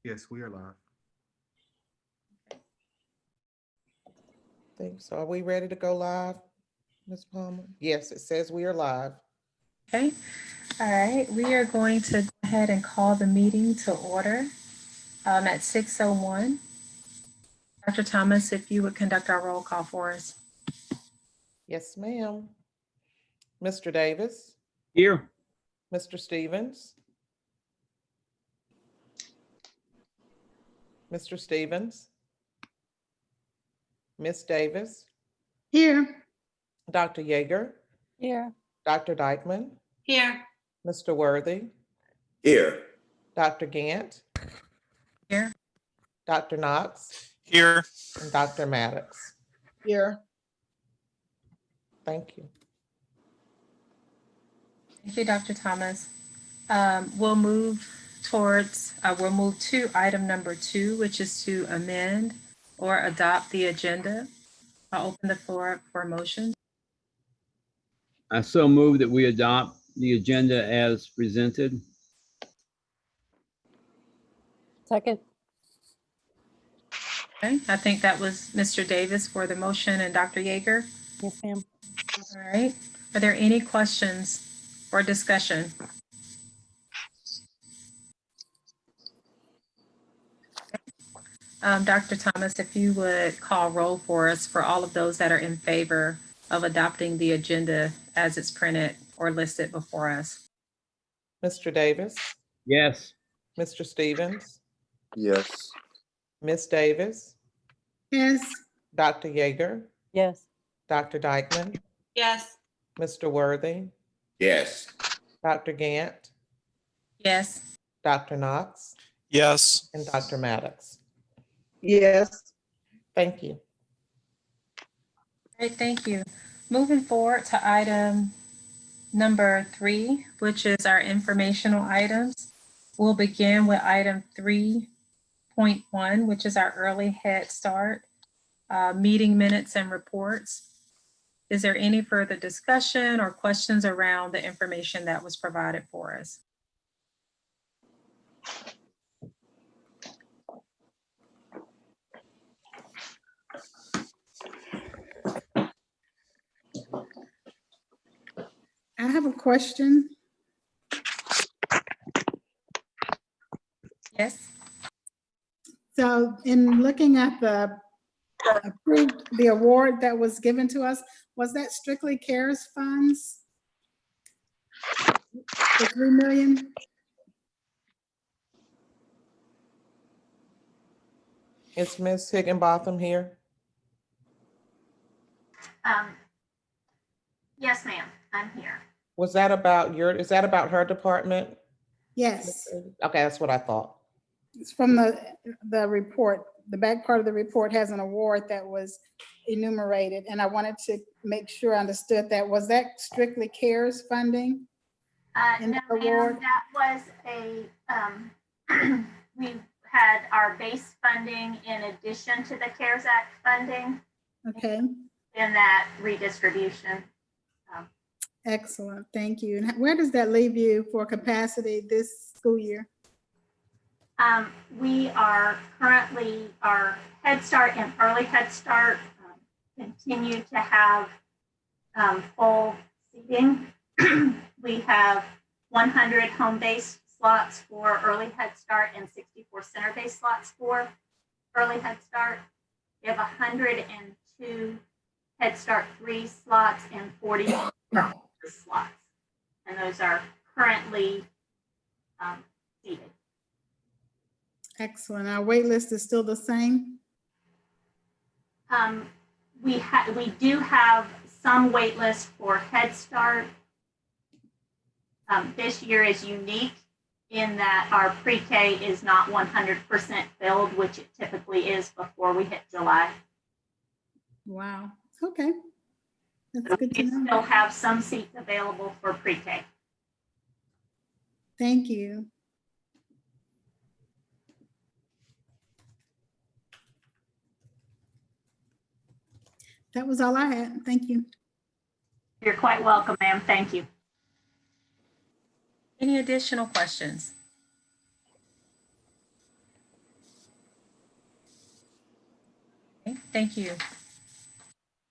Yes, we are live. Thanks. Are we ready to go live, Ms. Palmer? Yes, it says we are live. Okay, all right, we are going to go ahead and call the meeting to order at 6:01. Dr. Thomas, if you would conduct our roll call for us. Yes, ma'am. Mr. Davis, Here. Mr. Stevens. Mr. Stevens. Ms. Davis, Here. Dr. Yeager, Here. Dr. Dykeman, Here. Mr. Worthy, Here. Dr. Gant, Here. Dr. Knox, Here. and Dr. Maddox. Here. Thank you. Thank you, Dr. Thomas. We'll move to item number 2, which is to amend or adopt the agenda. I'll open the floor up for motion. I so move that we adopt the agenda as presented. Second. Okay, I think that was Mr. Davis for the motion and Dr. Yeager. Yes, ma'am. All right, are there any questions or discussion? Dr. Thomas, if you would call roll for us for all of those that are in favor of adopting the agenda as it's printed or listed before us. Mr. Davis, Yes. Mr. Stevens, Yes. Ms. Davis, Yes. Dr. Yeager, Yes. Dr. Dykeman, Yes. Mr. Worthy, Yes. Dr. Gant, Yes. Dr. Knox, Yes. and Dr. Maddox. Yes. Thank you. Great, thank you. Moving forward to item number 3, which is our informational items. We'll begin with item 3.1, which is our early head start, meeting minutes and reports. Is there any further discussion or questions around the information that was provided for us? I have a question. Yes. So in looking at the award that was given to us, was that strictly CARES funds? The 3 million? Is Ms. Higginbotham here? Yes, ma'am, I'm here. Was that about is that about her department? Yes, Okay, that's what I thought. it's from the report. The back part of the report has an award that was enumerated, and I wanted to make sure I understood that. Was that strictly CARES funding? In No, the award? ma'am, that was we had our base funding in addition to the CARES Act funding Okay, in that redistribution. excellent, thank you. And where does that leave you for capacity this school year? We are currently, our Head Start and Early Head Start continue to have full seating. We have 100 home-based slots for Early Head Start and 64 center-based slots for Early Head Start. We have 102 Head Start 3 slots and 40 slots. And those are currently seated. Excellent. Our wait list is still the same? We do have some wait list for Head Start. This year is unique in that our pre-K is not 100% filled, which it typically is before we hit July. Wow, okay. That's So good to we know. still have some seats available for pre-K. Thank you. That was all I had. Thank you. You're quite welcome, ma'am. Thank you. Any additional questions? Thank you.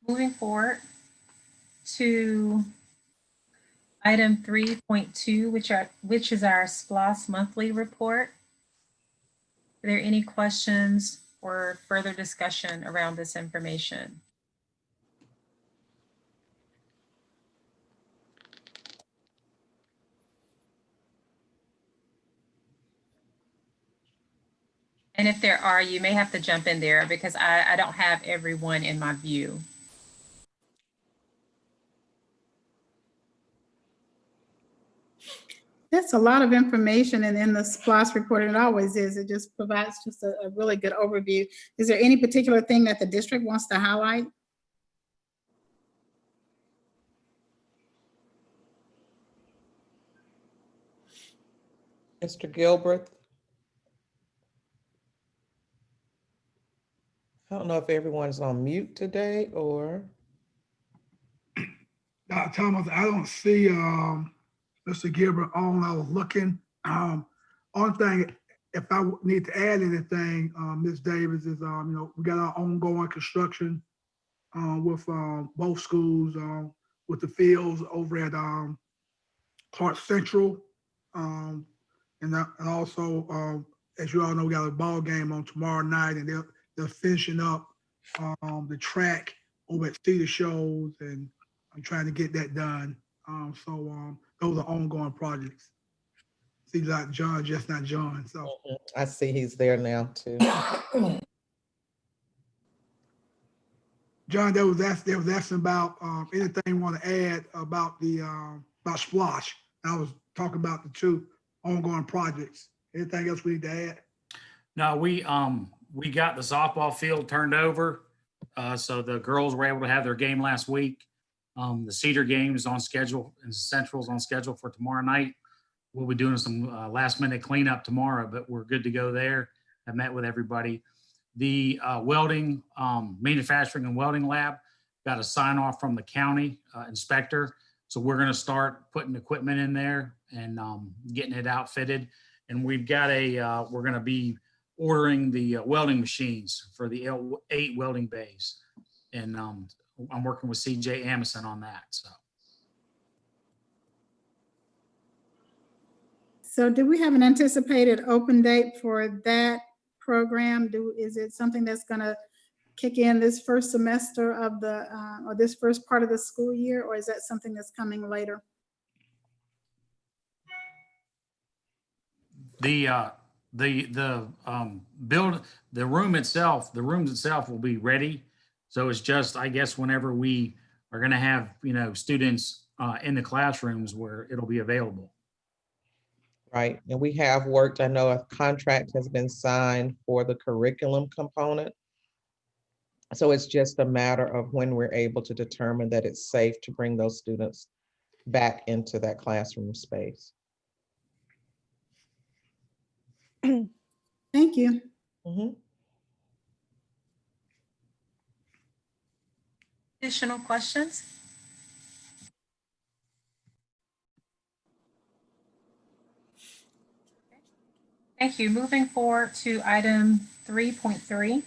Moving forward to item 3.2, which is our SPLOS monthly report. Are there any questions or further discussion around this information? And if there are, you may have to jump in there because I don't have everyone in my view. That's a lot of information and in the SPOS report, and it always is. It just provides just a really good overview. Is there any particular thing that the district wants to highlight? Mr. Gilbert? I don't know if everyone's on mute today or. Thomas, I don't see Mr. Gilbert on. I was looking. Only thing, if I need to add anything, Ms. Davis, is we got our ongoing construction with both schools, with the fields over at Clark Central, and also as you all know, we got a ball game on tomorrow night, and they're finishing up the track over at Cedar Shows, and I'm trying to get that done. Those are ongoing projects. Seems like John, just not John. So I see he's there now too. John, they was asking about anything you want to add about the about Splash. I was talking about the two ongoing projects. Anything else we need to add? No, we got the softball field turned over. So the girls were able to have their game last week. The Cedar game is on schedule and Central's on schedule for tomorrow night. We'll be doing some last minute cleanup tomorrow, but we're good to go there. I met with everybody. The welding, manufacturing and welding lab got a sign off from the county inspector. So we're going to start putting equipment in there and getting it outfitted. And we've got we're going to be ordering the welding machines for the 8 welding bays. And I'm working with CJ Amison on that. So do we have an anticipated open date for that program? Is it something that's going to kick in this first semester of the, or this first part of the school year, or is that something that's coming later? The rooms itself will be ready. So it's just, I guess, whenever we are going to have, students in the classrooms where it'll be available. Right, and we have worked, I know a contract has been signed for the curriculum component. So it's just a matter of when we're able to determine that it's safe to bring those students back into that classroom space. Thank you. Mm-hmm. Additional questions? Thank you. Moving forward to item 3.3,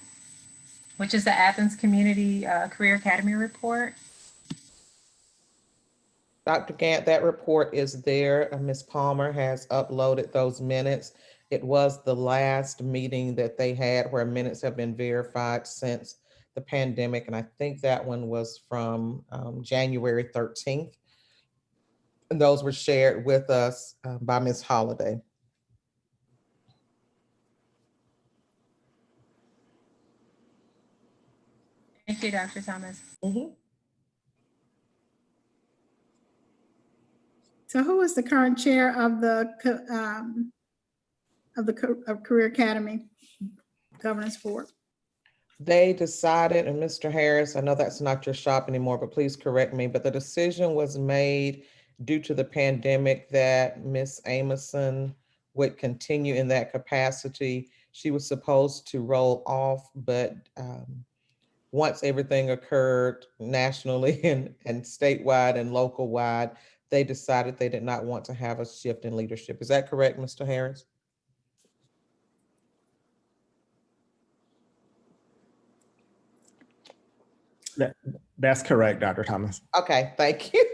which is the Athens Community Career Academy report. Dr. Gant, that report is there. Ms. Palmer has uploaded those minutes. It was the last meeting that they had where minutes have been verified since the pandemic. And I think that one was from January 13th. And those were shared with us by Ms. Holliday. Thank you, Dr. Thomas. Mm-hmm. So who is the current chair of the Career Academy Governance Board? They decided, and Mr. Harris, I know that's not your shop anymore, but please correct me, but the decision was made due to the pandemic that Ms. Amison would continue in that capacity. She was supposed to roll off, but once everything occurred nationally and statewide and local wide, they decided they did not want to have a shift in leadership. Is that correct, Mr. Harris? That's correct, Dr. Thomas. Okay, thank you.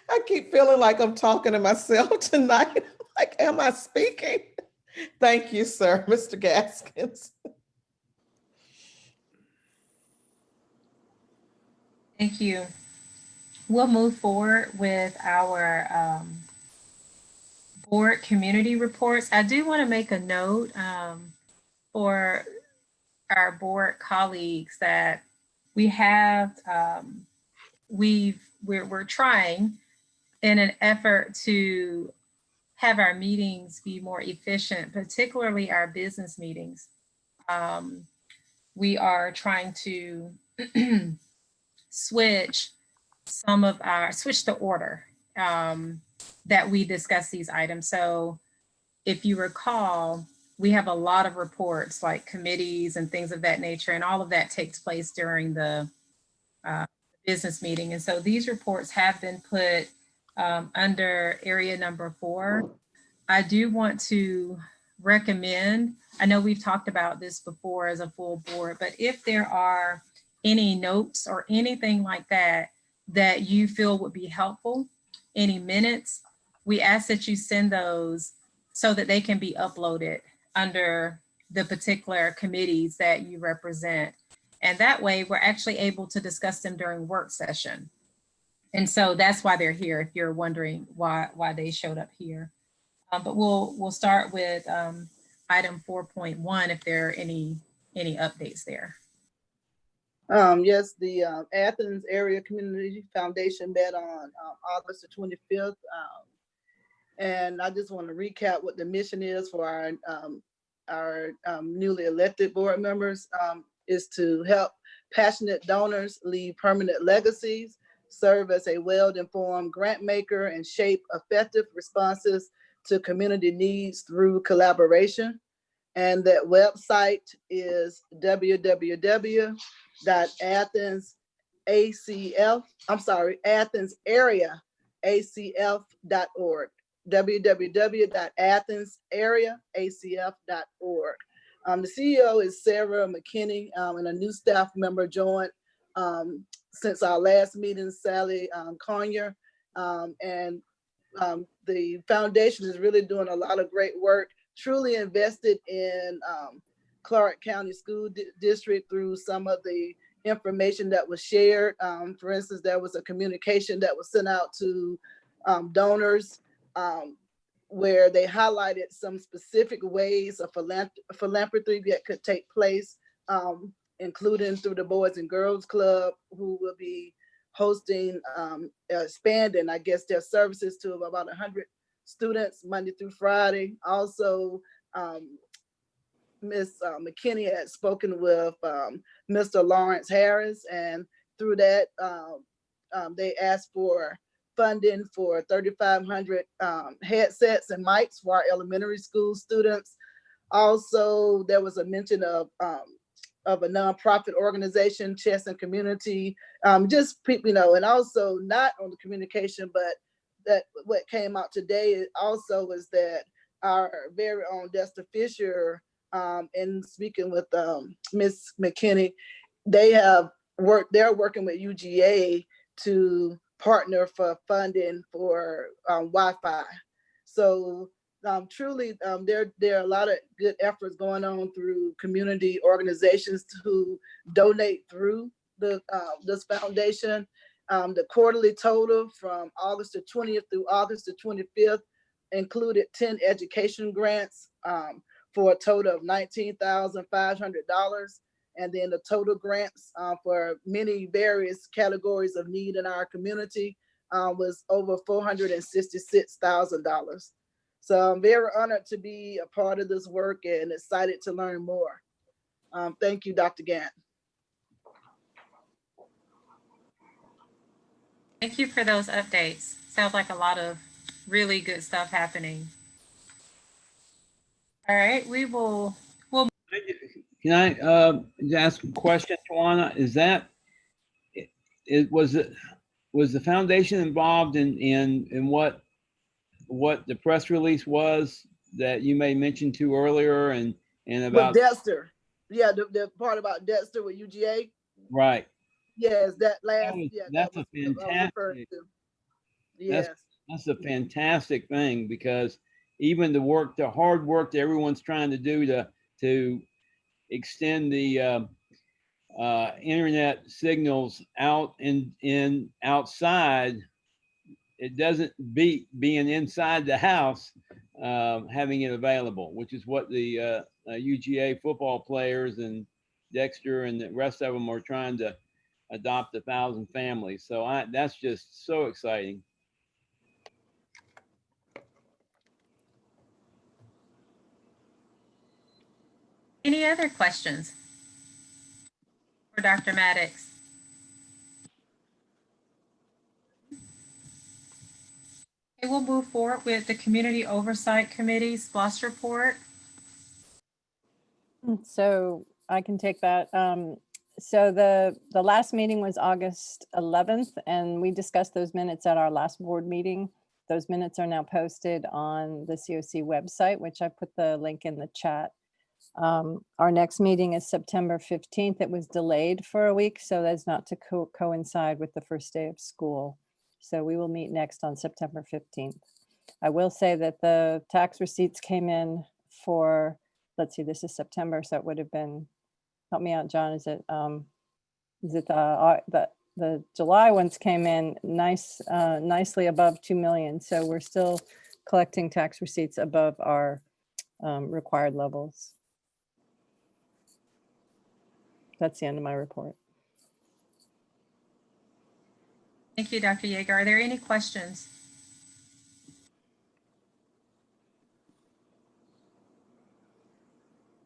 I keep feeling like I'm talking to myself tonight. Like, am I speaking? Thank you, sir, Mr. Gaskins. Thank you. We'll move forward with our board community reports. I do want to make a note for our board colleagues that we have, we're trying in an effort to have our meetings be more efficient, particularly our business meetings. We are trying to switch the order that we discuss these items. So if you recall, we have a lot of reports like committees and things of that nature, and all of that takes place during the business meeting. And so these reports have been put under area number 4. I do want to recommend, I know we've talked about this before as a full board, but if there are any notes or anything like that that you feel would be helpful, any minutes, we ask that you send those so that they can be uploaded under the particular committees that you represent. And that way we're actually able to discuss them during work session. And so that's why they're here, if you're wondering why they showed up here. But we'll start with item 4.1 if there are any updates there. Yes, the Athens Area Community Foundation met on August the 25th. And I just want to recap what the mission is for our newly elected board members, is to help passionate donors leave permanent legacies, serve as a well-informed grant maker, and shape effective responses to community needs through collaboration. And that website is AthensAreaACF.org. www.AthensAreaACF.org. The CEO is Sarah McKinney, and a new staff member joined since our last meeting, Sally Conyer. The foundation is really doing a lot of great work, truly invested in Clark County School District through some of the information that was shared. For instance, there was a communication that was sent out to donors where they highlighted some specific ways of philanthropy that could take place, including through the Boys and Girls Club, who will be hosting, expanding, I guess, their services to about 100 students Monday through Friday. Also, Ms. McKinney had spoken with Mr. Lawrence Harris, and through that, they asked for funding for 3,500 headsets and mics for our elementary school students. Also, there was a mention of a nonprofit organization, Chess and Community, just people, and also not on the communication, but that what came out today also was that our very own Desta Fisher, in speaking with Ms. McKinney, they're working with UGA to partner for funding for Wi-Fi. So truly, there are a lot of good efforts going on through community organizations who donate through this foundation. The quarterly total from August the 20th through August the 25th included 10 education grants for a total of $19,500. And then the total grants for many various categories of need in our community was over $466,000. So I'm very honored to be a part of this work and excited to learn more. Thank you, Dr. Gant. Thank you for those updates. Sounds like a lot of really good stuff happening. All right, we'll. Can I ask a question, Tawana? Was the foundation involved in what the press release was that you may mention to earlier and about with Dexter? Yeah, the part about Dexter with UGA. Right. Yes, that last, was- yeah, that that's was a what I was referring fantastic- to. That's- Yes, That's a fantastic thing, because even the hard work that everyone's trying to do to extend the internet signals out in outside, it doesn't beat being inside the house, having it available, which is what the UGA football players and Dexter and the rest of them are trying to adopt 1,000 families. So that's just so exciting. Any other questions for Dr. Maddox? Okay, we'll move forward with the Community Oversight Committee SPLOST report. So I can take that. So the last meeting was August 11th, and we discussed those minutes at our last board meeting. Those minutes are now posted on the COC website, which I put the link in the chat. Our next meeting is September 15th. It was delayed for a week, so that's not to coincide with the first day of school. So we will meet next on September 15th. I will say that the tax receipts came in for, let's see, this is September, so it would have been, help me out, John, is it the July ones came in nicely above 2 million. So we're still collecting tax receipts above our required levels. That's the end of my report. Thank you, Dr. Yeager. Are there any questions?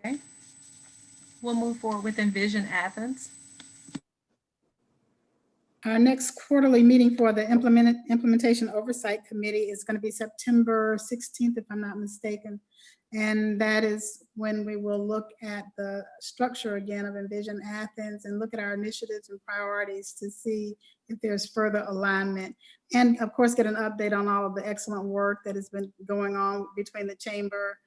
Okay. We'll move forward with Envision Athens. Our next quarterly meeting for the Implementation Oversight Committee is going to be September 16th, if I'm not mistaken. And that is when we will look at the structure again of Envision Athens and look at our initiatives and priorities to see if there's further alignment. And of course, get an update on all of the excellent work that has been going on between the chamber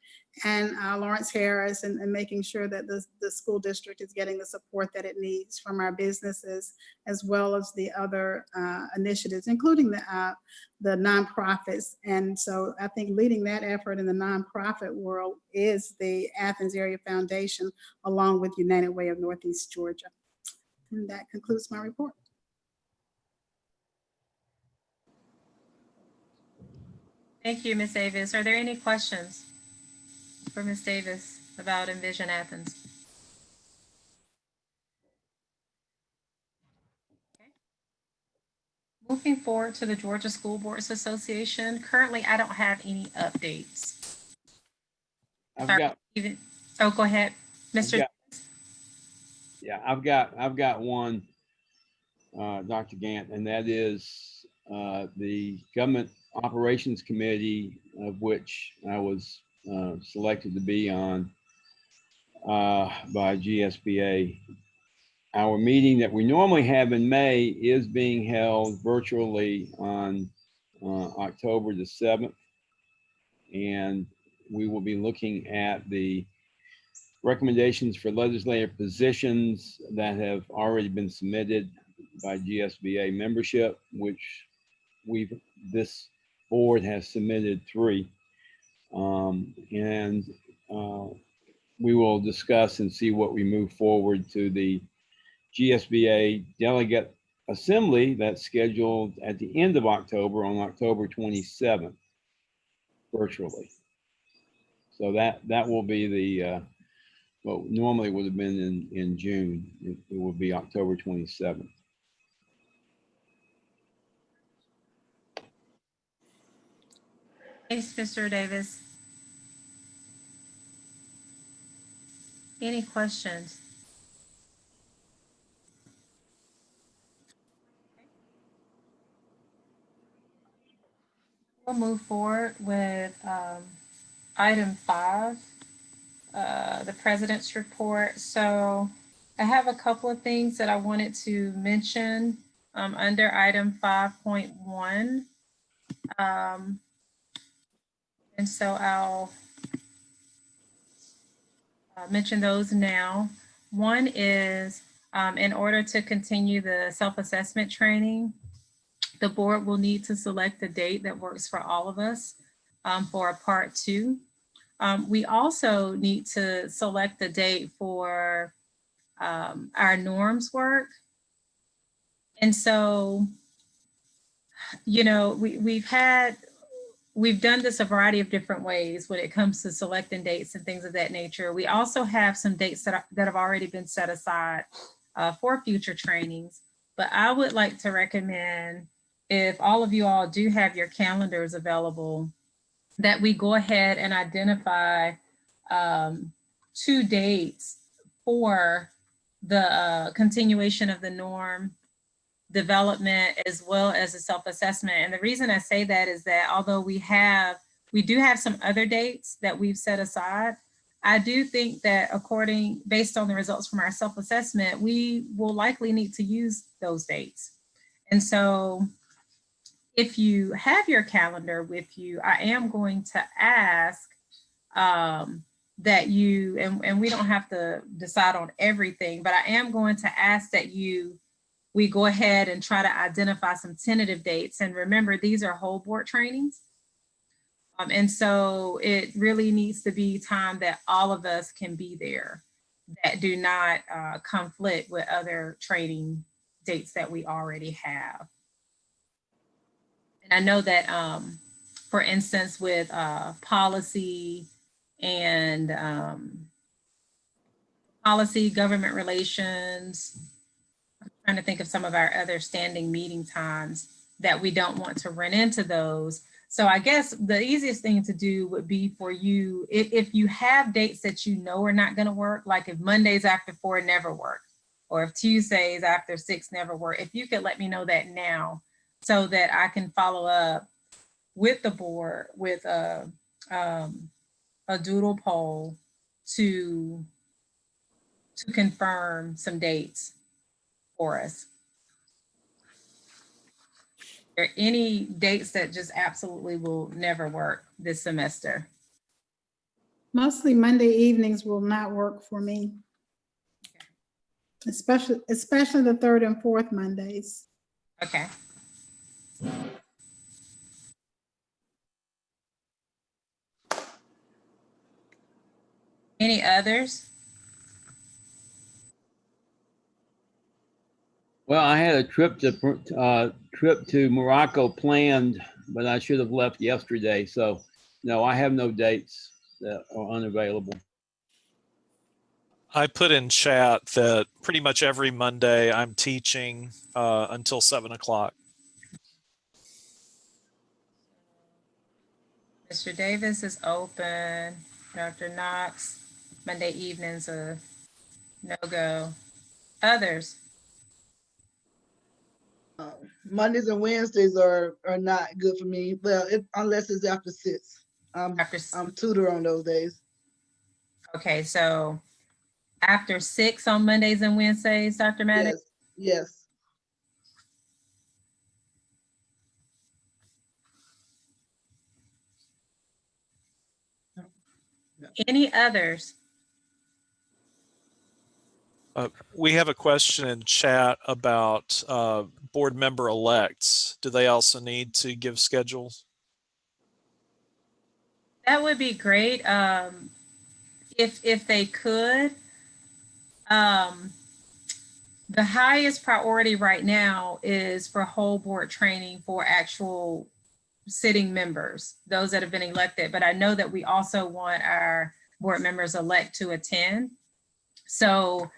and Lawrence Harris, and making sure that the school district is getting the support that it needs from our businesses, as well as the other initiatives, including the nonprofits. And so I think leading that effort in the nonprofit world is the Athens Area Foundation, along with United Way of Northeast Georgia. And that concludes my report. Thank you, Ms. Davis. Are there any questions for Ms. Davis about Envision Athens? Okay. Moving forward to the Georgia School Boards Association. Currently, I don't have any updates. Oh, go ahead, Mr. I've got one, Dr. Gant, and that is the Government Operations Committee, of which I was selected to be on by GSBA. Our meeting that we normally have in May is being held virtually on October the 7th. And we will be looking at the recommendations for legislative positions that have already been submitted by GSBA membership, which this board has submitted 3. We will discuss and see what we move forward to the GSBA delegate assembly that's scheduled at the end of October, on October 27th, virtually. So that will be the what normally would have been in June. It will be October 27th. Thanks, Mr. Davis. Any questions? We'll move forward with item 5, the president's report. So I have a couple of things that I wanted to mention under item 5.1. And so I'll mention those now. One is In order to continue the self-assessment training, the board will need to select a date that works for all of us for a part 2. We also need to select a date for our norms work. And so, you know, we've done this a variety of different ways when it comes to selecting dates and things of that nature. We also have some dates that have already been set aside for future trainings. But I would like to recommend, if all of you all do have your calendars available, that we go ahead and identify 2 dates for the continuation of the norm development as well as a self-assessment. And the reason I say that is that although we do have some other dates that we've set aside, I do think that based on the results from our self-assessment, we will likely need to use those dates. And so if you have your calendar with you, I am going to ask that you, and we don't have to decide on everything, but I am going to ask that we go ahead and try to identify some tentative dates. And remember, these are whole board trainings. And so it really needs to be time that all of us can be there, that do not conflict with other training dates that we already have. And I know that, for instance, with policy and policy, government relations, I'm trying to think of some of our other standing meeting times that we don't want to run into those. So I guess the easiest thing to do would be for you, if you have dates that you know are not going to work, like if Mondays after 4 never work, or if Tuesdays after 6 never work, if you could let me know that now so that I can follow up with the board with a doodle poll to confirm some dates for us. Are there any dates that just absolutely will never work this semester? Mostly Monday evenings will not work for me. Especially the 3rd and 4th Mondays. Okay. Any others? Well, I had a trip to Morocco planned, but I should have left yesterday. So no, I have no dates that are unavailable. I put in chat that pretty much every Monday I'm teaching until 7 o'clock. Mr. Davis is open. Dr. Knox, Monday evenings a no-go. Others? Mondays and Wednesdays are not good for me. Well, unless it's after 6. I'm tutor on those days. Okay, so after 6 on Mondays and Wednesdays, Dr. Maddox? Yes. Any others? We have a question in chat about board member elects. Do they also need to give schedules? That would be great. If they could. The highest priority right now is for whole board training for actual sitting members, those that have been elected. But I know that we also want our board members elect to attend. So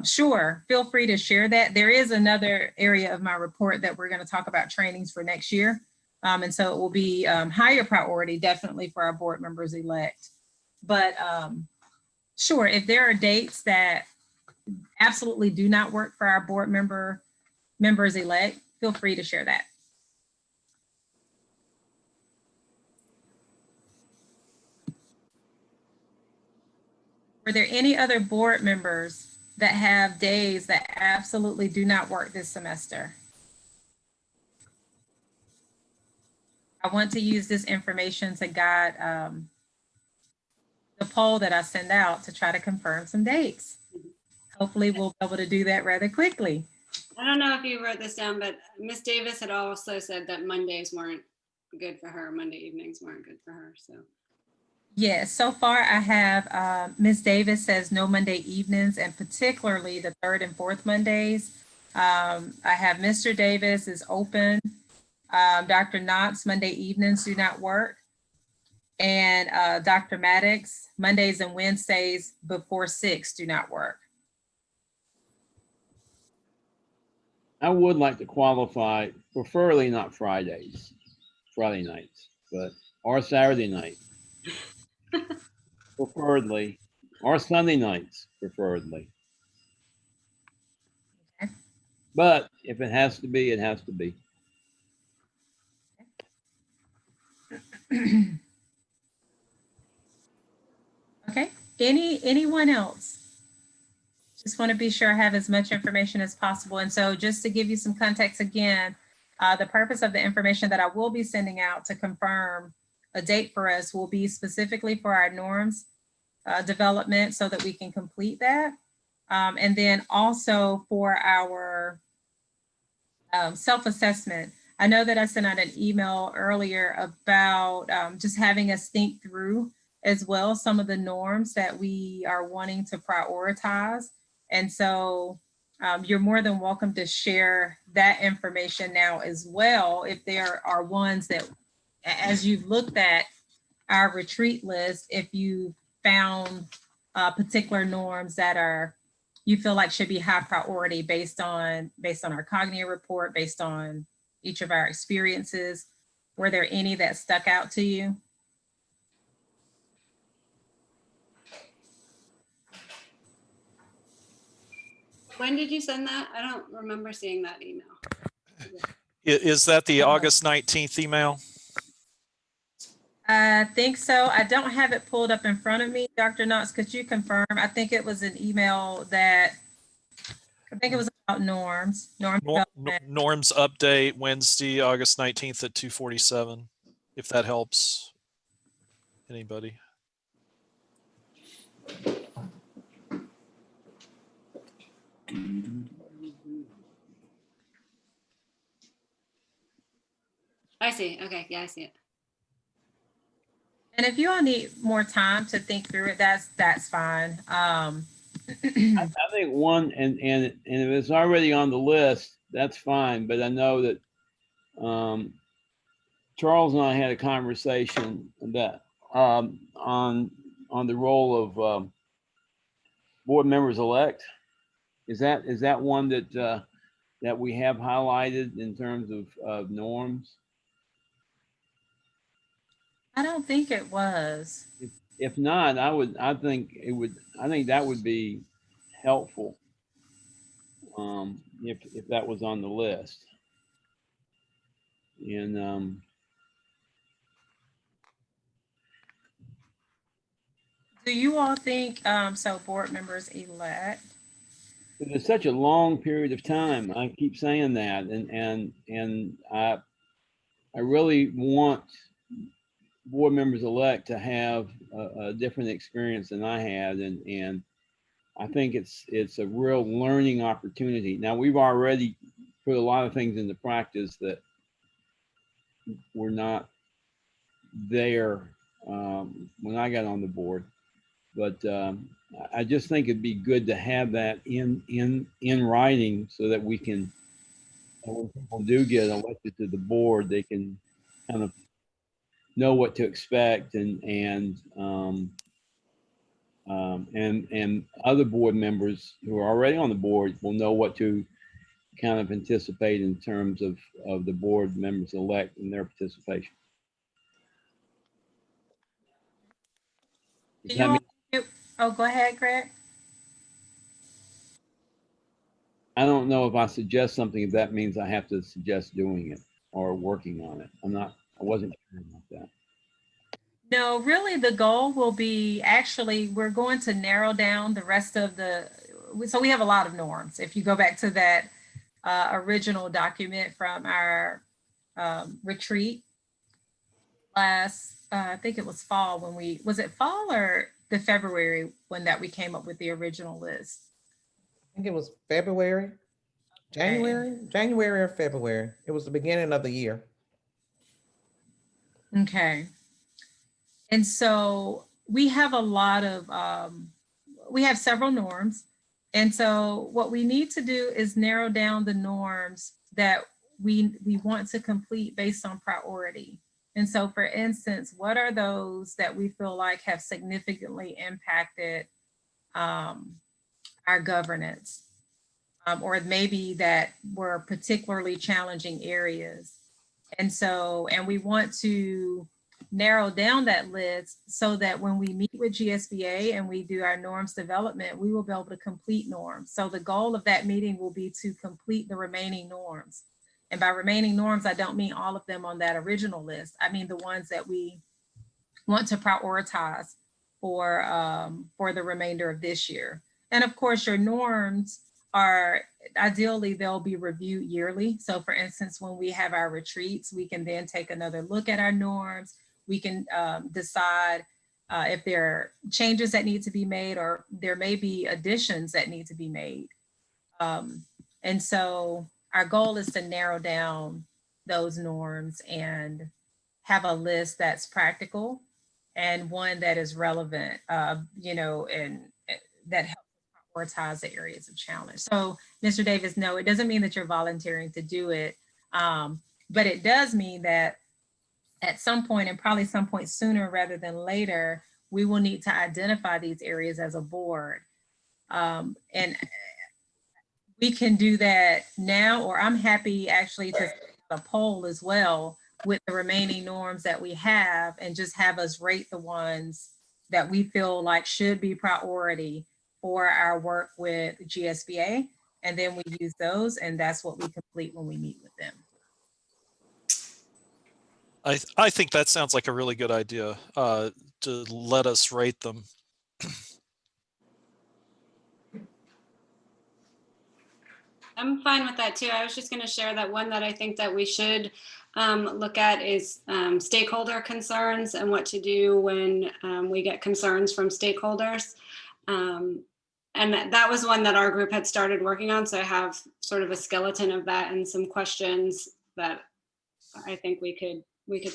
sure, feel free to share that. There is another area of my report that we're going to talk about trainings for next year. And so it will be higher priority, definitely for our board members elect. But sure, if there are dates that absolutely do not work for our board members elect, feel free to share that. Were there any other board members that have days that absolutely do not work this semester? I want to use this information to guide the poll that I send out to try to confirm some dates. Hopefully we'll be able to do that rather quickly. I don't know if you wrote this down, but Miss Davis had also said that Mondays weren't good for her. Monday evenings weren't good for her. So Yes, so far I have Ms. Davis says no Monday evenings, and particularly the 3rd and 4th Mondays. I have Mr. Davis is open. Dr. Knox, Monday evenings do not work. And Dr. Maddox, Mondays and Wednesdays before 6 do not work. I would like to qualify, preferably not Friday nights, but, or Saturday night. Preferably, or Sunday nights, preferably. Okay. But if it has to be, it has to be. Okay, anyone else? Just want to be sure I have as much information as possible. And so just to give you some context again, the purpose of the information that I will be sending out to confirm a date for us will be specifically for our norms development so that we can complete that. And then also for our self-assessment. I know that I sent out an email earlier about just having us think through as well some of the norms that we are wanting to prioritize. And so you're more than welcome to share that information now as well if there are ones that, as you've looked at our retreat list, if you found particular norms that are you feel like should be high priority based on our cognitive report, based on each of our experiences. Were there any that stuck out to you? when did you send that? I don't remember seeing that email. Is that the August 19th email? I think so. I don't have it pulled up in front of me. Dr. Knox, could you confirm? I think it was an email that, I think it was about norms. Norms update Wednesday, August 19th at 2:47, if that helps anybody. I see. Okay. Yeah, I see it. And if you all need more time to think through it, that's fine. I think one, and if it's already on the list, that's fine. But I know that Charles and I had a conversation that on the role of board members elect. Is that one that that we have highlighted in terms of norms? I don't think it was. If not, I think that would be helpful. If that was on the list. And Do you all think, so board members elect? it's such a long period of time. I keep saying that, and I really want board members elect to have a different experience than I had, and I think it's a real learning opportunity. Now, we've already put a lot of things into practice that were not there when I got on the board, but I just think it'd be good to have that in writing so that we can, when people do get elected to the board, they can kind of know what to expect, and other board members who are already on the board will know what to kind of anticipate in terms of the board members elect and their participation. Oh, go ahead, Greg. I don't know if I suggest something, if that means I have to suggest doing it or working on it. I wasn't sure about that. No, really the goal will be, actually, we're going to narrow down the rest of so we have a lot of norms. If you go back to that original document from our retreat last, I think it was fall was it fall or the February when we came up with the original list? think it was February, January or February. It was the beginning of the year. Okay. And so we have a lot of, we have several norms. And so what we need to do is narrow down the norms that we want to complete based on priority. And so for instance, what are those that we feel like have significantly impacted our governance? Or maybe that were particularly challenging areas. And so, and we want to narrow down that list so that when we meet with GSBA and we do our norms development, we will be able to complete norms. So the goal of that meeting will be to complete the remaining norms. And by remaining norms, I don't mean all of them on that original list. I mean the ones that we want to prioritize for the remainder of this year. And of course, your norms are ideally they'll be reviewed yearly. So for instance, when we have our retreats, we can then take another look at our norms. We can decide if there are changes that need to be made, or there may be additions that need to be made. And so our goal is to narrow down those norms and have a list that's practical and one that is relevant, you know, and that helps prioritize the areas of challenge. So Mr. Davis, no, it doesn't mean that you're volunteering to do it, but it does mean that at some point, and probably some point sooner rather than later, we will need to identify these areas as a board. And we can do that now, or I'm happy actually to set a poll as well with the remaining norms that we have and just have us rate the ones that we feel like should be priority for our work with GSBA. And then we use those, and that's what we complete when we meet with them. I think that sounds like a really good idea, to let us rate them. I'm fine with that too. I was just going to share that one that I think that we should look at is stakeholder concerns and what to do when we get concerns from stakeholders. And that was one that our group had started working on. So I have sort of a skeleton of that and some questions that I think we could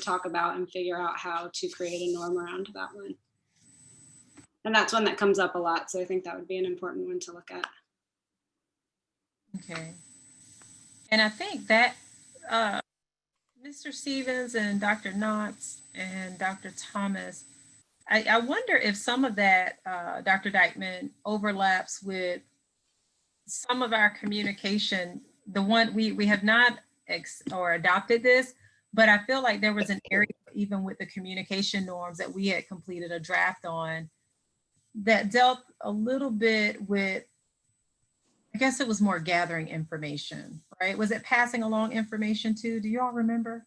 talk about and figure out how to create a norm around that one. And that's one that comes up a lot. So I think that would be an important one to look at. Okay. And I think that Mr. Stevens and Dr. Knotts and Dr. Thomas, I wonder if some of that, Dr. Dykeman, overlaps with some of our communication. The one we have not adopted this, but I feel like there was an area even with the communication norms that we had completed a draft on that dealt a little bit with, I guess it was more gathering information, right? Was it passing along information too? Do you all remember?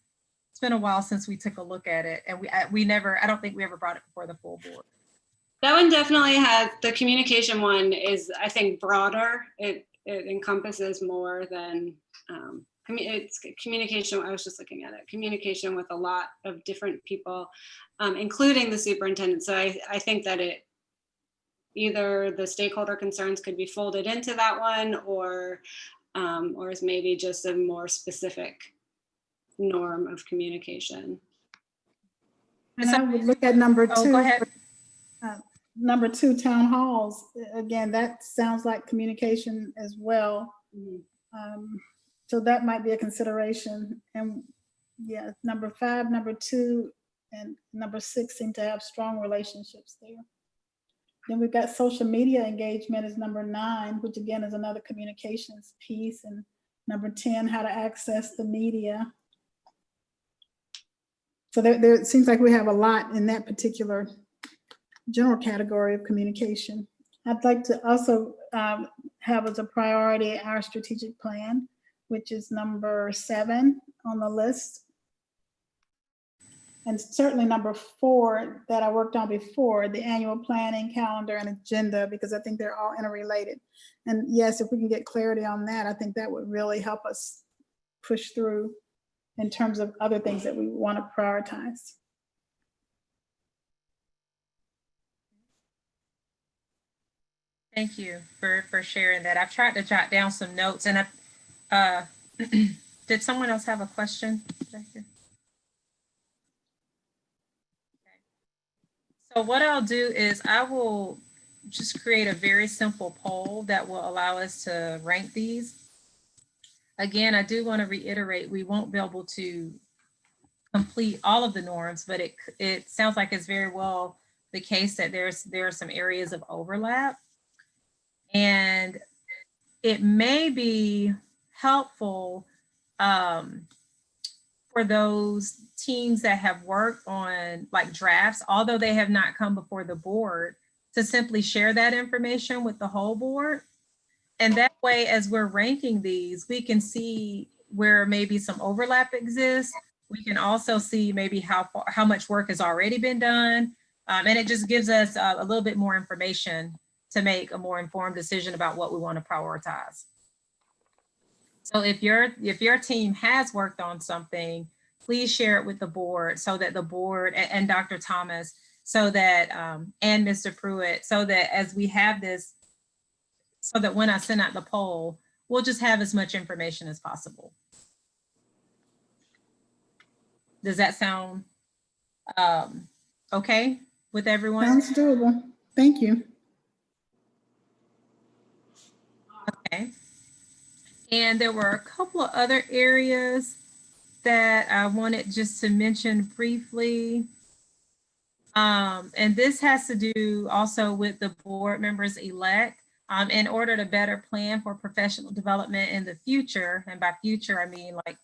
It's been a while since we took a look at it, and we never, I don't think we ever brought it before the full board. That one definitely has, the communication one is, I think, broader. It encompasses more than, it's communication, I was just looking at it, communication with a lot of different people, including the superintendent. So I think that either the stakeholder concerns could be folded into that one, or is maybe just a more specific norm of communication. And I would look at number 2. Oh, go ahead. Number 2, town halls. Again, that sounds like communication as well. So that might be a consideration. And yeah, number 5, number 2, and number 6 seem to have strong relationships there. Then we've got social media engagement is number 9, which again is another communications piece. And number 10, how to access the media. So there it seems like we have a lot in that particular general category of communication. I'd like to also have as a priority our strategic plan, which is number 7 on the list. And certainly number 4 that I worked on before, the annual planning, calendar, and agenda, because I think they're all interrelated. And yes, if we can get clarity on that, I think that would really help us push through in terms of other things that we want to prioritize. Thank you for sharing that. I've tried to jot down some notes and did someone else have a question? So what I'll do is I will just create a very simple poll that will allow us to rank these. Again, I do want to reiterate, we won't be able to complete all of the norms, but it sounds like it's very well the case that there are some areas of overlap. And it may be helpful for those teams that have worked on like drafts, although they have not come before the board, to simply share that information with the whole board. And that way, as we're ranking these, we can see where maybe some overlap exists. We can also see maybe how much work has already been done. And it just gives us a little bit more information to make a more informed decision about what we want to prioritize. So if your team has worked on something, please share it with the board so that the board and Dr. Thomas, so that and Mr. Pruitt, so that as we have this, so that when I send out the poll, we'll just have as much information as possible. Does that sound okay with everyone? Sounds doable. Thank you. Okay. And there were a couple of other areas that I wanted just to mention briefly. And this has to do also with the board members elect. In order to better plan for professional development in the future, and by future, I mean like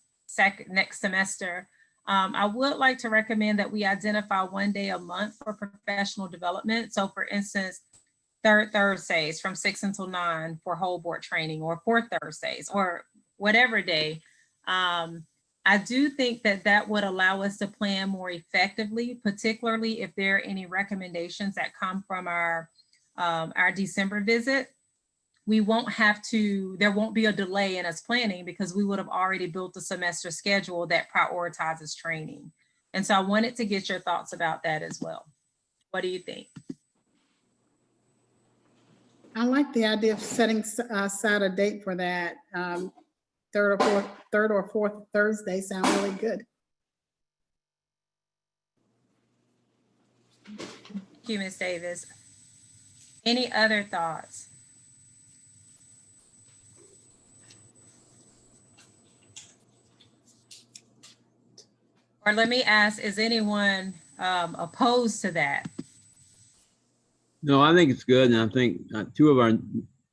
next semester, I would like to recommend that we identify one day a month for professional development. So for instance, third Thursdays from 6 until 9 for whole board training, or fourth Thursdays, or whatever day. I do think that that would allow us to plan more effectively, particularly if there are any recommendations that come from our December visit. We won't have to, there won't be a delay in us planning because we would have already built a semester schedule that prioritizes training. And so I wanted to get your thoughts about that as well. What do you think? I like the idea of setting aside a date for that. Third or fourth Thursday sound really good. Thank you, Ms. Davis. Any other thoughts? Or let me ask, is anyone opposed to that? No, I think it's good. And I think two of our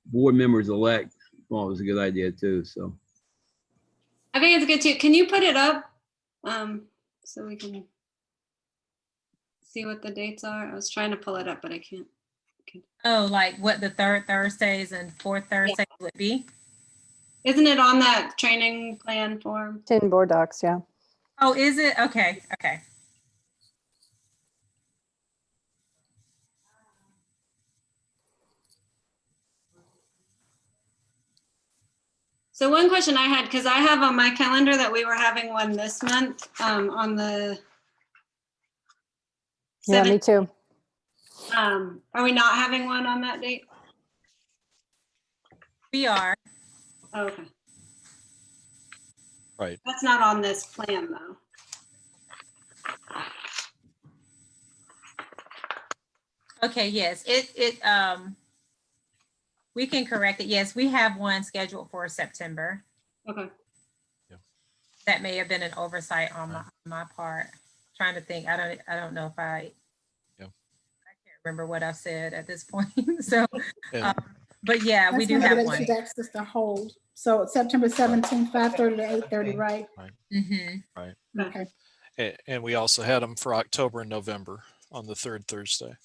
board members elect thought it was a good idea too. So I think it's good too. Can you put it up so we can see what the dates are? I was trying to pull it up, but I can't. Okay. Oh, like what the third Thursdays and fourth Thursdays would be? Isn't it on that training plan form? It's in board docs, yeah. Oh, is it? Okay, okay. So one question I had, because I have on my calendar that we were having one this month on the 7th. Yeah, me too. Are we not having one on that date? We are. Oh, okay. Right. That's not on this plan though. Okay, yes, we can correct it. Yes, we have one scheduled for September. Okay. Yeah. That may have been an oversight on my part. Trying to think, I don't know if I can't remember what I've said at this point. So, Yeah. but yeah, we That's do one have that one. should access the hold. So it's September 17th, 5:30 to 8:30, right? Mm-hmm. Right. Okay. And we also had them for October and November on the third Thursday.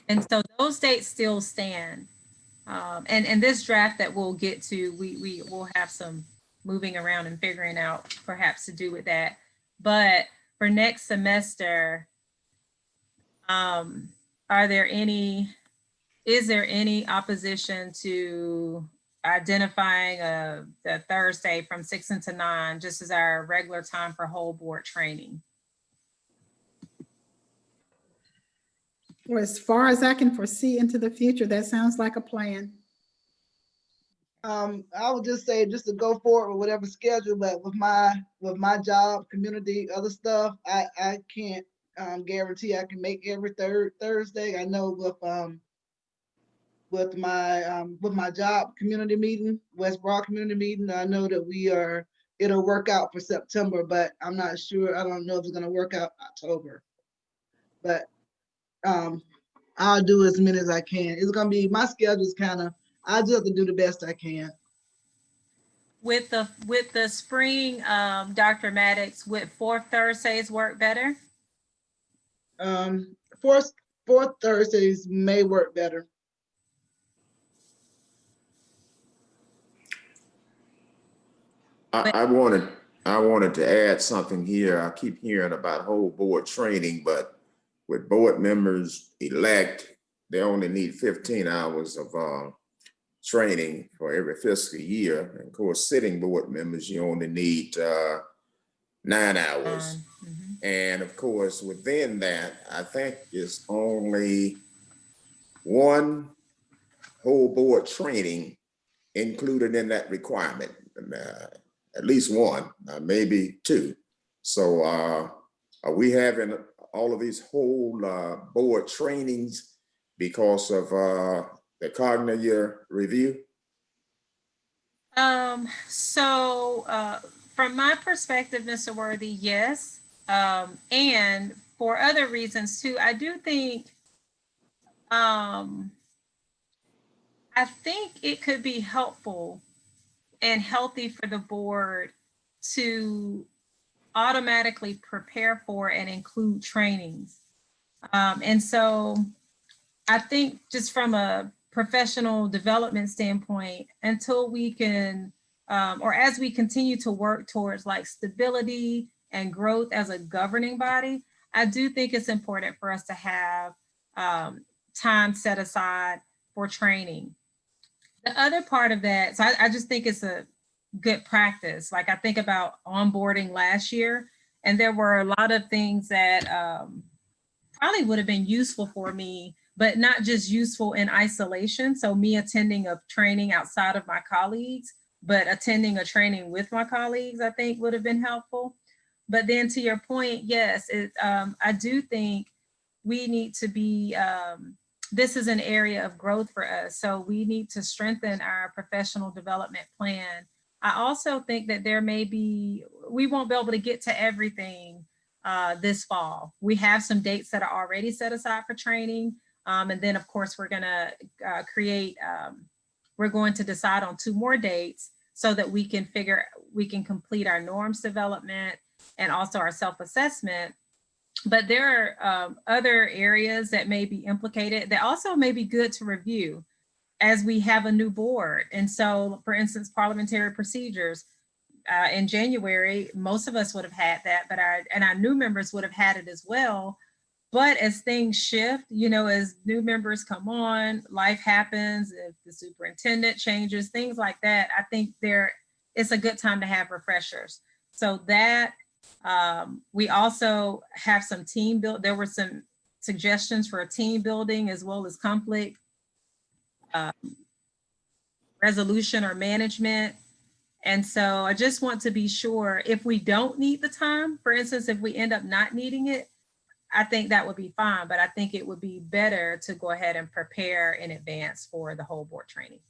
And so those dates still stand. And this draft that we'll get to, we will have some moving around and figuring out perhaps to do with that. But for next semester, is there any opposition to identifying the Thursday from 6 until 9, just as our regular time for whole board training? Or as far as I can foresee into the future, that sounds like a plan. I would just say just to go forward with whatever schedule, but with my job, community, other stuff, I can't guarantee I can make every third Thursday. I know with my job community meeting, West Broad community meeting, I know that it'll work out for September, but I'm not sure. I don't know if it's gonna work out October. But I'll do as many as I can. It's gonna be, my schedule's I just have to do the best I can. With the spring, Dr. Maddox, would fourth Thursdays work better? Fourth Thursdays may work better. I wanted to add something here. I keep hearing about whole board training, but with board members elect, they only need 15 hours of training for every fiscal year. And of course, sitting board members, you only need 9 hours. And of course, within that, I think it's only one whole board training included in that requirement. At least one, maybe two. So are we having all of these whole board trainings because of the cognitive review? So from my perspective, Mr. Worthy, yes. And for other reasons too, I do think, I think it could be helpful and healthy for the board to automatically prepare for and include trainings. And so I think just from a professional development standpoint, until we can, or as we continue to work towards like stability and growth as a governing body, I do think it's important for us to have time set aside for training. The other part of that, so I just think it's a good practice. Like I think about onboarding last year, and there were a lot of things that probably would have been useful for me, but not just useful in isolation. So me attending a training outside of my colleagues, but attending a training with my colleagues, I think would have been helpful. But then to your point, yes, I do think we need to be, this is an area of growth for us. So we need to strengthen our professional development plan. I also think that we won't be able to get to everything this fall. We have some dates that are already set aside for training. And then of course, we're gonna we're going to decide on 2 more dates so that we can complete our norms development and also our self-assessment. But there are other areas that may be implicated that also may be good to review as we have a new board. And so, for instance, parliamentary procedures, in January, most of us would have had that, but our new members would have had it as well. But as things shift, as new members come on, life happens, if the superintendent changes, things like that, I think it's a good time to have refreshers. So that we also have some there were some suggestions for a team building as well as conflict resolution or management. And so I just want to be sure if we don't need the time, for instance, if we end up not needing it, I think that would be fine, but I think it would be better to go ahead and prepare in advance for the whole board training.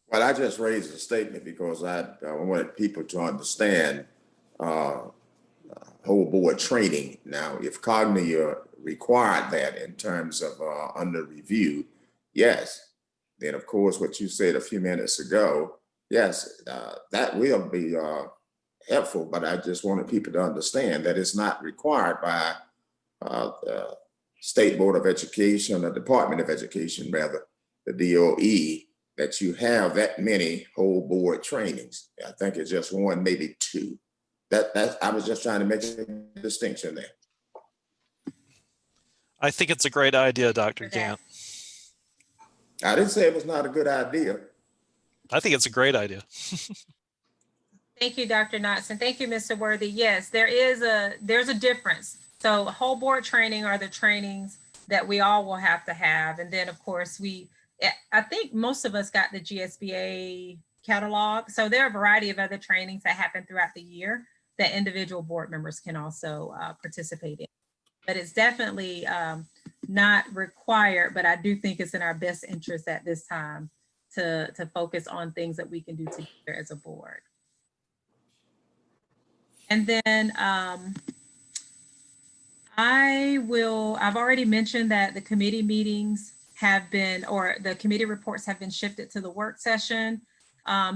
Well, I just raised a statement because I wanted people to understand whole board training. Now, if Cognia required that in terms of under review, yes. Then of course, what you said a few minutes ago, yes, that will be helpful, but I just wanted people to understand that it's not required by the State Board of Education, or Department of Education, rather, the DOE, that you have that many whole board trainings. I think it's just 1, maybe 2. That I was just trying to make a distinction there. I think it's a great idea, Dr. Gant. I didn't say it was not a good idea. I think it's a great idea. Thank you, Dr. Knotts, and thank you, Mr. Worthy. Yes, there's a difference. So whole board training are the trainings that we all will have to have. And then of course I think most of us got the GSBA catalog. So there are a variety of other trainings that happen throughout the year that individual board members can also participate in. But it's definitely not required, but I do think it's in our best interest at this time to focus on things that we can do together as a board. And then I've already mentioned that the committee meetings have been, or the committee reports have been shifted to the work session.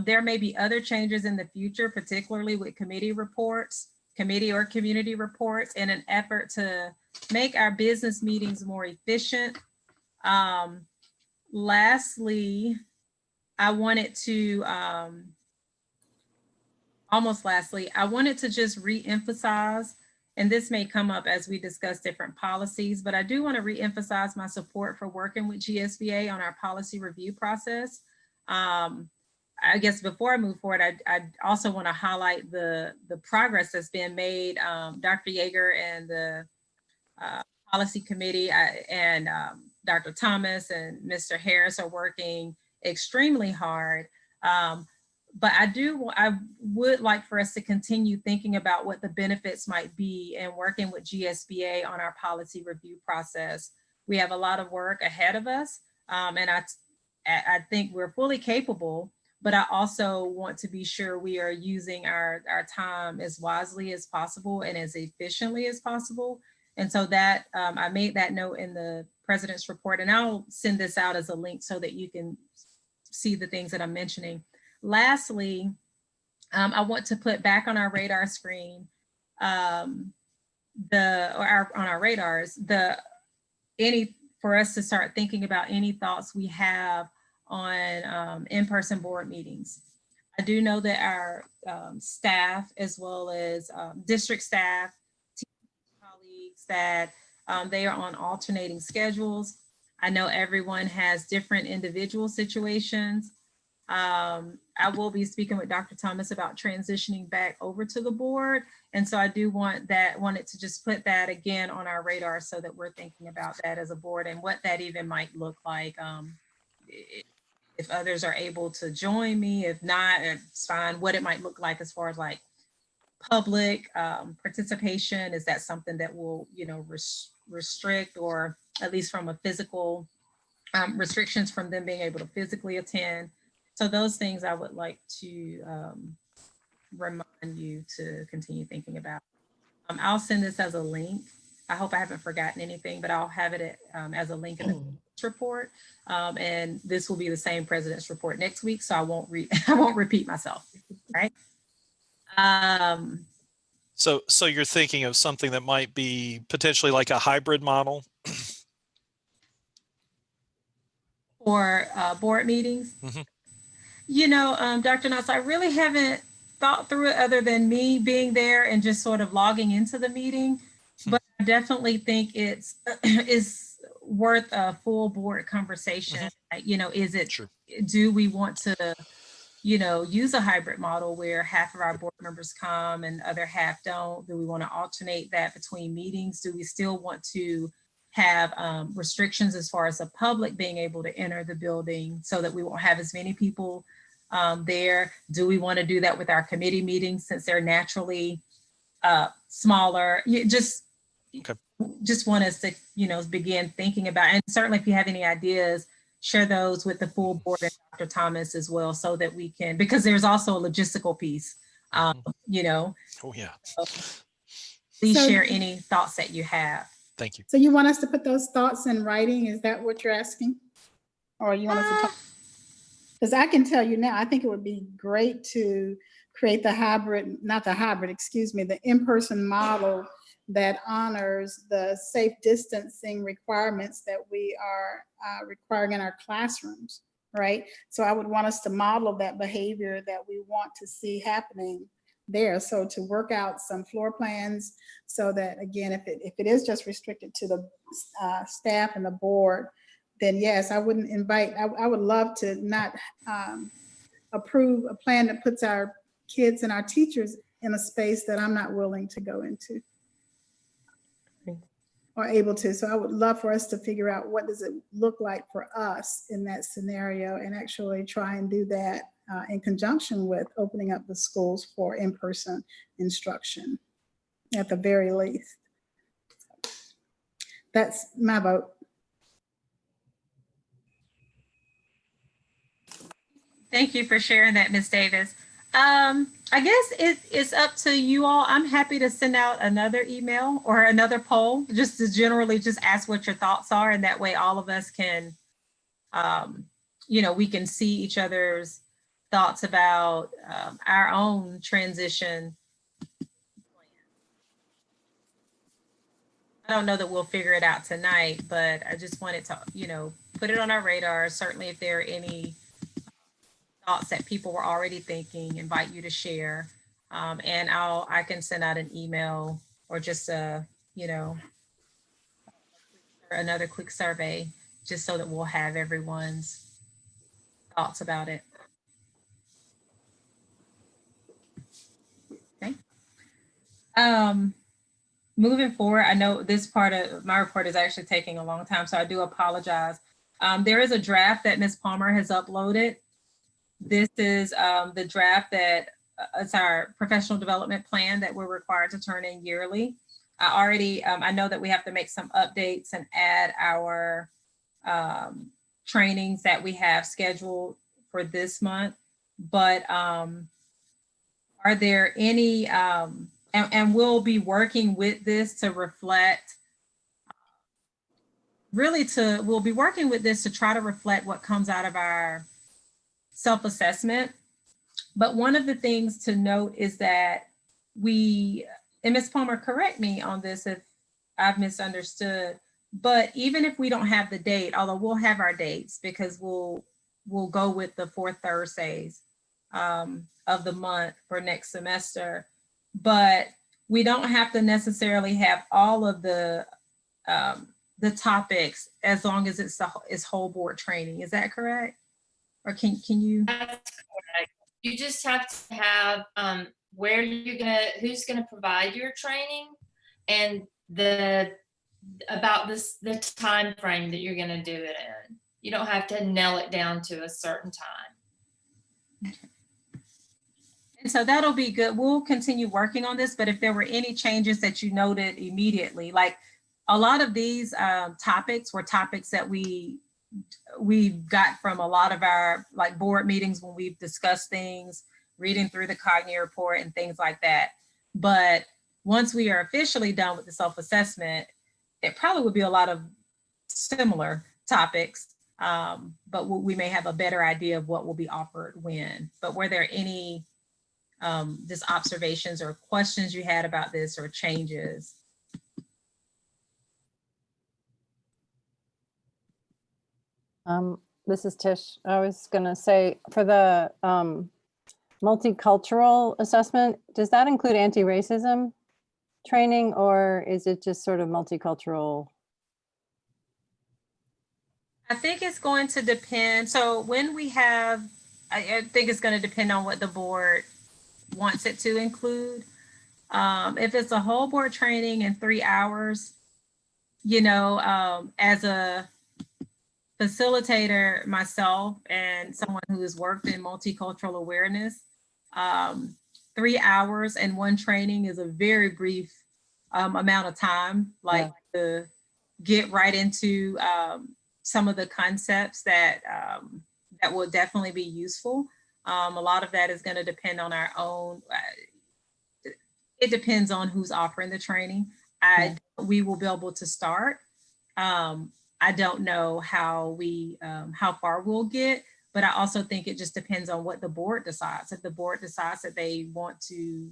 There may be other changes in the future, particularly with committee reports, committee or community reports, in an effort to make our business meetings more efficient. Lastly, I wanted to, I wanted to just re-emphasize, and this may come up as we discuss different policies, but I do want to re-emphasize my support for working with GSBA on our policy review process. I guess before I move forward, I also want to highlight the progress that's been made. Dr. Yeager and the policy committee and Dr. Thomas and Mr. Harris are working extremely hard. But I would like for us to continue thinking about what the benefits might be and working with GSBA on our policy review process. We have a lot of work ahead of us, and I think we're fully capable, but I also want to be sure we are using our time as wisely as possible and as efficiently as possible. And so that I made that note in the president's report, and I'll send this out as a link so that you can see the things that I'm mentioning. Lastly, I want to put back on our radar screen, on our radars, for us to start thinking about any thoughts we have on in-person board meetings. I do know that our staff, as well as district staff, colleagues, that they are on alternating schedules. I know everyone has different individual situations. I will be speaking with Dr. Thomas about transitioning back over to the board. And so I do wanted to just put that again on our radar so that we're thinking about that as a board and what that even might look like. If others are able to join me, if not, it's fine. What it might look like as far as like public participation. Is that something that will, restrict, or at least from a physical restrictions from them being able to physically attend? So those things I would like to remind you to continue thinking about. I'll send this as a link. I hope I haven't forgotten anything, but I'll have it as a link in the report. And this will be the same president's report next week, so I won't repeat myself, right? So you're thinking of something that might be potentially like a hybrid model? For board meetings? Mm-hmm. Dr. Nuss, I really haven't thought through it other than me being there and just sort of logging into the meeting. But I definitely think it's worth a full board conversation. Is it, sure, do we want to, use a hybrid model where half of our board members come and other half don't? Do we want to alternate that between meetings? Do we still want to have restrictions as far as the public being able to enter the building so that we won't have as many people there? Do we want to do that with our committee meetings since they're naturally smaller? Just want us to, begin thinking about, and certainly if you have any ideas, share those with the full board and Dr. Thomas as well, so that we can, because there's also a logistical piece, Oh yeah. So please share any thoughts that you have. Thank you. So you want us to put those thoughts in writing? Is that what you're asking? Or you want us to talk? Because I can tell you now, I think it would be great to create the in-person model that honors the safe distancing requirements that we are requiring in our classrooms, right? So I would want us to model that behavior that we want to see happening there. So to work out some floor plans so that, again, if it is just restricted to the staff and the board, then yes, I wouldn't invite, I would love to not approve a plan that puts our kids and our teachers in a space that I'm not willing to go into. are able to. So I would love for us to figure out what does it look like for us in that scenario and actually try and do that in conjunction with opening up the schools for in-person instruction at the very least. That's my vote. Thank you for sharing that, Ms. Davis. I guess it's up to you all. I'm happy to send out another email or another poll just to generally just ask what your thoughts are. And that way all of us can, we can see each other's thoughts about our own transition. I don't know that we'll figure it out tonight, but I just wanted to, put it on our radar. Certainly if there are any thoughts that people were already thinking, invite you to share. And I can send out an email or just another quick survey, just so that we'll have everyone's thoughts about it. Okay. Moving forward, I know this part of my report is actually taking a long time, so I do apologize. There is a draft that Ms. Palmer has uploaded. This is the draft that it's our professional development plan that we're required to turn in yearly. I know that we have to make some updates and add our trainings that we have scheduled for this month, but are there any, and we'll be working with this to reflect, we'll be working with this to try to reflect what comes out of our self-assessment. But one of the things to note is that and Ms. Palmer, correct me on this if I've misunderstood, but even if we don't have the date, although we'll have our dates because we'll go with the 4 Thursdays of the month for next semester, but we don't have to necessarily have all of the topics as long as it's whole board training. Is that correct? Or can you? That's correct. You just have to have where who's gonna provide your training and the time frame that you're gonna do it in. You don't have to nail it down to a certain time. Okay. And so that'll be good. We'll continue working on this, but if there were any changes that you noted immediately, like a lot of these topics were topics that we got from a lot of our board meetings when we've discussed things, reading through the cognitive report and things like that. But once we are officially done with the self-assessment, it probably would be a lot of similar topics, but we may have a better idea of what will be offered when. But were there any just observations or questions you had about this or changes? This is Tish. I was going to say for the multicultural assessment, does that include anti-racism training or is it just sort of multicultural? I think it's going to depend. So when we have, I think it's going to depend on what the board wants it to include. If it's a whole board training in 3 hours, as a facilitator myself and someone who has worked in multicultural awareness, 3 hours and one training is a very brief amount of time, to get right into some of the concepts that will definitely be useful. A lot of that is going to depend on our own. It depends on who's offering the training. We will be able to start. I don't know how far we'll get, but I also think it just depends on what the board decides. If the board decides that they want to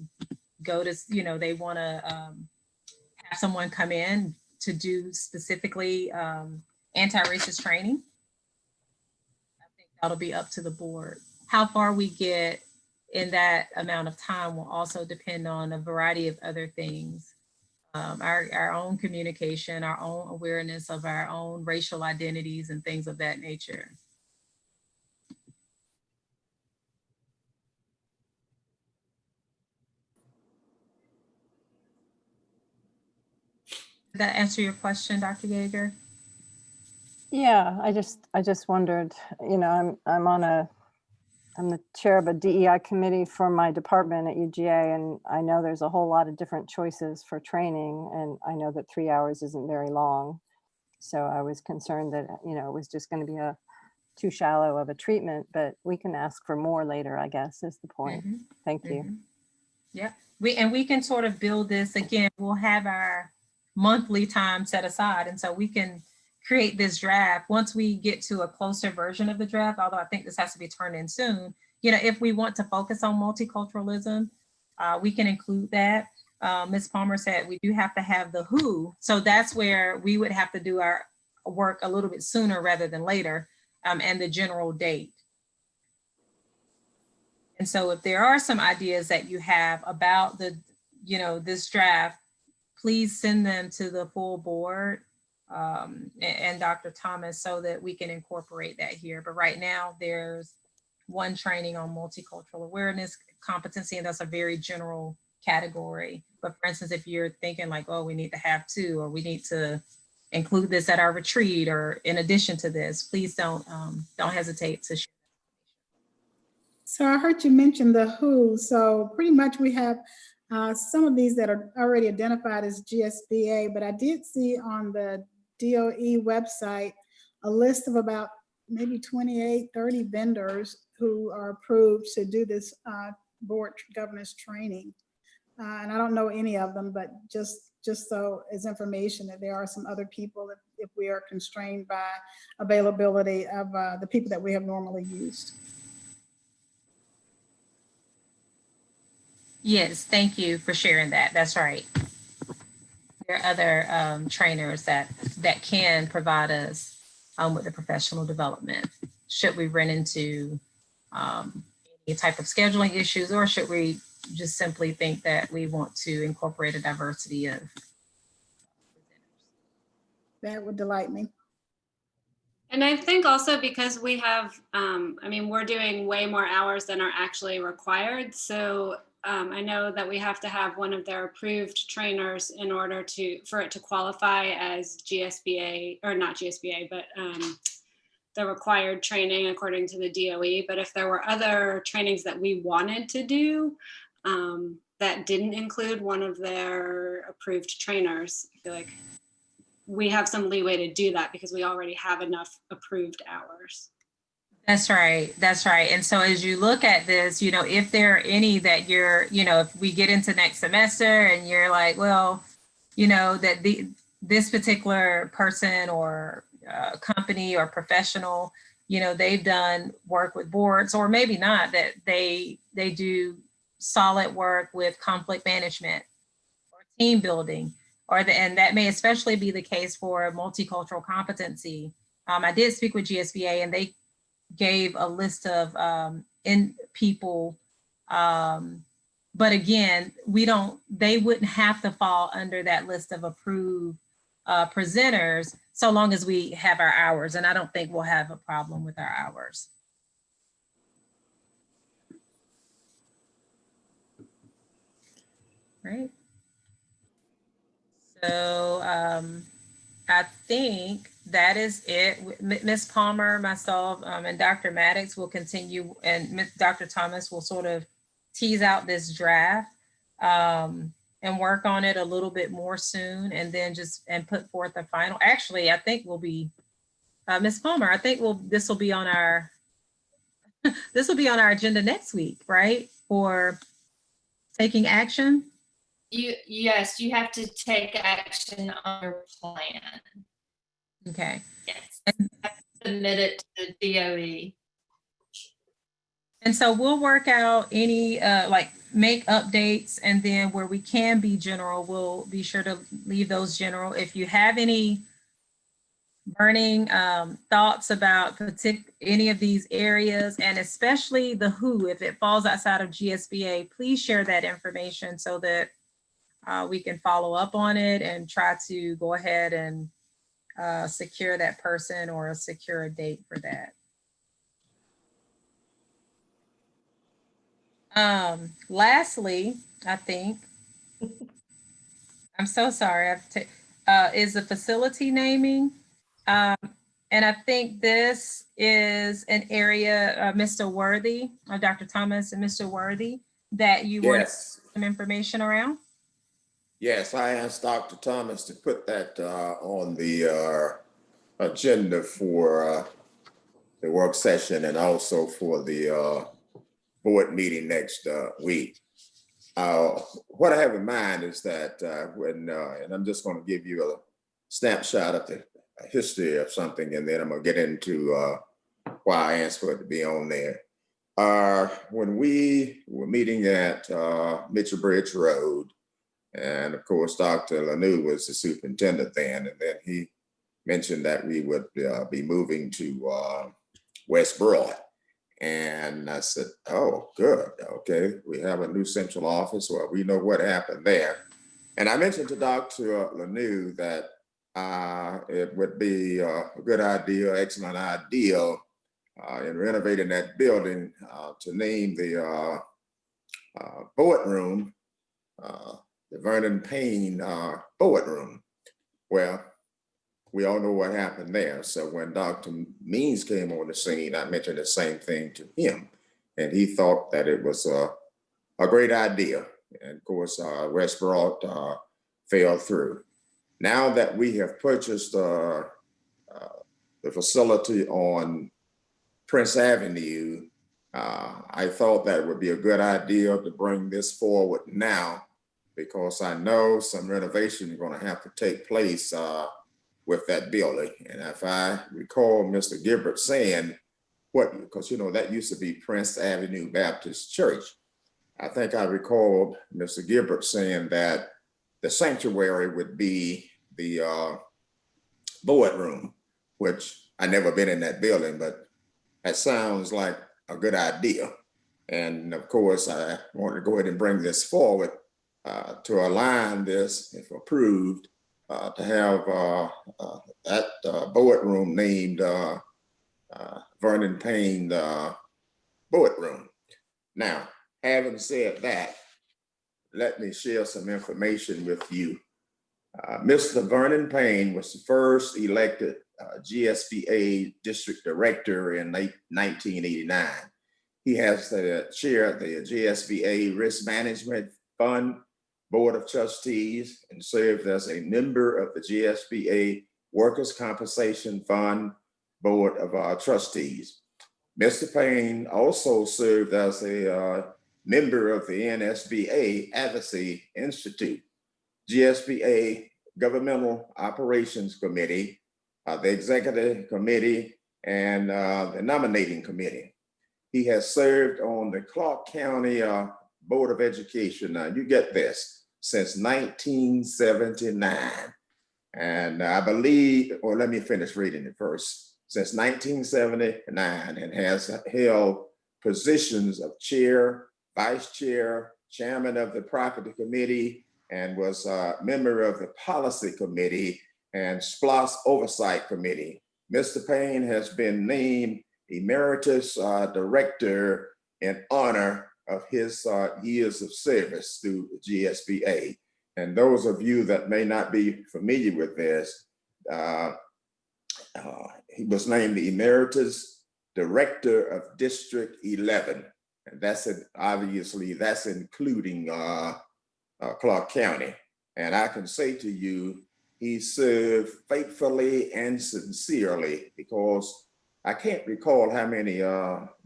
go to, they want to have someone come in to do specifically anti-racist training, I think that'll be up to the board. How far we get in that amount of time will also depend on a variety of other things. Our own communication, our own awareness of our own racial identities and things of that nature. Did that answer your question, Dr. Yeager? Yeah, I just wondered, you know, I'm the chair of a DEI committee for my department at UGA, and I know there's a whole lot of different choices for training, and I know that 3 hours isn't very long. So I was concerned that, you know, it was just going to be too shallow of a treatment, but we can ask for more later, I guess, is the point. Thank you. Yeah, we can sort of build this again. We'll have our monthly time set aside, and so we can create this draft once we get to a closer version of the draft. Although I think this has to be turned in soon. You know, if we want to focus on multiculturalism, we can include that. Ms. Palmer said we do have to have the who, so that's where we would have to do our work a little bit sooner rather than later, and the general date. And so if there are some ideas that you have about the, you know, this draft, please send them to the full board and Dr. Thomas so that we can incorporate that here. But right now there's one training on multicultural awareness competency, and that's a very general category. But for instance, if you're thinking like, oh, we need to have two, or we need to include this at our retreat, or in addition to this, please don't hesitate to share. So I heard you mention the who. So pretty much we have some of these that are already identified as GSBA, but I did see on the DOE website a list of about maybe 28, 30 vendors who are approved to do this board governance training. And I don't know any of them, but just so as information that there are some other people if we are constrained by availability of the people that we have normally used. Yes, thank you for sharing that. That's right. There are other trainers that can provide us with the professional development. Should we run into any type of scheduling issues, or should we just simply think that we want to incorporate a diversity of presenters? That would delight me. And I think also because we have, I mean, we're doing way more hours than are actually required. So I know that we have to have one of their approved trainers in order for it to qualify as GSBA, or not GSBA, but the required training according to the DOE. But if there were other trainings that we wanted to do that didn't include one of their approved trainers, I feel like we have some leeway to do that because we already have enough approved hours. That's right. That's right. And so as you look at this, you know, if there are any that you're, you know, if we get into next semester and you're like, well, you know, that this particular person or company or professional, you know, they've done work with boards, or maybe not, that they do solid work with conflict management or team building, and that may especially be the case for multicultural competency. I did speak with GSBA, and they gave a list of people, but again, they wouldn't have to fall under that list of approved presenters so long as we have our hours, and I don't think we'll have a problem with our hours. Right. So I think that is it. Ms. Palmer, myself, and Dr. Maddox will continue, and Dr. Thomas will sort of tease out this draft and work on it a little bit more soon, and then put forth a final. Actually, I think we'll be, Ms. Palmer, I think this will be on our agenda next week, right? For taking action. Yes, you have to take action on your plan. Okay. Yes. Submit it to the DOE. And so we'll work out any, make updates, and then where we can be general, we'll be sure to leave those general. If you have any burning thoughts about any of these areas, and especially the who, if it falls outside of GSBA, please share that information so that we can follow up on it and try to go ahead and secure that person or secure a date for that. Lastly, I think, I'm so sorry. is the facility naming. And I think this is an area, Mr. Worthy, Dr. Thomas and Mr. Worthy, that you want Yes, some information around. yes, I asked Dr. Thomas to put that on the agenda for the work session and also for the board meeting next week. What I have in mind is that and I'm just going to give you a snapshot of the history of something, and then I'm going to get into why I asked for it to be on there. When we were meeting at Mitchell Bridge Road, and of course, Dr. Lanou was the superintendent then, and then he mentioned that we would be moving to West Broad. And I said, oh, good. Okay, we have a new central office. Well, we know what happened there. And I mentioned to Dr. Lanou that it would be a good idea, excellent idea in renovating that building to name the board room, the Vernon Payne board room. Well, we all know what happened there. So when Dr. Means came on the scene, I mentioned the same thing to him. And he thought that it was a great idea. And of course, West Broad fell through. Now that we have purchased the facility on Prince Avenue, I thought that it would be a good idea to bring this forward now, because I know some renovation is going to have to take place with that building. And if I recall Mr. Gilbert saying, because you know, that used to be Prince Avenue Baptist Church. I think I recalled Mr. Gilbert saying that the sanctuary would be the board room, which I never been in that building, but that sounds like a good idea. And of course, I want to go ahead and bring this forward to align this, if approved, to have that boardroom named Vernon Payne boardroom. Now, having said that, let me share some information with you. Mr. Vernon Payne was the first elected GSBA district director in 1989. He has chaired the GSBA Risk Management Fund Board of Trustees and served as a member of the GSBA Workers' Compensation Fund Board of Trustees. Mr. Payne also served as a member of the NSBA Advocacy Institute, GSBA Governmental Operations Committee, the Executive Committee, and the Nominating Committee. He has served on the Clark County Board of Education. Now, you get this, since 1979. And I believe, or let me finish reading it first. Since 1979, and has held positions of chair, vice chair, chairman of the Property Committee, and was a member of the Policy Committee and SPLOS Oversight Committee. Mr. Payne has been named Emeritus Director in honor of his years of service through the GSBA. And those of you that may not be familiar with this, he was named the Emeritus Director of District 11. And that's obviously that's including Clark County. And I can say to you, he served faithfully and sincerely, because I can't recall how many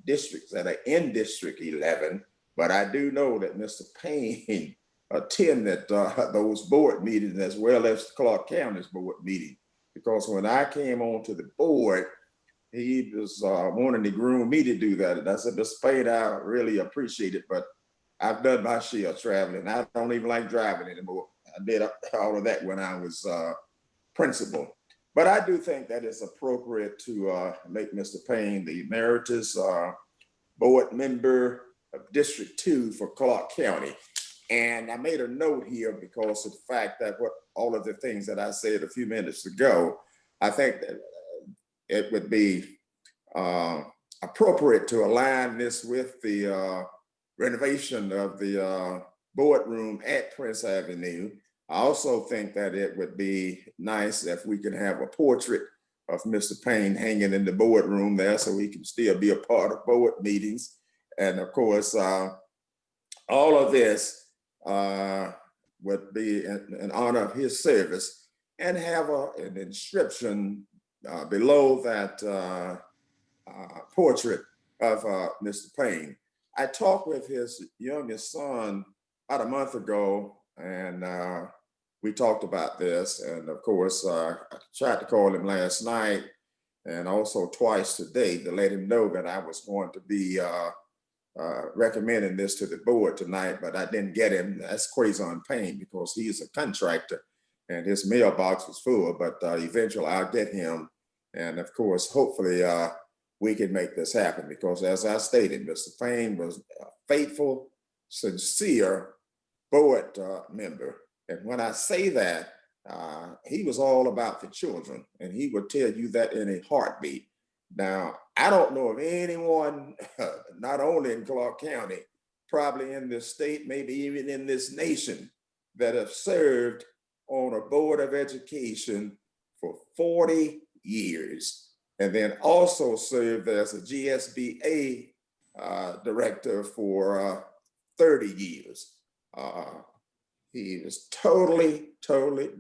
districts that are in District 11, but I do know that Mr. Payne attended those board meetings as well as Clark County's board meeting. Because when I came onto the board, he was wanting to groom me to do that. And I said, Mr. Payne, I really appreciate it, but I've done my share of traveling. I don't even like driving anymore. I did all of that when I was principal. But I do think that it's appropriate to make Mr. Payne the Emeritus Board Member of District 2 for Clark County. And I made a note here because of the fact that all of the things that I said a few minutes ago, I think that it would be appropriate to align this with the renovation of the boardroom at Prince Avenue, I also think that it would be nice if we could have a portrait of Mr. Payne hanging in the boardroom there so he can still be a part of board meetings. And of course, all of this would be in honor of his service, and have an inscription below that portrait of Mr. Payne. I talked with his youngest son about a month ago, and we talked about this. And of course, I tried to call him last night and also twice today to let him know that I was going to be recommending this to the board tonight, but I didn't get him. That's Quazon Payne, because he's a contractor and his mailbox was full, but eventually I'll get him. And of course, hopefully we can make this happen, because as I stated, Mr. Payne was a faithful, sincere board member. And when I say that, he was all about the children, and he would tell you that in a heartbeat. Now, I don't know of anyone, not only in Clark County, probably in this state, maybe even in this nation, that have served on a board of education for 40 years, and then also served as a GSBA director for 30 years. He was totally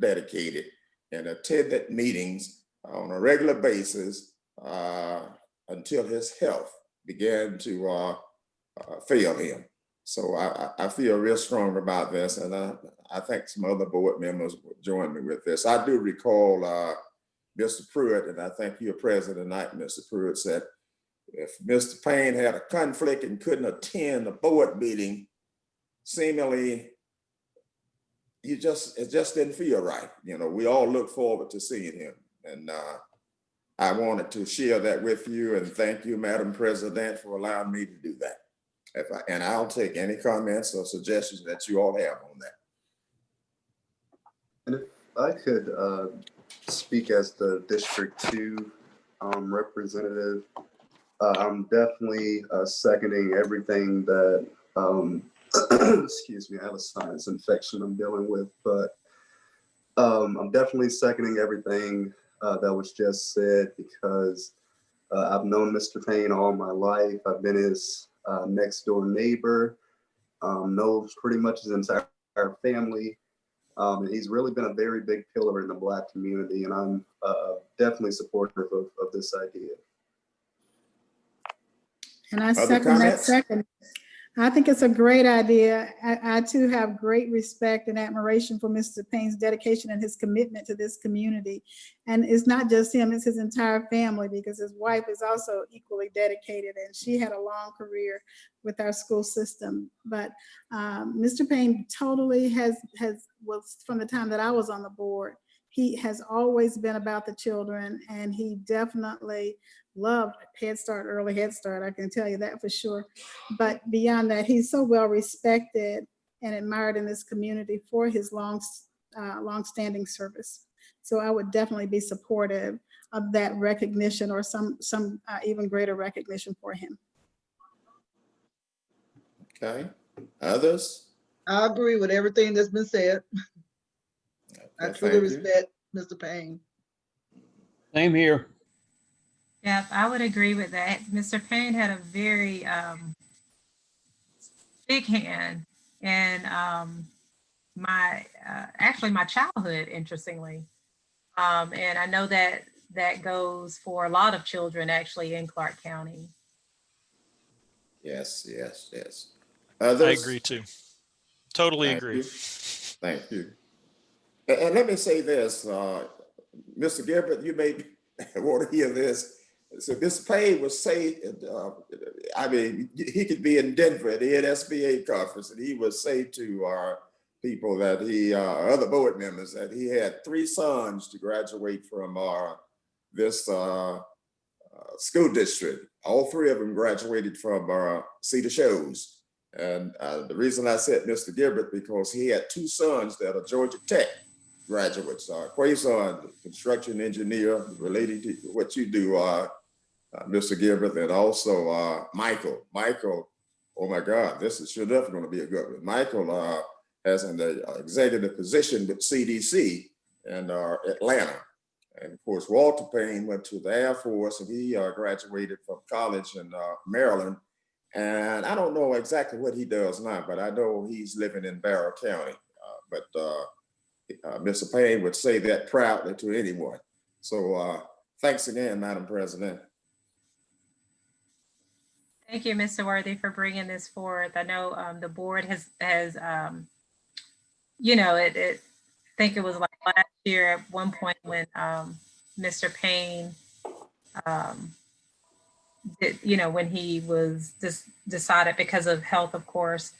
dedicated and attended meetings on a regular basis until his health began to fail him. So I feel real strong about this, and I think some other board members will join me with this. I do recall Mr. Pruitt, and I think you're present tonight, Mr. Pruitt, said if Mr. Payne had a conflict and couldn't attend a board meeting, seemingly it just didn't feel right. You know, we all look forward to seeing him, and I wanted to share that with you, and thank you, Madam President, for allowing me to do that. And I'll take any comments or suggestions that you all have on that. And if I could speak as the District 2 representative, I'm definitely seconding everything that, excuse me, I have a sinus infection I'm dealing with, but I'm definitely seconding everything that was just said, because I've known Mr. Payne all my life. I've been his next door neighbor, knows pretty much his entire family. And he's really been a very big pillar in the Black community, and I'm definitely supportive of this idea. And I second that second. I think it's a great idea. I too have great respect and admiration for Mr. Payne's dedication and his commitment to this community. And it's not just him, it's his entire family, because his wife is also equally dedicated, and she had a long career with our school system. But Mr. Payne totally was, from the time that I was on the board, he has always been about the children, and he definitely loved Head Start, early Head Start, I can tell you that for sure. But beyond that, he's so well respected and admired in this community for his long-standing service. So I would definitely be supportive of that recognition, or some even greater recognition for him. Okay, others? I agree with everything that's been said. Okay, I truly respect Mr. Payne. Same here. Yeah, I would agree with that. Mr. Payne had a very big hand in actually my childhood, interestingly. And I know that goes for a lot of children actually in Clark County. Yes. Others? I agree too. Totally agree. Thank you. And let me say this, Mr. Gilbert, you may want to hear this. So Mr. Payne was say, I mean, he could be in Denver at the NSBA conference, and he would say to our people that other board members, that he had 3 sons to graduate from this school district. All 3 of them graduated from Cedar Shows. And the reason I said Mr. Gilbert, because he had 2 sons that are Georgia Tech graduates. Quazon, construction engineer, related to what you do, Mr. Gilbert, and also Michael. Michael, oh my God, this is sure definitely going to be a good one. Michael as an executive position with CDC in Atlanta. And of course, Walter Payne went to the Air Force, and he graduated from college in Maryland. And I don't know exactly what he does now, but I know he's living in Barrow County. Mr. Payne would say that proudly to anyone. So thanks again, Madam President. Thank you, Mr. Worthy, for bringing this forth. I know the board has I think it was like last year at one point when Mr. Payne, when he was decided because of health, of course,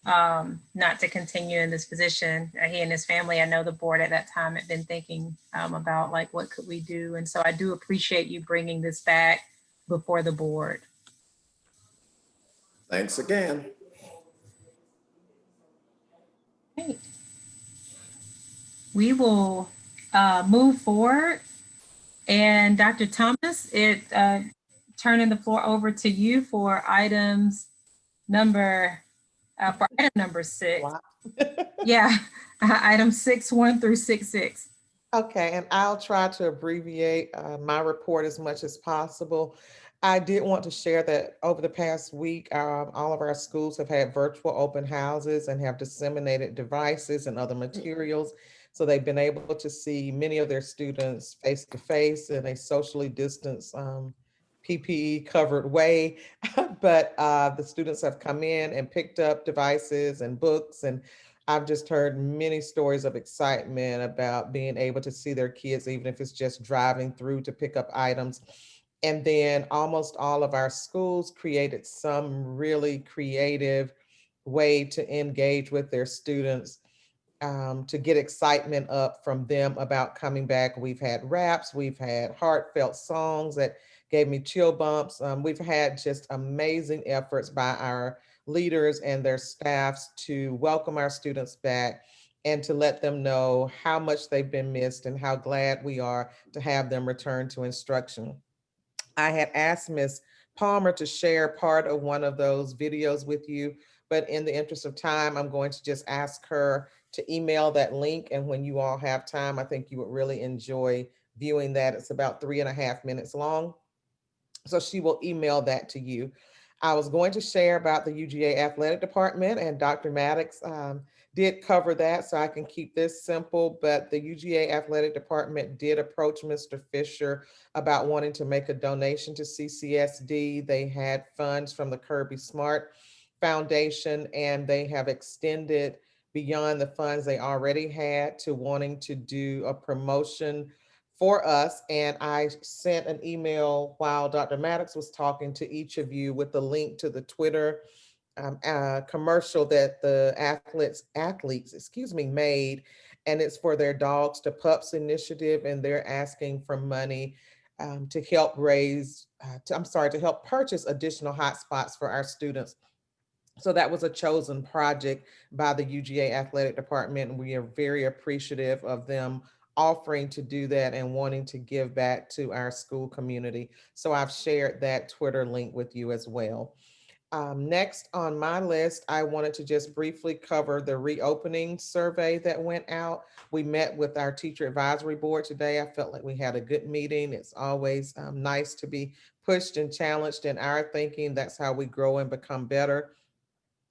not to continue in this position. He and his family, I know the board at that time had been thinking about like, what could we do? And so I do appreciate you bringing this back before the board. Thanks again. Great. We will move forward. And Dr. Thomas, turning the floor over to you for items number 6. Wow. Yeah, item 6.1 through 6.6. Okay, and I'll try to abbreviate my report as much as possible. I did want to share that over the past week, all of our schools have had virtual open houses and have disseminated devices and other materials. So they've been able to see many of their students face to face in a socially distanced PPE covered way. But the students have come in and picked up devices and books, and I've just heard many stories of excitement about being able to see their kids, even if it's just driving through to pick up items. And then almost all of our schools created some really creative way to engage with their students, to get excitement up from them about coming back. We've had raps, we've had heartfelt songs that gave me chill bumps. We've had just amazing efforts by our leaders and their staffs to welcome our students back and to let them know how much they've been missed and how glad we are to have them return to instruction. I had asked Ms. Palmer to share part of one of those videos with you, but in the interest of time, I'm going to just ask her to email that link. And when you all have time, I think you would really enjoy viewing that. It's about 3.5 minutes long. So she will email that to you. I was going to share about the UGA Athletic Department, and Dr. Maddox did cover that, so I can keep this simple. But the UGA Athletic Department did approach Mr. Fisher about wanting to make a donation to CCSD. They had funds from the Kirby Smart Foundation, and they have extended beyond the funds they already had to wanting to do a promotion for us. And I sent an email while Dr. Maddox was talking to each of you with the link to the Twitter commercial that the athletes made. And it's for their Dogs to Pups initiative. And they're asking for money to help to help purchase additional hotspots for our students. So that was a chosen project by the UGA Athletic Department. And we are very appreciative of them offering to do that and wanting to give back to our school community. So I've shared that Twitter link with you as well. Next on my list, I wanted to just briefly cover the reopening survey that went out. We met with our teacher advisory board today. I felt like we had a good meeting. It's always nice to be pushed and challenged in our thinking. That's how we grow and become better.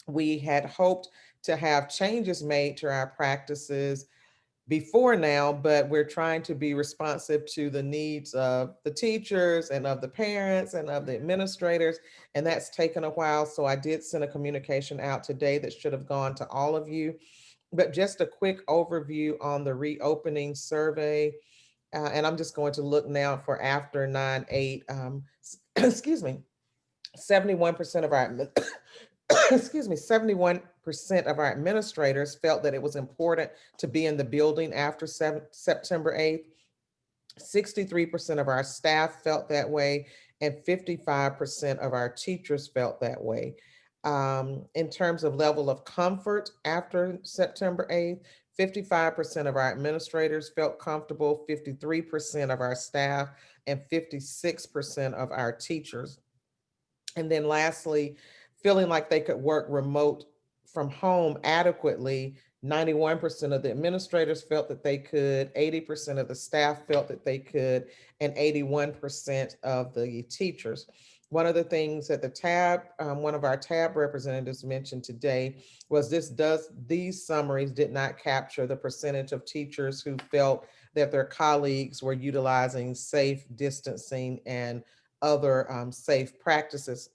We had hoped to have changes made to our practices before now, but we're trying to be responsive to the needs of the teachers and of the parents and of the administrators, and that's taken a while. So I did send a communication out today that should have gone to all of you, but just a quick overview on the reopening survey. And I'm just going to look now for after 9/8, excuse me, 71% of our, excuse me, 71% of our administrators felt that it was important to be in the building after September 8th. 63% of our staff felt that way, and 55% of our teachers felt that way. In terms of level of comfort after September 8th, 55% of our administrators felt comfortable, 53% of our staff, and 56% of our teachers. And then lastly, feeling like they could work remote from home adequately, 91% of the administrators felt that they could, 80% of the staff felt that they could, and 81% of the teachers. One of the things that one of our TAB representatives mentioned today was these summaries did not capture the percentage of teachers who felt that their colleagues were utilizing safe distancing and other safe practices.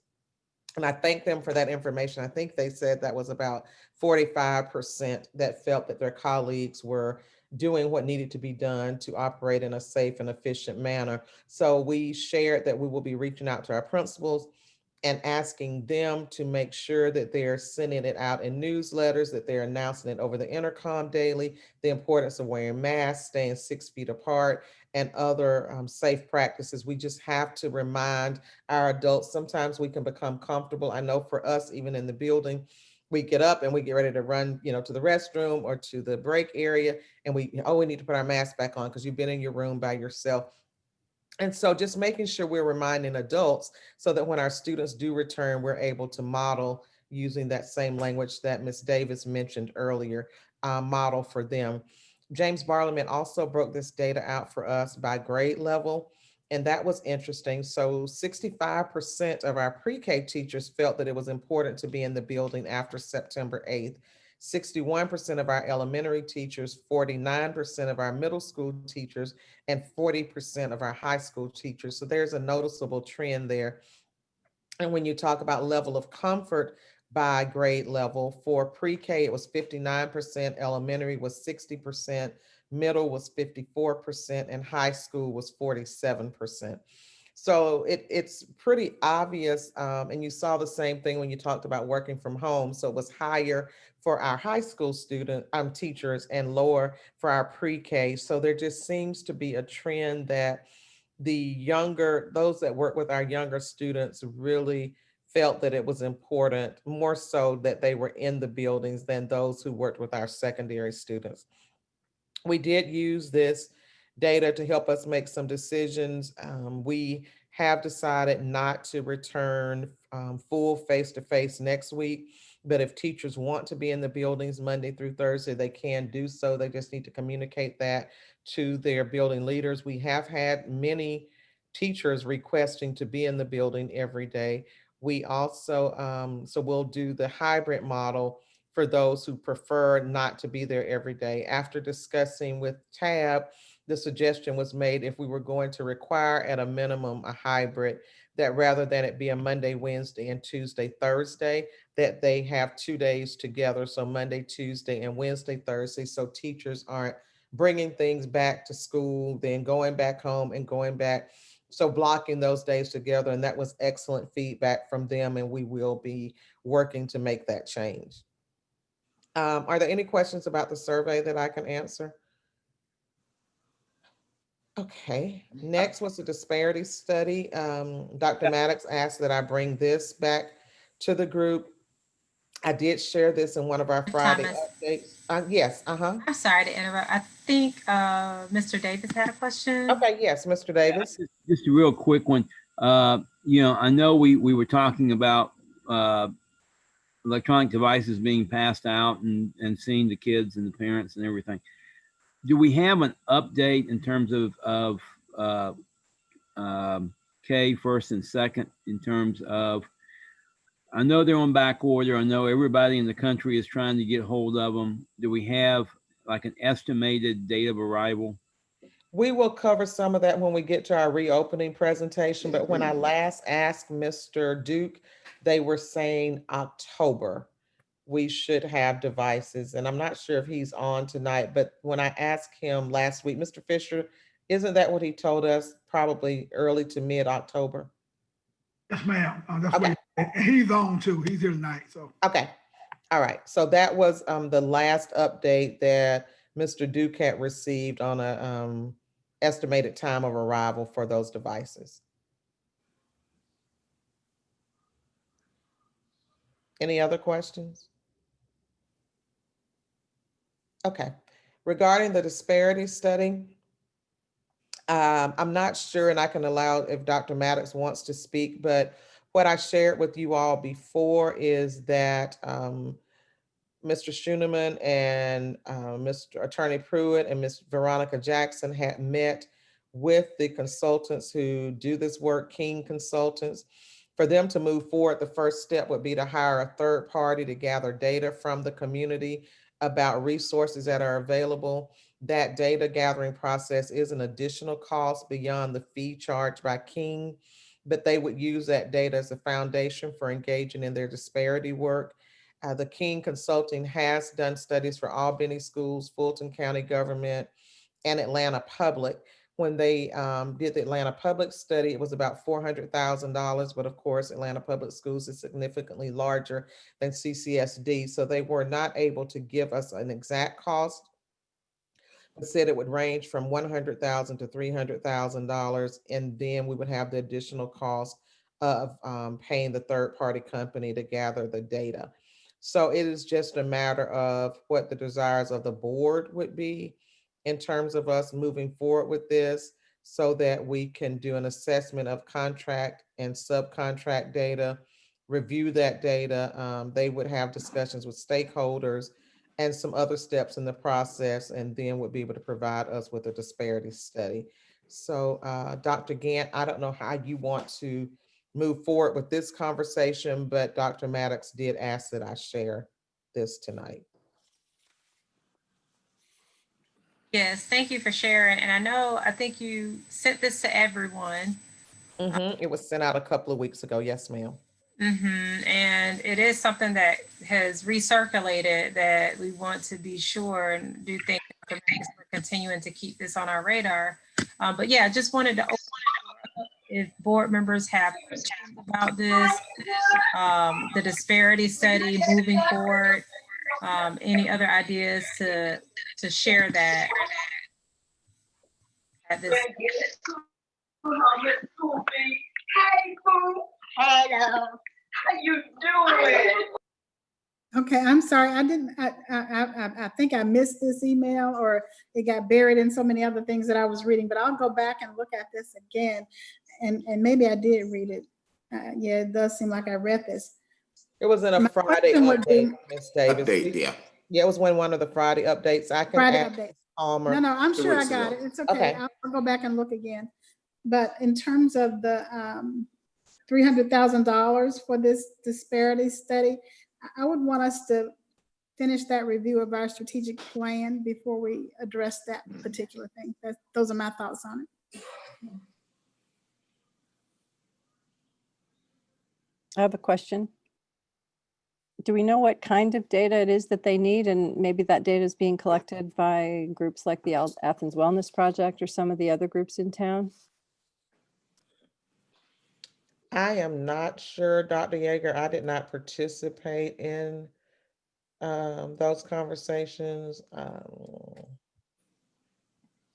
And I thank them for that information. I think they said that was about 45% that felt that their colleagues were doing what needed to be done to operate in a safe and efficient manner. So we shared that we will be reaching out to our principals and asking them to make sure that they're sending it out in newsletters, that they're announcing it over the intercom daily, the importance of wearing masks, staying 6 feet apart, and other safe practices. We just have to remind our adults. Sometimes we can become comfortable. I know for us, even in the building, we get up and we get ready to run, to the restroom or to the break area, and we need to put our mask back on because you've been in your room by yourself. And so just making sure we're reminding adults so that when our students do return, we're able to model using that same language that Ms. Davis mentioned earlier, model for them. James Barliman also broke this data out for us by grade level, and that was interesting. So 65% of our pre-K teachers felt that it was important to be in the building after September 8th. 61% of our elementary teachers, 49% of our middle school teachers, and 40% of our high school teachers. So there's a noticeable trend there. And when you talk about level of comfort by grade level, for pre-K, it was 59%, elementary was 60%, middle was 54%, and high school was 47%. So it's pretty obvious, and you saw the same thing when you talked about working from home. So it was higher for our high school teachers and lower for our pre-K. So there just seems to be a trend that those that work with our younger students really felt that it was important, more so that they were in the buildings than those who worked with our secondary students. We did use this data to help us make some decisions. We have decided not to return full face-to-face next week, but if teachers want to be in the buildings Monday through Thursday, they can do so. They just need to communicate that to their building leaders. We have had many teachers requesting to be in the building every day. We also, so we'll do the hybrid model for those who prefer not to be there every day. After discussing with TAB, the suggestion was made if we were going to require at a minimum a hybrid, that rather than it be a Monday, Wednesday, and Tuesday, Thursday, that they have 2 days together. So Monday, Tuesday, and Wednesday, Thursday. So teachers aren't bringing things back to school, then going back home and going back. So blocking those days together. And that was excellent feedback from them. And we will be working to make that change. Are there any questions about the survey that I can answer? Okay, next was the disparity study. Dr. Maddox asked that I bring this back to the group. I did share this in one of our Friday Thomas. updates. Yes, I'm sorry to interrupt. I think Mr. Davis had a question. Okay, yes, Mr. Davis. Just a real quick one. I know we were talking about electronic devices being passed out and seeing the kids and the parents and everything. Do we have an update in terms of K first and second in terms of, I know they're on back order. I know everybody in the country is trying to get hold of them. Do we have like an estimated date of arrival? We will cover some of that when we get to our reopening presentation, but when I last asked Mr. Duke, they were saying October we should have devices. And I'm not sure if he's on tonight, but when I asked him last week, Mr. Fisher, isn't that what he told us? Probably early to mid-October? Yes, ma'am. That's what he's on too. He's here tonight, so. Okay. All right. So that was the last update that Mr. Duke had received on a estimated time of arrival for those devices. Any other questions? Okay. Regarding the disparity study, I'm not sure, and I can allow if Dr. Maddox wants to speak, but what I shared with you all before is that Mr. Schooneman and Mr. Attorney Pruitt and Ms. Veronica Jackson had met with the consultants who do this work, King Consultants. For them to move forward, the first step would be to hire a third party to gather data from the community about resources that are available. That data gathering process is an additional cost beyond the fee charged by King, but they would use that data as a foundation for engaging in their disparity work. The King Consulting has done studies for Albany schools, Fulton County government, and Atlanta Public. When they did the Atlanta Public study, it was about $400,000, but of course, Atlanta Public Schools is significantly larger than CCSD, so they were not able to give us an exact cost, but said it would range from $100,000 to $300,000, and then we would have the additional cost of paying the third-party company to gather the data. So it is just a matter of what the desires of the board would be in terms of us moving forward with this, so that we can do an assessment of contract and subcontract data, review that data. They would have discussions with stakeholders and some other steps in the process, and then would be able to provide us with a disparity study. So Dr. Gant, I don't know how you want to move forward with this conversation, but Dr. Maddox did ask that I share this tonight. Yes, thank you for sharing. And I think you sent this to everyone. It was sent out a couple of weeks ago. Yes, ma'am. And it is something that has recirculated that we want to be sure and do things for continuing to keep this on our radar. But yeah, I just wanted to open if board members have questions about this, the disparity study moving forward, any other ideas to share that at this. Hello, how you doing? Okay, I'm sorry, I think I missed this email, or it got buried in so many other things that I was reading, but I'll go back and look at this again, and maybe I did read it. Yeah, it does seem like I read this. It was in a Friday update, Ms. Davis. Yeah, it was one of the Friday updates. I can add Palmer. No, I'm sure I got it. It's okay. Okay. I'll go back and look again. But in terms of the $300,000 for this disparity study, I would want us to finish that review of our strategic plan before we address that particular thing. Those are my thoughts on it. I have a question. Do we know what kind of data it is that they need? And maybe that data is being collected by groups like the Athens Wellness Project or some of the other groups in town? I am not sure, Dr. Yeager. I did not participate in those conversations.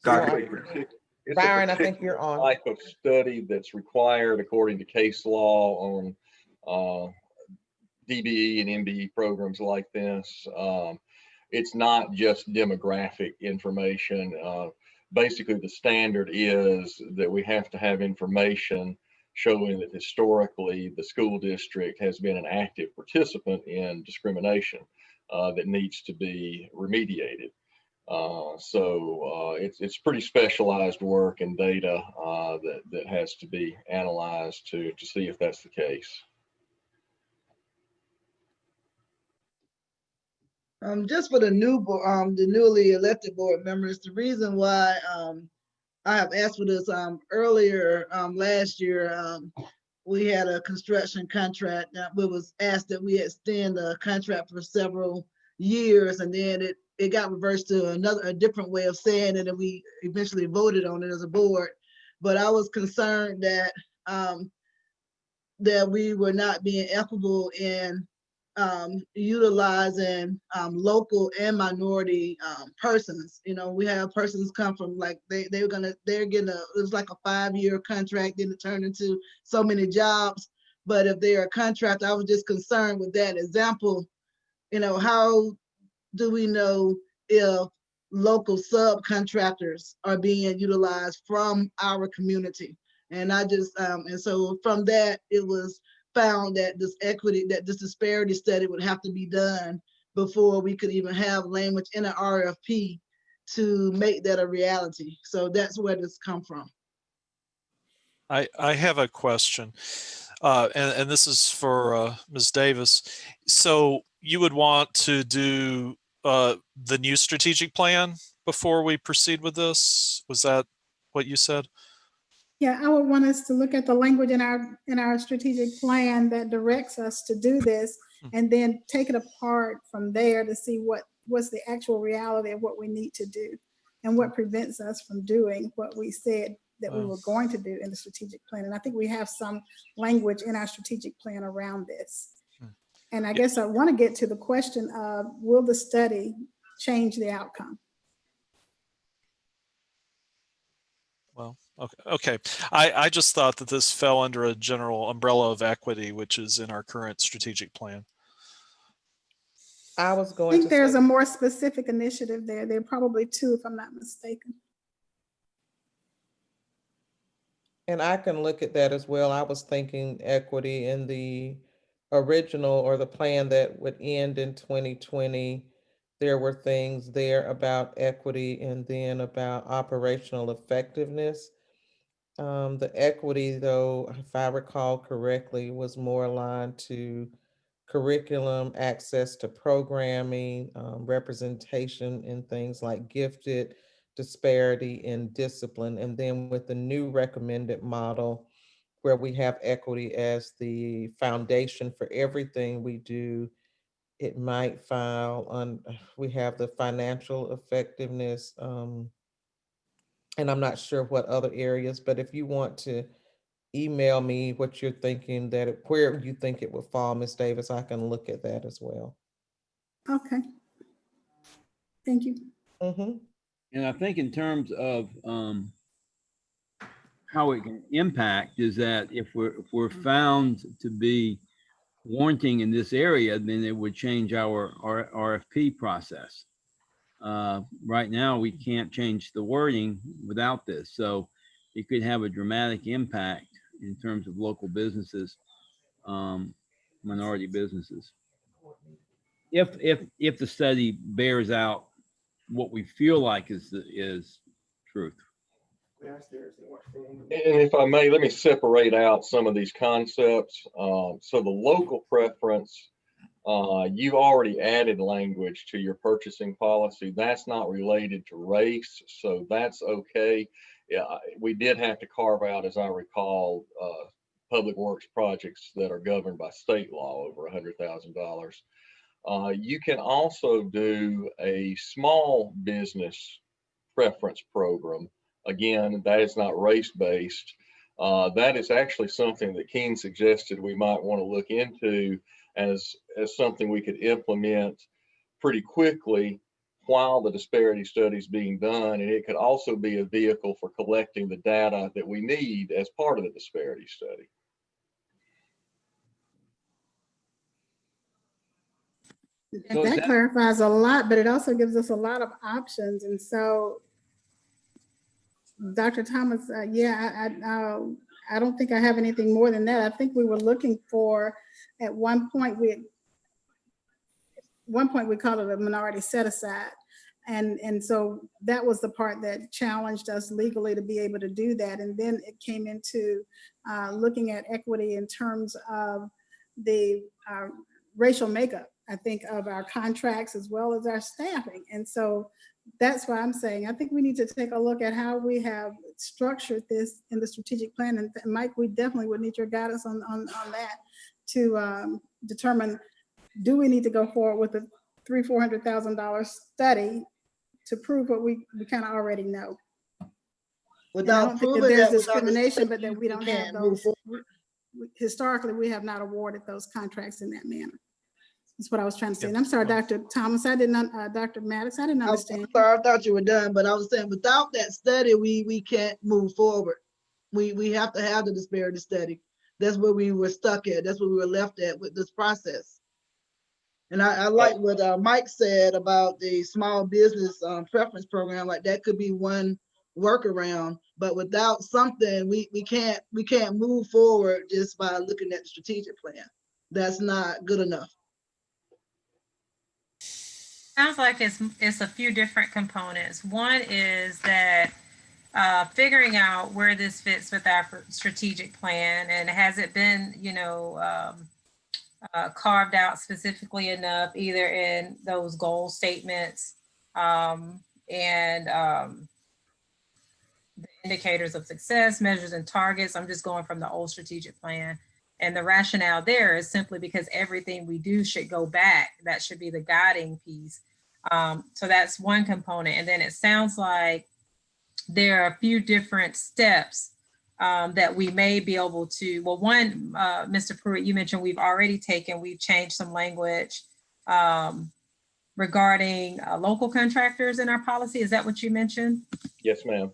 Byron, I think you're on. Type of study that's required according to case law on DBE and MBE programs like this. It's not just demographic information. Basically, the standard is that we have to have information showing that historically the school district has been an active participant in discrimination that needs to be remediated. So it's pretty specialized work and data that has to be analyzed to see if that's the case. Just for the newly elected board members, the reason why I have asked for this earlier last year, we had a construction contract that was asked that we extend the contract for several years, and then it got reversed to a different way of saying it, and we eventually voted on it as a board. But I was concerned that that we were not being equitable in utilizing local and minority persons. You know, we have persons come from, like, they're getting it was like a 5-year contract, then it turned into so many jobs. But if they're a contractor, I was just concerned with that example. You know, how do we know if local subcontractors are being utilized from our community? And I just and so from that, it was found that this disparity study would have to be done before we could even have language in an RFP to make that a reality. So that's where this come from. I have a question, and this is for Ms. Davis. So you would want to do the new strategic plan before we proceed with this? Was that what you said? Yeah, I would want us to look at the language in our strategic plan that directs us to do this, and then take it apart from there to see what's the actual reality of what we need to do and what prevents us from doing what we said that we were going to do in the strategic plan. And I think we have some language in our strategic plan around this. And I guess I want to get to the question of, will the study change the outcome? Well, okay. I just thought that this fell under a general umbrella of equity, which is in our current strategic plan. I was I going to think there's say, a more specific initiative there. There are probably two, if I'm not mistaken. and I can look at that as well. I was thinking equity in the original or the plan that would end in 2020. There were things there about equity and then about operational effectiveness. The equity, though, if I recall correctly, was more aligned to curriculum, access to programming, representation in things like gifted, disparity in discipline. And then with the new recommended model, where we have equity as the foundation for everything we do, it might file on, we have the financial effectiveness, and I'm not sure what other areas, but if you want to email me what you're thinking where you think it would fall, Ms. Davis, I can look at that as well. Okay. Thank you. And I think in terms of how it can impact is that if we're found to be warranting in this area, then it would change our RFP process. Right now, we can't change the wording without this. So it could have a dramatic impact in terms of local businesses, minority businesses. If the study bears out what we feel like is truth. And if I may, let me separate out some of these concepts. So the local preference, you've already added language to your purchasing policy. That's not related to race, so that's okay. Yeah, we did have to carve out, as I recall, public works projects that are governed by state law over $100,000. You can also do a small business preference program. Again, that is not race-based. That is actually something that Keene suggested we might want to look into as something we could implement pretty quickly while the disparity study is being done. And it could also be a vehicle for collecting the data that we need as part of the disparity study. So that clarifies a lot, but it also gives us a lot of options. And so, Dr. Thomas, I don't think I have anything more than that. I think we were looking for, at one point we called it a minority set aside. And so that was the part that challenged us legally to be able to do that. And then it came into looking at equity in terms of the racial makeup, I think, of our contracts as well as our staffing. And so that's why I'm saying, I think we need to take a look at how we have structured this in the strategic plan. And Mike, we definitely would need your guidance on that to determine, do we need to go forward with a $300,000-400,000 study to prove what we kind of already know? Without proving there's that, discrimination, but that we don't have can't move those. Historically, we have not awarded those contracts in that manner. That's what I was trying to say. And I'm sorry, Dr. Thomas, I did not, Dr. Maddox, I didn't understand. I'm sorry, I thought you were done, but I was saying without that study, we can't move forward. We have to have the disparity study. That's where we were stuck at. That's where we were left at with this process. And I like what Mike said about the small business preference program. Like that could be one workaround, but without something, we can't move forward just by looking at the strategic plan. That's not good enough. Sounds like it's a few different components. One is that figuring out where this fits with our strategic plan, and has it been, carved out specifically enough, either in those goal statements and the indicators of success, measures and targets. I'm just going from the old strategic plan. And the rationale there is simply because everything we do should go back. That should be the guiding piece. So that's one component. And then it sounds like there are a few different steps that we may be able to, well, one, Mr. Pruitt, you mentioned we've changed some language regarding local contractors in our policy. Is that what you mentioned? Yes, ma'am.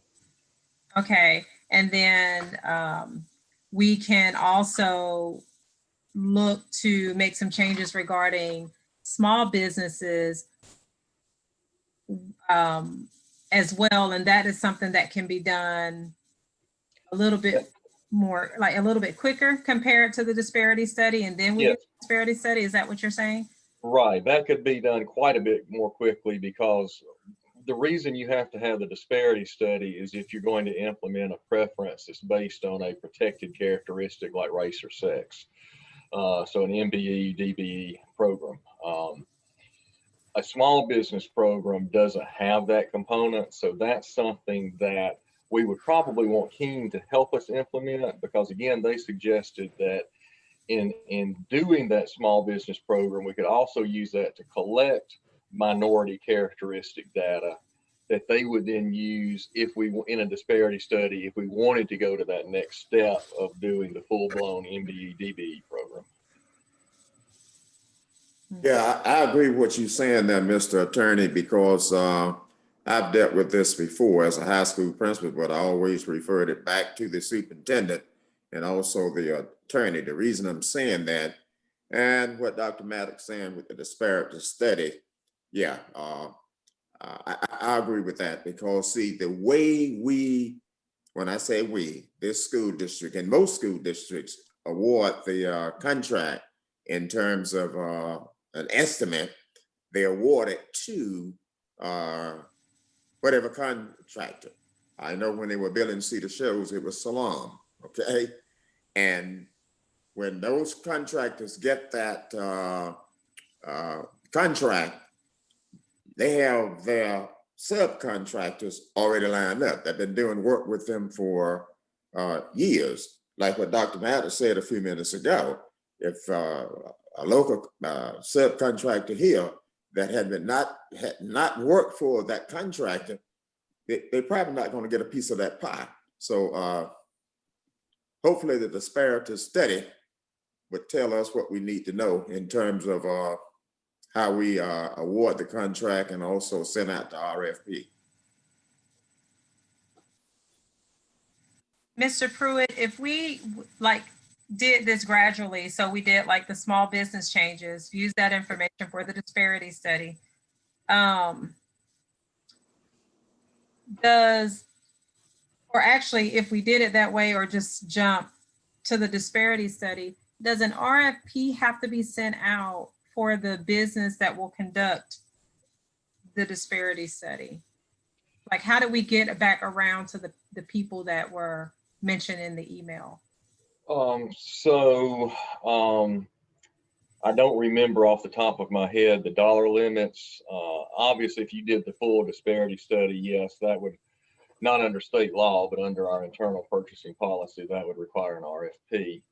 Okay. And then we can also look to make some changes regarding small businesses as well. And that is something that can be done a little bit more, like a little bit quicker compared to the disparity study. And then we do the disparity study. Is that what you're saying? Right. That could be done quite a bit more quickly, because the reason you have to have the disparity study is if you're going to implement a preference that's based on a protected characteristic like race or sex. So an MBE, DBE program. A small business program doesn't have that component. So that's something that we would probably want Keene to help us implement, because again, they suggested that in doing that small business program, we could also use that to collect minority characteristic data that they would then use if we, in a disparity study, if we wanted to go to that next step of doing the full-blown MBE, DBE program. Yeah, I agree with what you're saying there, Mr. Attorney, because I've dealt with this before as a high school principal, but I always referred it back to the superintendent and also the attorney. The reason I'm saying that, and what Dr. Maddox saying with the disparity study, yeah, I agree with that, because see, the way we, when I say we, this school district and most school districts award the contract in terms of an estimate, they award it to whatever contractor. I know when they were building Cedar Shows, it was Salam, okay? And when those contractors get that contract, they have their subcontractors already lined up. They've been doing work with them for years. Like what Dr. Maddox said a few minutes ago, if a local subcontractor here that had not worked for that contractor, they're probably not going to get a piece of that pie. So hopefully the disparity study would tell us what we need to know in terms of how we award the contract and also send out the RFP. Mr. Pruitt, if we did this gradually, so we did like the small business changes, use that information for the disparity study, or actually if we did it that way or just jump to the disparity study, does an RFP have to be sent out for the business that will conduct the disparity study? Like, how do we get back around to the people that were mentioned in the email? I don't remember off the top of my head the dollar limits. Obviously, if you did the full disparity study, yes, that would, not under state law, but under our internal purchasing policy, that would require an RFP.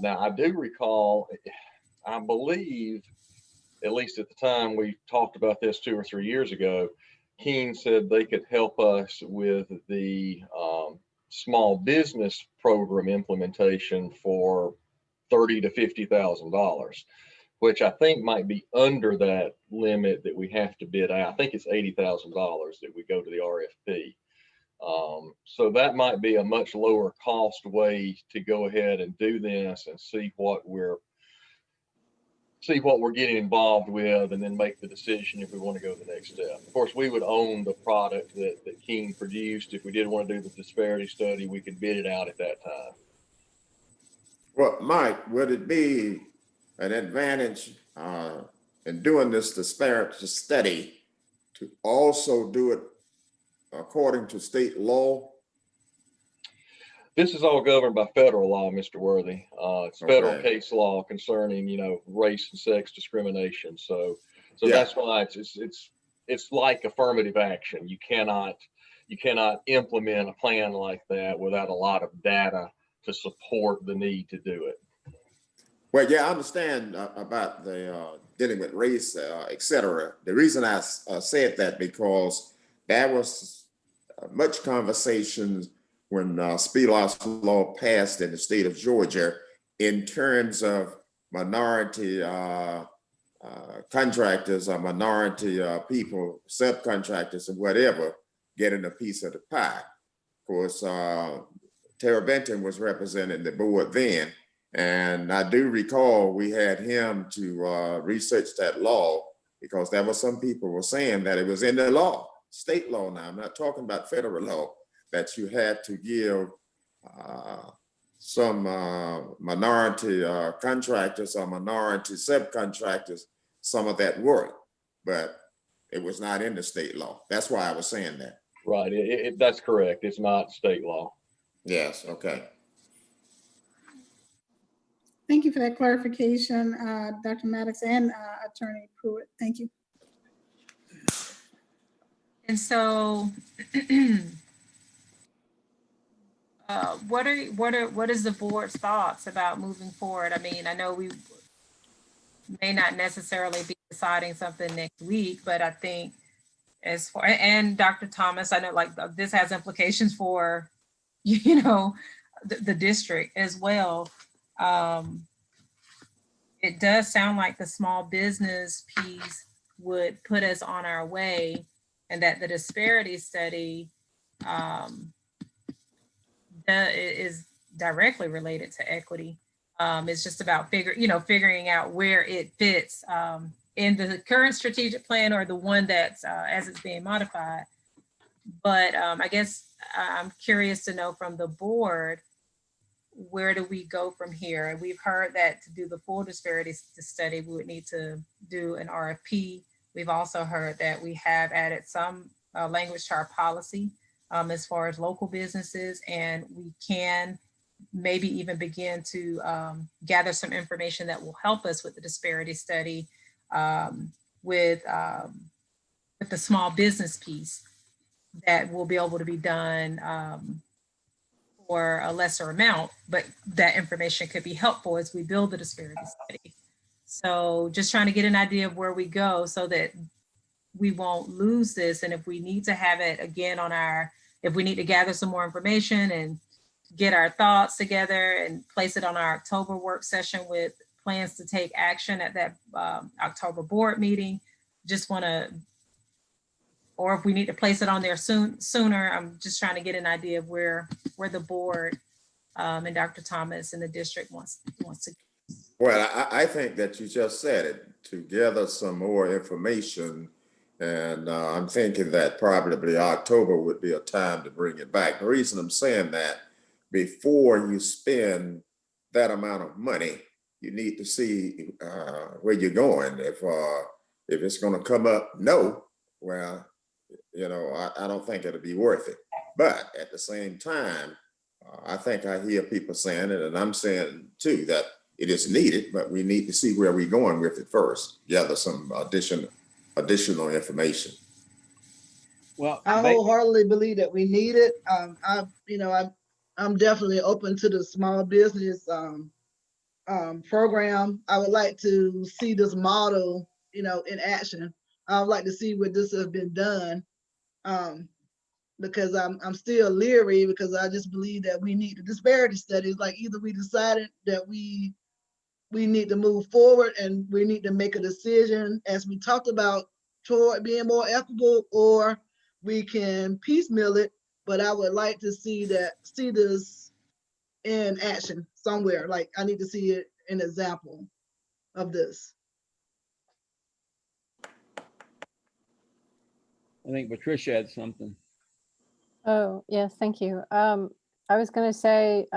Now, I do recall, I believe, at least at the time we talked about this 2 or 3 years ago, Keene said they could help us with the small business program implementation for $30,000 to $50,000, which I think might be under that limit that we have to bid out. I think it's $80,000 that we go to the RFP. So that might be a much lower cost way to go ahead and do this and see what we're getting involved with, and then make the decision if we want to go the next step. Of course, we would own the product that Keene produced. If we did want to do the disparity study, we could bid it out at that time. Well, Mike, would it be an advantage in doing this disparity study to also do it according to state law? This is all governed by federal law, Mr. Worthy. It's federal Okay. case law concerning, race and sex discrimination. So Yeah. that's why it's like affirmative action. You cannot implement a plan like that without a lot of data to support the need to do it. Well, yeah, I understand about the dealing with race, et cetera. The reason I said that because there was much conversations when Spela's law passed in the state of Georgia in terms of minority contractors or minority people, subcontractors and whatever, getting a piece of the pie. Of course, Tara Benton was representing the board then, and I do recall we had him to research that law because there were some people were saying that it was in the law, state law now, I'm not talking about federal law, that you had to give some minority contractors or minority subcontractors some of that work, but it was not in the state law. That's why I was saying that. Right, that's correct. It's not state law. Yes, okay. Thank you for that clarification, Dr. Maddox and Attorney Pruitt. Thank you. And so, what is the board's thoughts about moving forward? I mean, I know we may not necessarily be deciding something next week, but I think as far, and Dr. Thomas, I know like this has implications for, the district as well. It does sound like the small business piece would put us on our way, and that the disparity study is directly related to equity. It's just about figuring out where it fits in the current strategic plan or the one that's as it's being modified. But I guess I'm curious to know from the board, where do we go from here? And we've heard that to do the full disparity study, we would need to do an RFP. We've also heard that we have added some language to our policy as far as local businesses, and we can maybe even begin to gather some information that will help us with the disparity study with the small business piece that will be able to be done for a lesser amount, but that information could be helpful as we build the disparity study. So just trying to get an idea of where we go so that we won't lose this. And if we need to have it again if we need to gather some more information and get our thoughts together and place it on our October work session with plans to take action at that October board meeting, or if we need to place it on there sooner, I'm just trying to get an idea of where the board and Dr. Thomas and the district wants to. Well, I think that you just said it, to gather some more information. And I'm thinking that probably October would be a time to bring it back. The reason I'm saying that, before you spend that amount of money, you need to see where you're going. If it's going to come up, no, well, I don't think it'll be worth it. But at the same time, I think I hear people saying it, and I'm saying too that it is needed, but we need to see where we're going with it first. Gather some additional information. Well, I wholeheartedly believe that we need it. I'm definitely open to the small business program. I would like to see this model, in action. I would like to see where this has been done, because I'm still leery, because I just believe that we need the disparity studies. Like, either we decided that we need to move forward and we need to make a decision, as we talked about, toward being more equitable, or we can piecemeal it. But I would like to see this in action somewhere. Like, I need to see an example of this. I think Patricia had something. Oh, yes, thank you. I was going to say,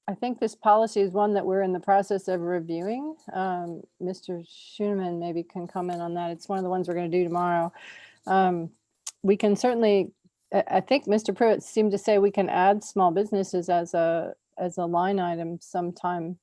I think this policy is one that we're in the process of reviewing. Mr. Schoeneman maybe can comment on that. It's one of the ones we're going to do tomorrow. We can certainly, I think Mr. Pruitt seemed to say we can add small businesses as a line item sometime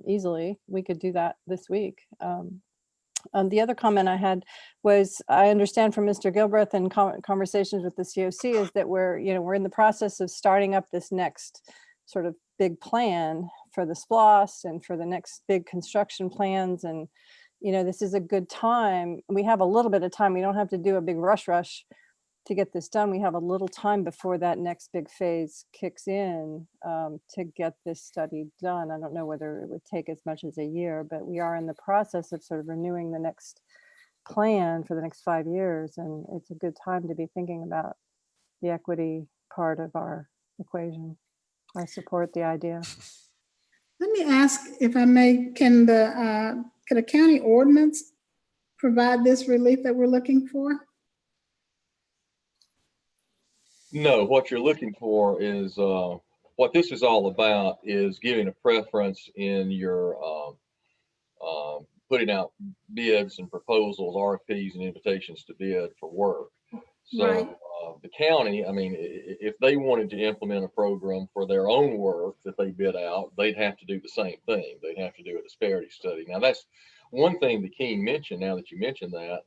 easily. We could do that this week. The other comment I had was, I understand from Mr. Gilbreth and conversations with the COC is that we're in the process of starting up this next sort of big plan for the SPLOST and for the next big construction plans. And, this is a good time. We have a little bit of time. We don't have to do a big rush to get this done. We have a little time before that next big phase kicks in to get this study done. I don't know whether it would take as much as a year, but we are in the process of sort of renewing the next plan for the next 5 years. And it's a good time to be thinking about the equity part of our equation. I support the idea. Let me ask, if I may, can a county ordinance provide this relief that we're looking for? No, what you're looking for is, what this is all about is giving a preference in your putting out bids and proposals, RFPs and invitations to bid for work. So Right. The county, I mean, if they wanted to implement a program for their own work that they bid out, they'd have to do the same thing. They'd have to do a disparity study. Now, that's one thing that King mentioned, now that you mentioned that,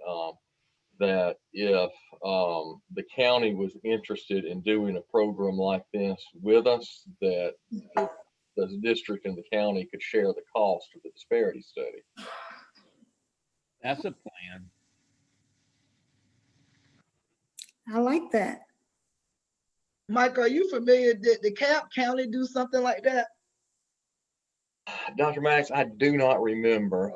that if the county was interested in doing a program like this with us, that the district and the county could share the cost of the disparity study. That's a plan. I like that. Mike, are you familiar? Did the Cap County do something like that? Dr. Max, I do not remember.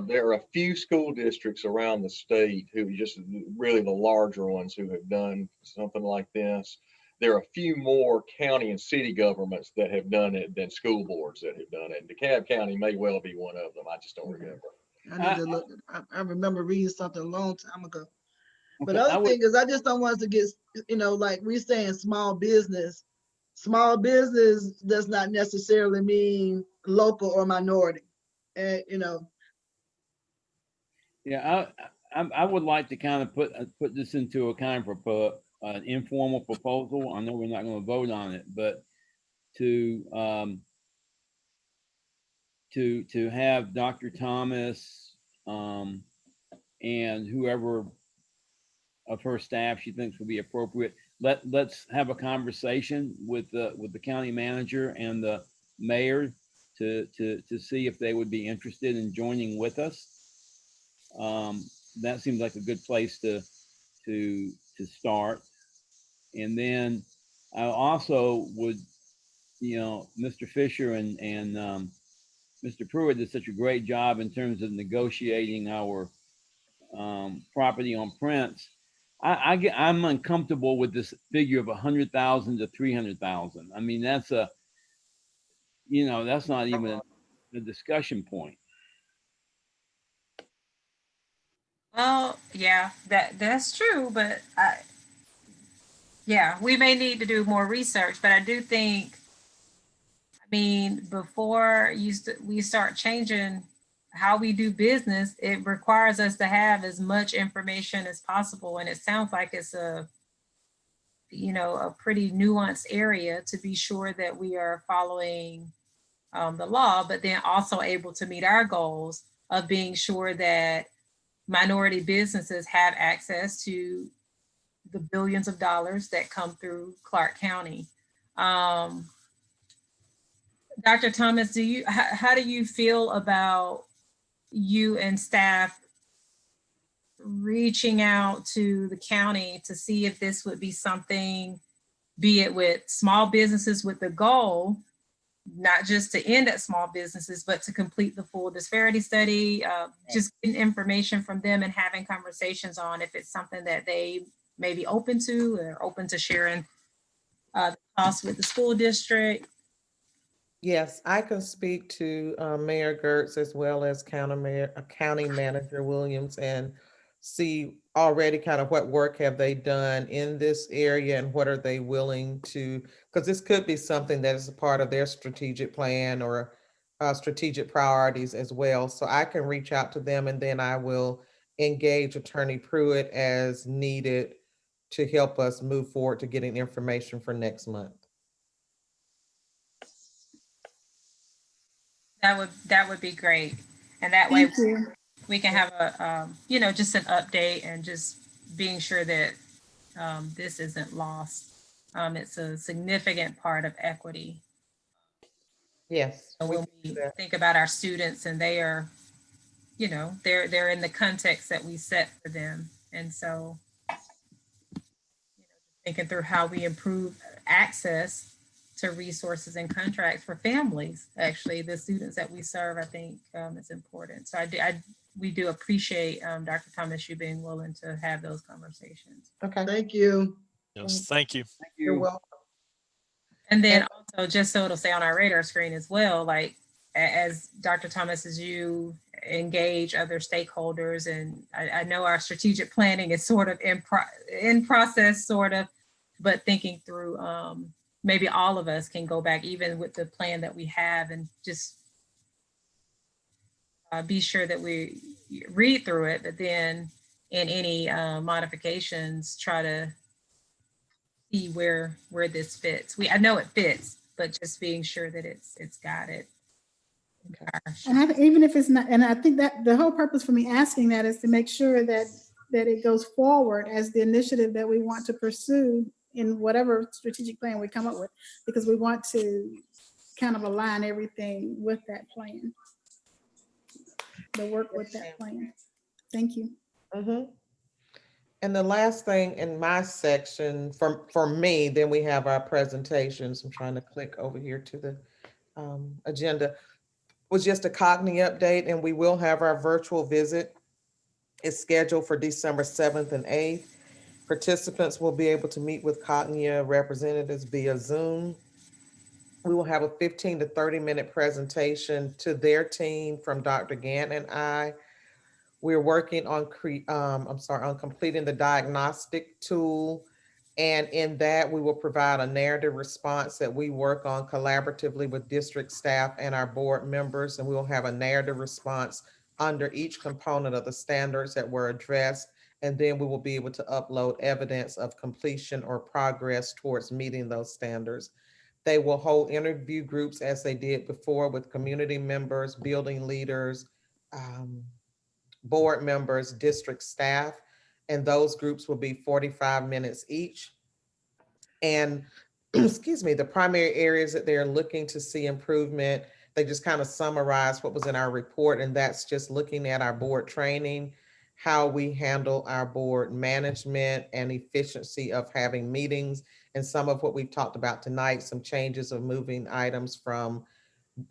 There are a few school districts around the state who just really the larger ones who have done something like this. There are a few more county and city governments that have done it than school boards that have done it. DeKalb County may well be one of them. I just don't remember. I need to look. I remember reading something a long time ago. But Okay, other thing is, I just don't want us to get, like we're saying small business. Small business does not necessarily mean local or minority. And, Yeah, I would like to kind of put this into a kind of an informal proposal. I know we're not going to vote on it, but to have Dr. Thomas and whoever of her staff she thinks would be appropriate. Let's have a conversation with the county manager and the mayor to see if they would be interested in joining with us. That seems like a good place to start. And then I also would, Mr. Fisher and Mr. Pruitt did such a great job in terms of negotiating our property on Prince. I'm uncomfortable with this figure of 100,000 to 300,000. I mean, that's that's not even a discussion point. Well, yeah, that's true, but we may need to do more research, but I do think, before we start changing how we do business, it requires us to have as much information as possible. And it sounds like it's a pretty nuanced area to be sure that we are following the law, but then also able to meet our goals of being sure that minority businesses have access to the billions of dollars that come through Clark County. Dr. Thomas, how do you feel about you and staff reaching out to the county to see if this would be something, be it with small businesses with the goal, not just to end at small businesses, but to complete the full disparity study, just getting information from them and having conversations on if it's something that they may be open to or open to sharing the costs with the school district? Yes, I can speak to Mayor Gertz as well as County Manager Williams and see already kind of what work have they done in this area and what are they willing to, because this could be something that is a part of their strategic plan or strategic priorities as well. So I can reach out to them and then I will engage Attorney Pruitt as needed to help us move forward to getting information for next month. That would be great. And that way Thank you. we can have a, you know, just an update and just being sure that this isn't lost. It's a significant part of equity. Yes. And when we think about our students and they are, you know, they're in the context that we set for them. And so, you know, thinking through how we improve access to resources and contracts for families, actually, the students that we serve, I think is important. So we do appreciate Dr. Thomas, you being willing to have those conversations. Okay. Thank you. Yes, thank you. You're welcome. And then also, just so it'll stay on our radar screen as well, like as Dr. Thomas, as you engage other stakeholders, and I know our strategic planning is sort of in process, sort of, but thinking through, maybe all of us can go back, even with the plan that we have, and just be sure that we read through it, but then in any modifications, try to see where this fits. I know it fits, but just being sure that it's got it. And even if it's not, and I think that the whole purpose for me asking that is to make sure that it goes forward as the initiative that we want to pursue in whatever strategic plan we come up with, because we want to kind of align everything with that plan, the work with that plan. Thank you. Mm-hmm. And the last thing in my section for me, then we have our presentations. I'm trying to click over here to the agenda, was just a Cognia update, and we will have our virtual visit. It's scheduled for December 7th and 8th. Participants will be able to meet with Cognia representatives via Zoom. We will have a 15 to 30-minute presentation to their team from Dr. Gant and I. We're working on completing the diagnostic tool. And in that, we will provide a narrative response that we work on collaboratively with district staff and our board members. And we will have a narrative response under each component of the standards that were addressed. And then we will be able to upload evidence of completion or progress towards meeting those standards. They will hold interview groups as they did before with community members, building leaders, board members, district staff, and those groups will be 45 minutes each. And excuse me, the primary areas that they're looking to see improvement, they just kind of summarize what was in our report, and that's just looking at our board training, how we handle our board management and efficiency of having meetings, and some of what we've talked about tonight, some changes of moving items from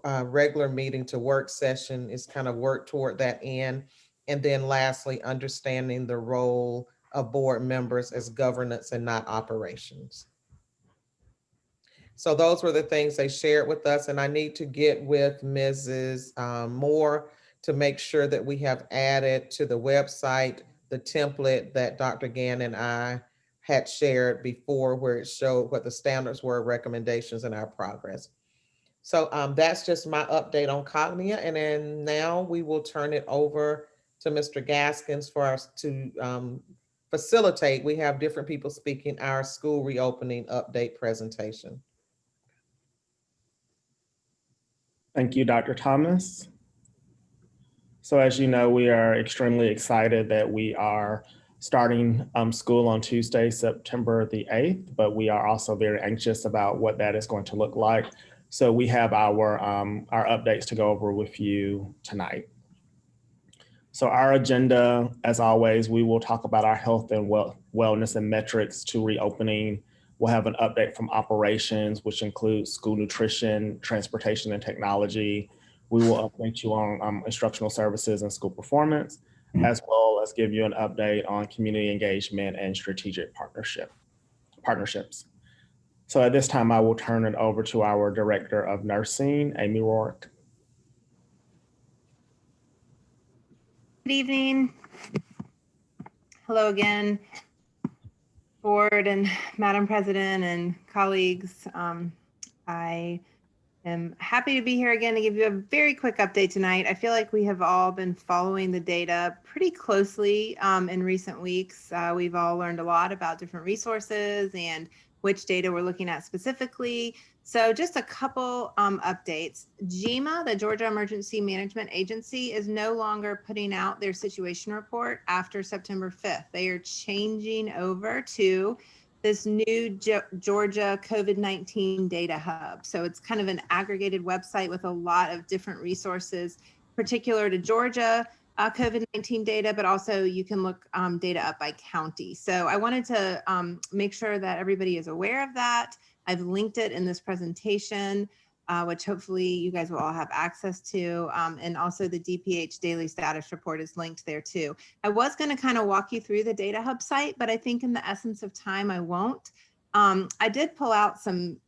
regular meeting to work session is kind of work toward that end. And then lastly, understanding the role of board members as governance and not operations. So those were the things they shared with us, and I need to get with Mrs. Moore to make sure that we have added to the website the template that Dr. Gann and I had shared before, where it showed what the standards were, recommendations, and our progress. So that's just my update on Cognia. And then now we will turn it over to Mr. Gaskins for us to facilitate. We have different people speaking our school reopening update presentation. Thank you, Dr. Thomas. So as you know, we are extremely excited that we are starting school on Tuesday, September the 8th, but we are also very anxious about what that is going to look like. So we have our updates to go over with you tonight. So our agenda, as always, we will talk about our health and wellness and metrics to reopening. We'll have an update from operations, which includes school nutrition, transportation, and technology. We will update you on instructional services and school performance, as well as give you an update on community engagement and strategic partnerships. So at this time, I will turn it over to our Director of Nursing, Amy Roark. Good evening. Hello again, Board and Madam President and colleagues. I am happy to be here again to give you a very quick update tonight. I feel like we have all been following the data pretty closely in recent weeks. We've all learned a lot about different resources and which data we're looking at specifically. So just a couple updates. GEMA, the Georgia Emergency Management Agency, is no longer putting out their situation report after September 5th. They are changing over to this new Georgia COVID-19 data hub. So it's kind of an aggregated website with a lot of different resources particular to Georgia COVID-19 data, but also you can look data up by county. So I wanted to make sure that everybody is aware of that. I've linked it in this presentation, which hopefully you guys will all have access to. And also the DPH daily status report is linked there too. I was going to kind of walk you through the data hub site, but I think in the essence of time, I won't. I did pull out some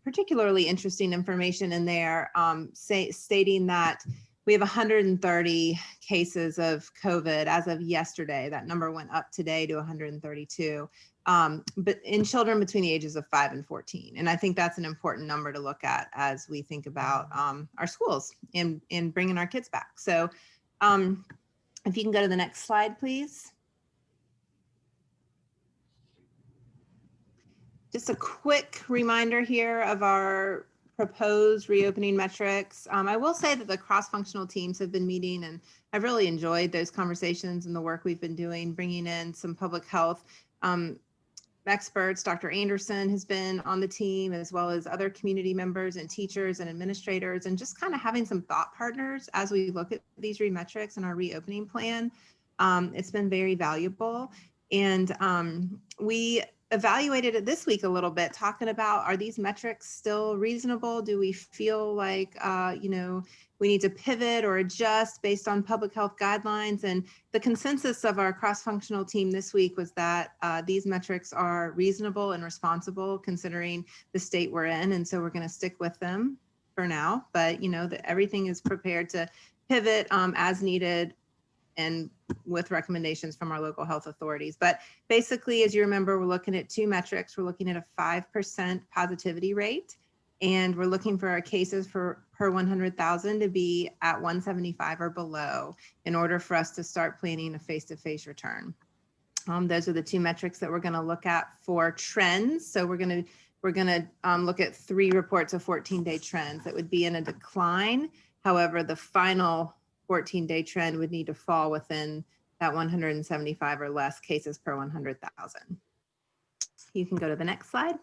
particularly interesting information in there stating that we have 130 cases of COVID as of yesterday. That number went up today to 132. But in children between the ages of 5 and 14. And I think that's an important number to look at as we think about our schools and bringing our kids back. So if you can go to the next slide, please. Just a quick reminder here of our proposed reopening metrics. I will say that the cross-functional teams have been meeting and I've really enjoyed those conversations and the work we've been doing, bringing in some public health experts. Dr. Anderson has been on the team, as well as other community members and teachers and administrators, and just kind of having some thought partners as we look at these metrics and our reopening plan. It's been very valuable. And we evaluated it this week a little bit, talking about, are these metrics still reasonable? Do we feel like, we need to pivot or adjust based on public health guidelines? And the consensus of our cross-functional team this week was that these metrics are reasonable and responsible considering the state we're in. And so we're going to stick with them for now, but that everything is prepared to pivot as needed and with recommendations from our local health authorities. But basically, as you remember, we're looking at two metrics. We're looking at a 5% positivity rate, and we're looking for our cases per 100,000 to be at 175 or below in order for us to start planning a face-to-face return. Those are the two metrics that we're going to look at for trends. So we're going to look at 3 reports of 14-day trends that would be in a decline. However, the final 14-day trend would need to fall within that 175 or less cases per 100,000. You can go to the next slide.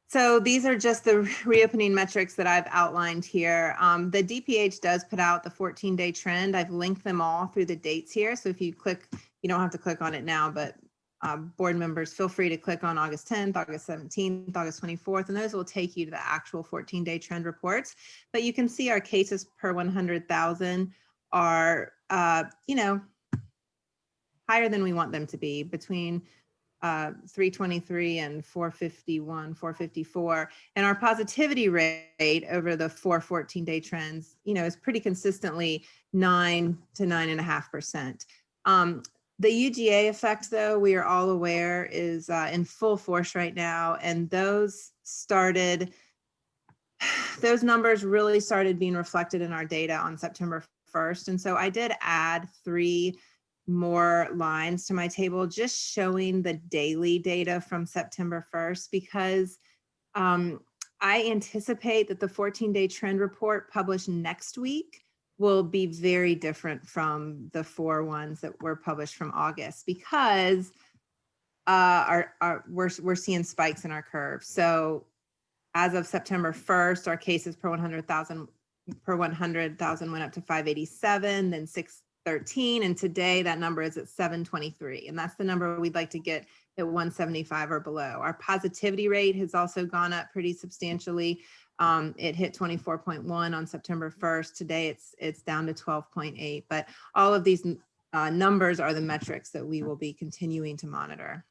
So these are just the reopening metrics that I've outlined here. The DPH does put out the 14-day trend. I've linked them all through the dates here. So if you click, you don't have to click on it now, but board members, feel free to click on August 10th, August 17th, August 24th, and those will take you to the actual 14-day trend reports. But you can see our cases per 100,000 are, higher than we want them to be, between 323 and 451, 454. And our positivity rate over the 4 14-day trends, is pretty consistently 9 to 9.5%. The UGA effect, though, we are all aware is in full force right now. And those numbers really started being reflected in our data on September 1st. And so I did add 3 more lines to my table, just showing the daily data from September 1st, because I anticipate that the 14-day trend report published next week will be very different from the 4 ones that were published from August, because we're seeing spikes in our curve. So as of September 1st, our cases per 100,000 went up to 587, then 613, and today that number is at 723, and that's the number we'd like to get at 175 or below. Our positivity rate has also gone up pretty substantially. It hit 24.1 on September 1st. Today it's down to 12.8, but all of these numbers are the metrics that we will be continuing to monitor.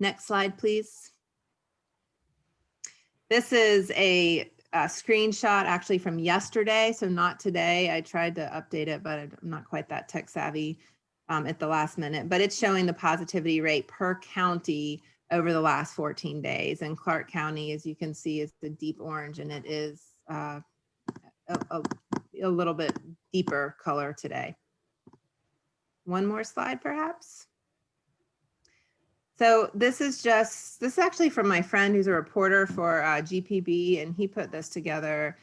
Next slide, please. This is a screenshot actually from yesterday, so not today. I tried to update it, but I'm not quite that tech savvy at the last minute, but it's showing the positivity rate per county over the last 14 days. And Clark County, as you can see, is the deep orange, and it is a little bit deeper color today. One more slide, perhaps. So this is actually from my friend who's a reporter for GPB, and he put this together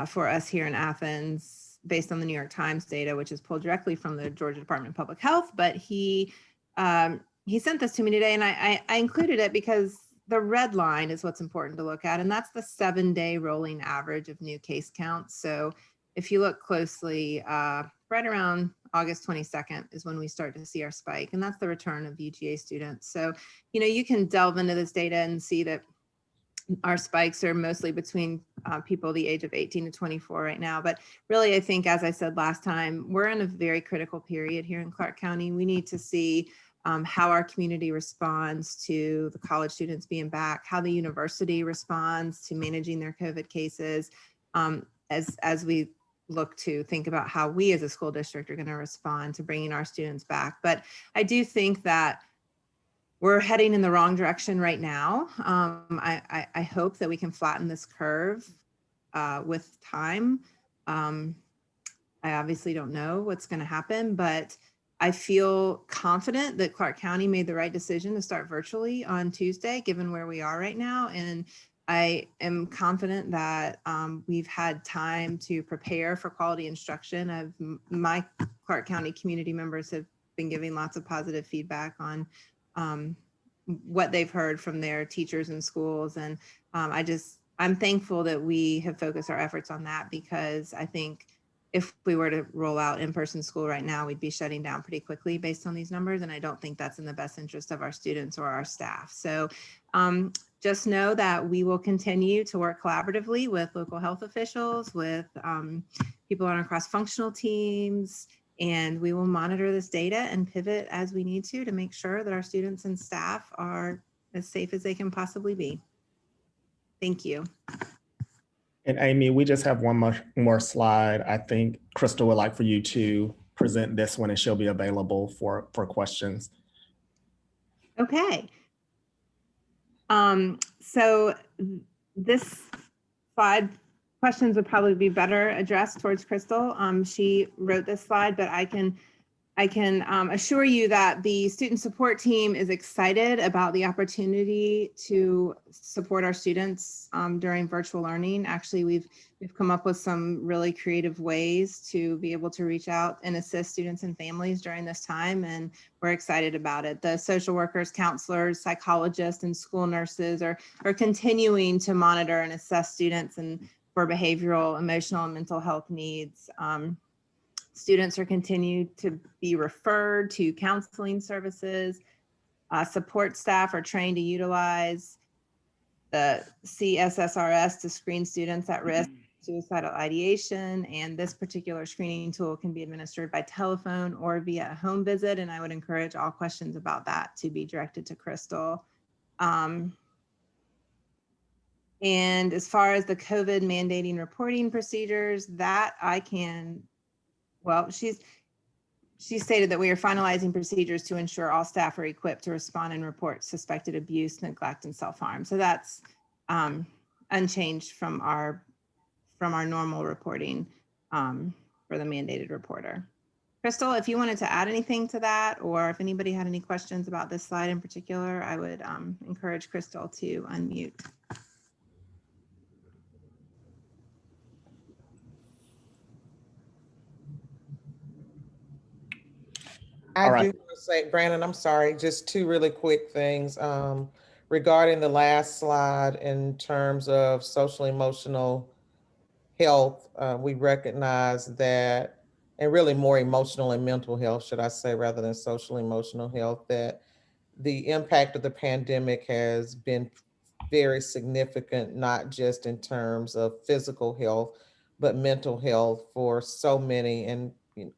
for us here in Athens based on the New York Times data, which is pulled directly from the Georgia Department of Public Health. But he sent this to me today, and I included it because the red line is what's important to look at, and that's the 7-day rolling average of new case counts. So if you look closely, right around August 22nd is when we start to see our spike, and that's the return of UGA students. So, you can delve into this data and see that our spikes are mostly between people the age of 18 to 24 right now. But really, I think, as I said last time, we're in a very critical period here in Clark County. We need to see how our community responds to the college students being back, how the university responds to managing their COVID cases, as we look to think about how we as a school district are going to respond to bringing our students back. But I do think that we're heading in the wrong direction right now. I hope that we can flatten this curve with time. I obviously don't know what's going to happen, but I feel confident that Clark County made the right decision to start virtually on Tuesday, given where we are right now. And I am confident that we've had time to prepare for quality instruction. My Clark County community members have been giving lots of positive feedback on what they've heard from their teachers in schools. And I'm thankful that we have focused our efforts on that, because I think if we were to roll out in-person school right now, we'd be shutting down pretty quickly based on these numbers. And I don't think that's in the best interest of our students or our staff. So just know that we will continue to work collaboratively with local health officials, with people on our cross-functional teams, and we will monitor this data and pivot as we need to make sure that our students and staff are as safe as they can possibly be. Thank you. And Amy, we just have one more slide. I think Crystal would like for you to present this one, and she'll be available for questions. Okay. So this slide, questions would probably be better addressed towards Crystal. She wrote this slide, but I can assure you that the student support team is excited about the opportunity to support our students during virtual learning. Actually, we've come up with some really creative ways to be able to reach out and assist students and families during this time, and we're excited about it. The social workers, counselors, psychologists, and school nurses are continuing to monitor and assess students and for behavioral, emotional, and mental health needs. Students are continued to be referred to counseling services. Support staff are trained to utilize the CSSRS to screen students at risk of suicidal ideation. And this particular screening tool can be administered by telephone or via a home visit. And I would encourage all questions about that to be directed to Crystal. And as far as the COVID mandating reporting procedures, that I can, well, she stated that we are finalizing procedures to ensure all staff are equipped to respond and report suspected abuse, neglect, and self-harm. So that's unchanged from our normal reporting for the mandated reporter. Crystal, if you wanted to add anything to that, or if anybody had any questions about this slide in particular, I would encourage Crystal to unmute. I do want to say, Brandon, I'm sorry, just two really quick things regarding the last slide in terms of social emotional health. We recognize that, and really more emotional and mental health, should I say, rather than social emotional health, that the impact of the pandemic has been very significant, not just in terms of physical health, but mental health for so many. And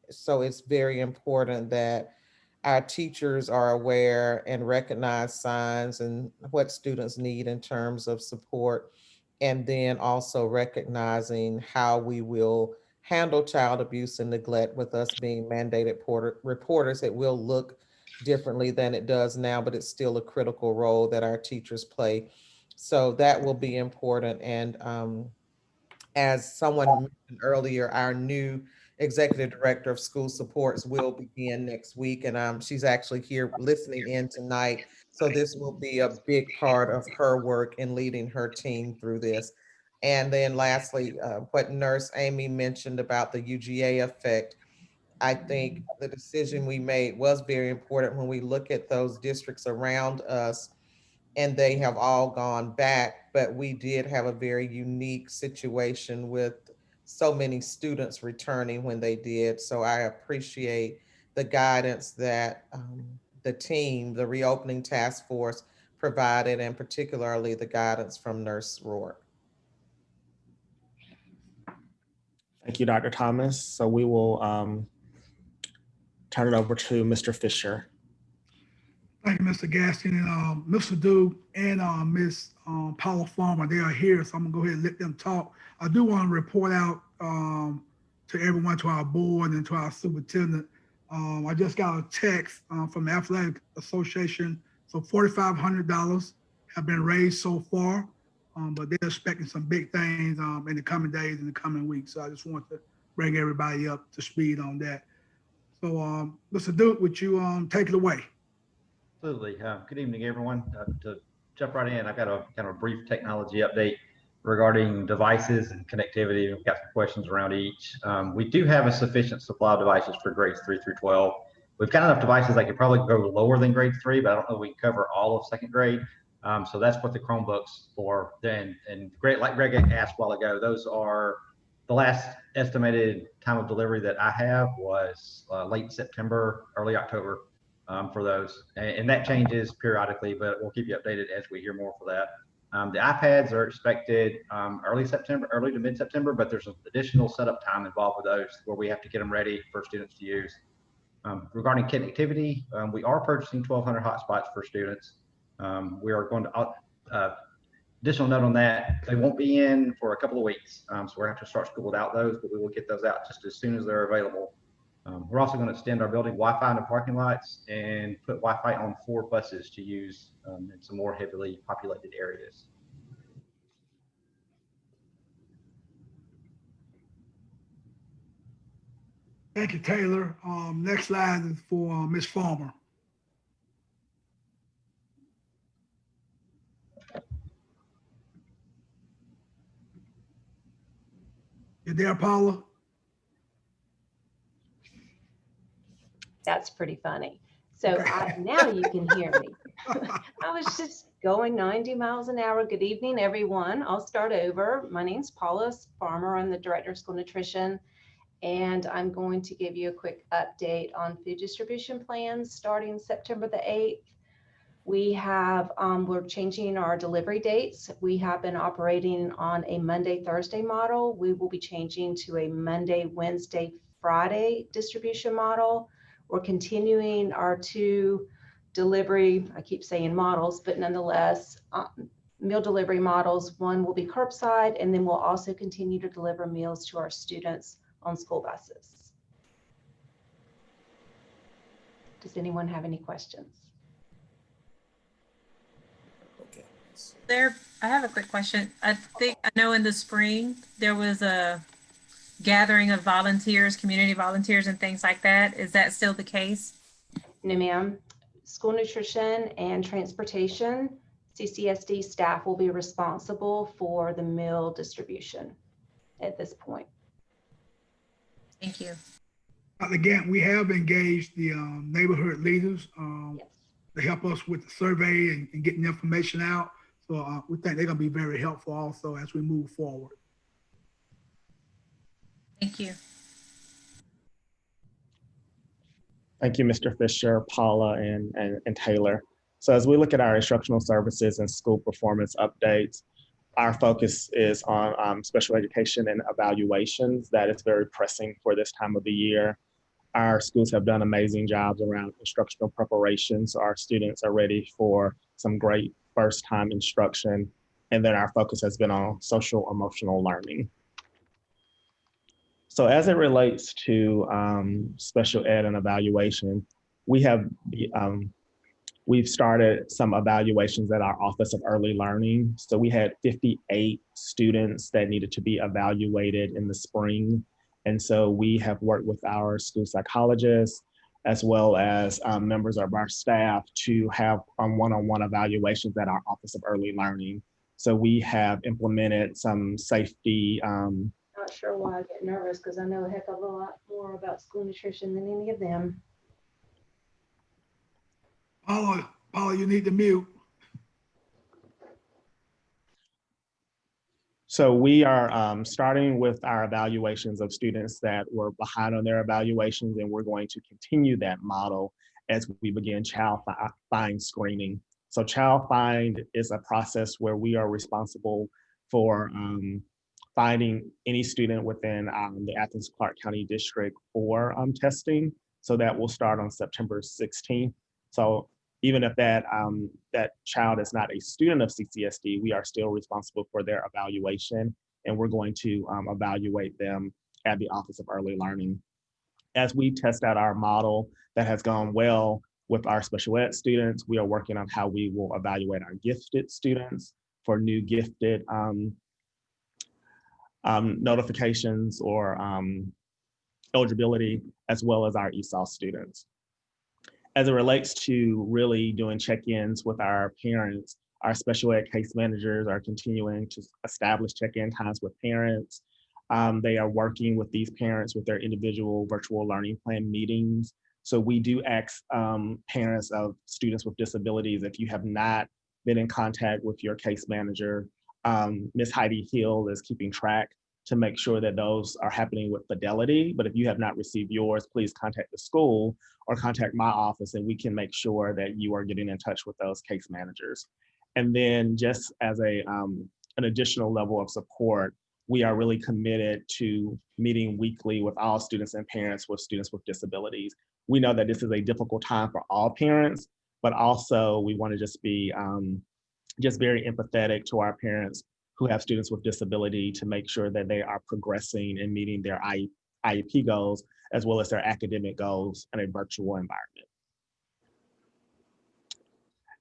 so it's very important that our teachers are aware and recognize signs and what students need in terms of support, and then also recognizing how we will handle child abuse and neglect with us being mandated reporters. It will look differently than it does now, but it's still a critical role that our teachers play. So that will be important. And as someone mentioned earlier, our new executive director of school supports will begin next week. And she's actually here listening in tonight. So this will be a big part of her work in leading her team through this. And then lastly, what Nurse Amy mentioned about the UGA effect, I think the decision we made was very important when we look at those districts around us, and they have all gone back, but we did have a very unique situation with so many students returning when they did. So I appreciate the guidance that the team, the reopening task force provided, and particularly the guidance from Nurse Roark. Thank you, Dr. Thomas. So we will turn it over to Mr. Fisher. Thank you, Mr. Gaston, and Mr. Duke and Miss Paula Farmer. They are here, so I'm gonna go ahead and let them talk. I do want to report out to everyone, to our board and to our superintendent. I just got a text from the Athletic Association. So $4,500 have been raised so far, but they're expecting some big things in the coming days, in the coming weeks. So I just want to bring everybody up to speed on that. So Mr. Duke, would you take it away? Absolutely. Good evening, everyone. To jump right in, I've got a kind of a brief technology update regarding devices and connectivity. We've got some questions around each. We do have a sufficient supply of devices for grades 3 through 12. We've got enough devices that could probably go lower than grade 3, but I don't know if we can cover all of second grade. So that's what the Chromebooks for then. And great, like Greg asked a while ago, those are the last estimated time of delivery that I have was late September, early October. For those, and that changes periodically, but we'll keep you updated as we hear more for that. The iPads are expected early to mid-September, but there's an additional setup time involved with those where we have to get them ready for students to use. Regarding connectivity, we are purchasing 1,200 hotspots for students. We are going to, additional note on that, they won't be in for a couple of weeks, so we're going to have to start school without those, but we will get those out just as soon as they're available. We're also going to extend our building Wi-Fi in the parking lots and put Wi-Fi on 4 buses to use in some more heavily populated areas. Thank you, Taylor. Next slide is for Ms. Farmer. You there, Paula? That's pretty funny. So now you can hear me. I was just going 90 miles an hour. Good evening, everyone. I'll start over. My name's Paula Farmer. I'm the Director of School Nutrition, and I'm going to give you a quick update on food distribution plans starting September the 8th. We have, we're changing our delivery dates. We have been operating on a Monday, Thursday model. We will be changing to a Monday, Wednesday, Friday distribution model. We're continuing our 2 delivery, I keep saying models, but nonetheless, meal delivery models. One will be curbside, and then we'll also continue to deliver meals to our students on school buses. Does anyone have any questions? I have a quick question. I know in the spring, there was a gathering of volunteers, community volunteers and things like that. Is that still the case? No, ma'am. School nutrition and transportation, CCSD staff will be responsible for the meal distribution at this point. Thank you. Again, we have engaged the neighborhood leaders to help us with the survey and getting information out. So we think they're going to be very helpful also as we move forward. Thank you. Thank you, Mr. Fisher, Paula, and Taylor. So as we look at our instructional services and school performance updates, our focus is on special education and evaluations. That is very pressing for this time of the year. Our schools have done amazing jobs around instructional preparation, so our students are ready for some great first-time instruction. And then our focus has been on social emotional learning. So as it relates to special ed and evaluation, we have we've started some evaluations at our Office of Early Learning. So we had 58 students that needed to be evaluated in the spring. And so we have worked with our school psychologists as well as members of our staff to have one-on-one evaluations at our Office of Early Learning. So we have implemented some safety. Not sure why I get nervous because I know a heck of a lot more about school nutrition than any of them. Paula, you need to mute. So we are starting with our evaluations of students that were behind on their evaluations, and we're going to continue that model as we begin child find screening. So child find is a process where we are responsible for finding any student within the Athens Clarke County District for testing. So that will start on September 16th. So even if that child is not a student of CCSD, we are still responsible for their evaluation, and we're going to evaluate them at the Office of Early Learning. As we test out our model that has gone well with our special ed students, we are working on how we will evaluate our gifted students for new gifted notifications or eligibility, as well as our ESOL students. As it relates to really doing check-ins with our parents, our special ed case managers are continuing to establish check-in times with parents. They are working with these parents with their individual virtual learning plan meetings. So we do ask parents of students with disabilities, if you have not been in contact with your case manager, Ms. Heidi Hill is keeping track to make sure that those are happening with fidelity. But if you have not received yours, please contact the school or contact my office, and we can make sure that you are getting in touch with those case managers. And then just as an additional level of support, we are really committed to meeting weekly with all students and parents with students with disabilities. We know that this is a difficult time for all parents, but also we want to just be just very empathetic to our parents who have students with disability to make sure that they are progressing and meeting their IEP goals, as well as their academic goals in a virtual environment.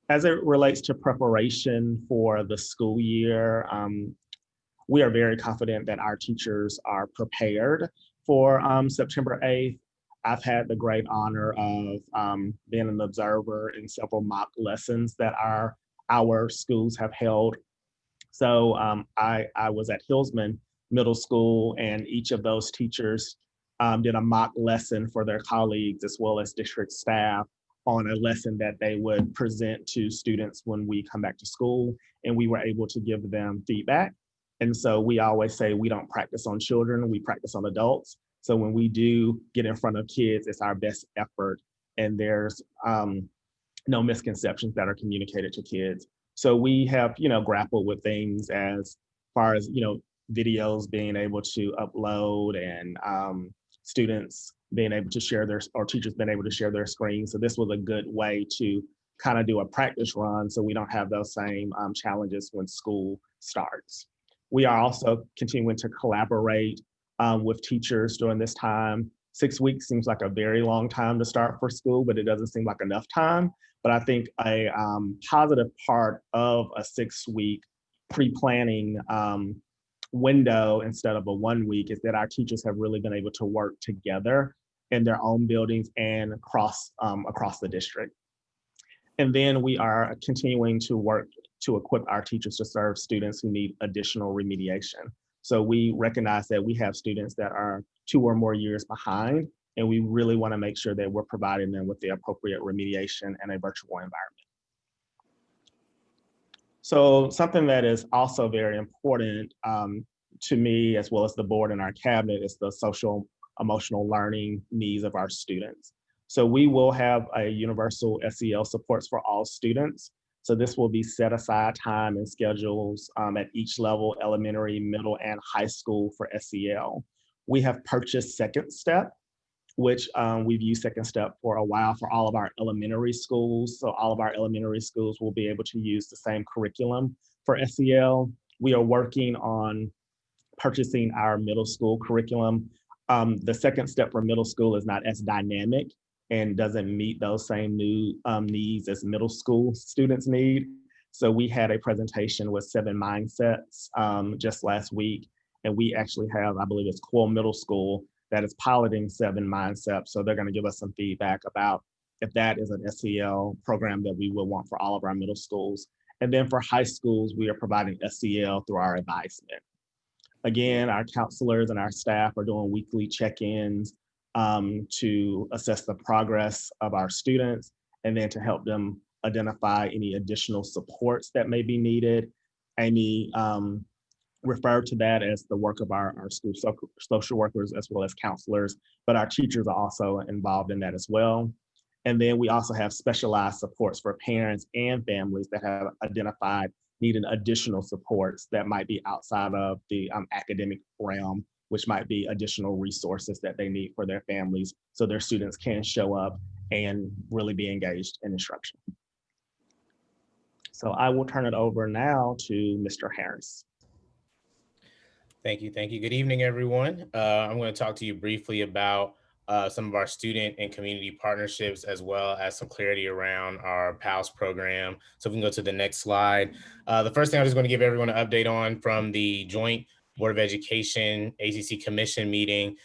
As it relates to preparation for the school year, we are very confident that our teachers are prepared for September 8th. I've had the great honor of being an observer in several mock lessons that our schools have held. So I was at Hillsman Middle School, and each of those teachers did a mock lesson for their colleagues as well as district staff on a lesson that they would present to students when we come back to school, and we were able to give them feedback. And so we always say we don't practice on children, we practice on adults. So when we do get in front of kids, it's our best effort, and there's no misconceptions that are communicated to kids. So we have, grappled with things as far as, videos being able to upload and students being able to share or teachers being able to share their screens. So this was a good way to kind of do a practice run so we don't have those same challenges when school starts. We are also continuing to collaborate with teachers during this time. 6 weeks seems like a very long time to start for school, but it doesn't seem like enough time. But I think a positive part of a 6-week pre-planning window instead of a 1 week is that our teachers have really been able to work together in their own buildings and across the district. And then we are continuing to work to equip our teachers to serve students who need additional remediation. So we recognize that we have students that are 2 or more years behind, and we really want to make sure that we're providing them with the appropriate remediation in a virtual environment. So something that is also very important to me, as well as the board and our cabinet, is the social emotional learning needs of our students. So we will have a universal SEL supports for all students. So this will be set aside time and schedules at each level, elementary, middle, and high school for SEL. We have purchased Second Step, which we've used Second Step for a while for all of our elementary schools. So all of our elementary schools will be able to use the same curriculum for SEL. We are working on purchasing our middle school curriculum. The second step for middle school is not as dynamic and doesn't meet those same new needs as middle school students need. So we had a presentation with 7 mindsets just last week, and we actually have, I believe it's Quill Middle School that is piloting 7 mindsets. So they're going to give us some feedback about if that is an SEL program that we will want for all of our middle schools. And then for high schools, we are providing SEL through our advisement. Again, our counselors and our staff are doing weekly check-ins to assess the progress of our students and then to help them identify any additional supports that may be needed. Amy referred to that as the work of our school social workers as well as counselors, but our teachers are also involved in that as well. And then we also have specialized supports for parents and families that have identified needing additional supports that might be outside of the academic realm, which might be additional resources that they need for their families so their students can show up and really be engaged in instruction. So I will turn it over now to Mr. Harris. Thank you. Thank you. Good evening, everyone. I'm going to talk to you briefly about some of our student and community partnerships, as well as some clarity around our PALS program. So if we can go to the next slide. The first thing I'm just going to give everyone an update on from the Joint Board of Education ACC Commission meeting.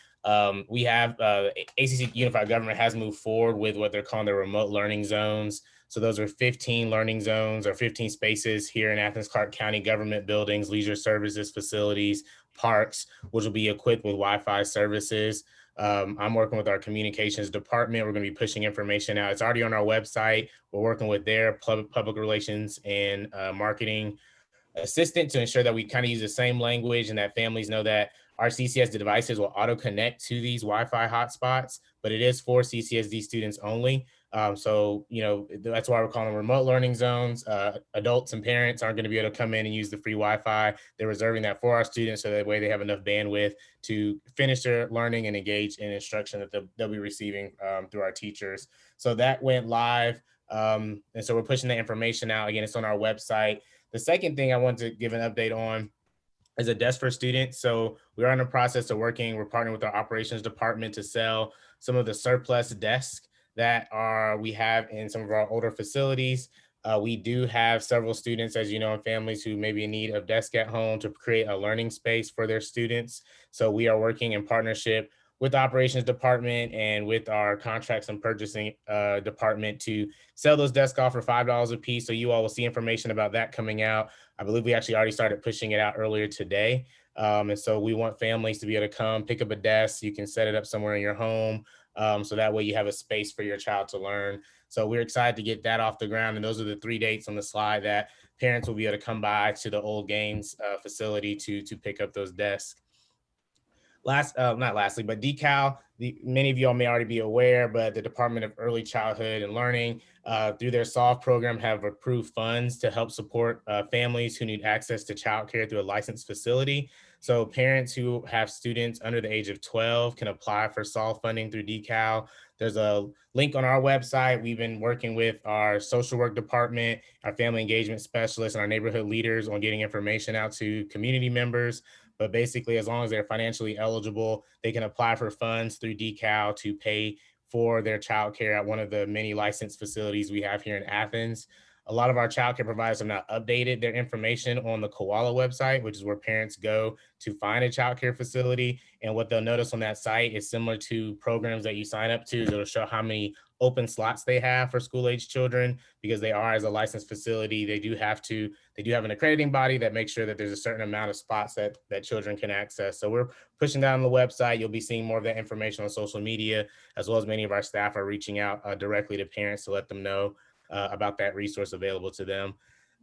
We have ACC Unified Government has moved forward with what they're calling the remote learning zones. So those are 15 learning zones or 15 spaces here in Athens, Clarke County government buildings, leisure services facilities, parks, which will be equipped with Wi-Fi services. I'm working with our communications department. We're going to be pushing information out. It's already on our website. We're working with their public relations and marketing assistant to ensure that we kind of use the same language and that families know that our CCSD devices will auto connect to these Wi-Fi hotspots, but it is for CCSD students only. So, you know, that's why we're calling them remote learning zones. Adults and parents aren't going to be able to come in and use the free Wi-Fi. They're reserving that for our students so that way they have enough bandwidth to finish their learning and engage in instruction that they'll be receiving through our teachers. So that went live. And so we're pushing the information out. Again, it's on our website. The second thing I want to give an update on is a desk for students. So we're in the process of working, we're partnering with our operations department to sell some of the surplus desks that we have in some of our older facilities. We do have several students, as you know, and families who may be in need of desk at home to create a learning space for their students. So we are working in partnership with the operations department and with our contracts and purchasing department to sell those desks off for $5 a piece. So you all will see information about that coming out. I believe we actually already started pushing it out earlier today. And so we want families to be able to come pick up a desk. You can set it up somewhere in your home. So that way you have a space for your child to learn. So we're excited to get that off the ground. And those are the 3 dates on the slide that parents will be able to come by to the Old Gaines facility to pick up those desks. Not lastly, but DECAL, many of y'all may already be aware, but the Department of Early Childhood and Learning through their SOLVE program have approved funds to help support families who need access to childcare through a licensed facility. So parents who have students under the age of 12 can apply for SOLVE funding through DECAL. There's a link on our website. We've been working with our social work department, our family engagement specialists, and our neighborhood leaders on getting information out to community members. But basically, as long as they're financially eligible, they can apply for funds through DECAL to pay for their childcare at one of the many licensed facilities we have here in Athens. A lot of our childcare providers have now updated their information on the Koala website, which is where parents go to find a childcare facility. And what they'll notice on that site is similar to programs that you sign up to. It'll show how many open slots they have for school-age children, because they are, as a licensed facility, they do have an accrediting body that makes sure that there's a certain amount of spots that children can access. So we're pushing that on the website. You'll be seeing more of that information on social media, as well as many of our staff are reaching out directly to parents to let them know about that resource available to them.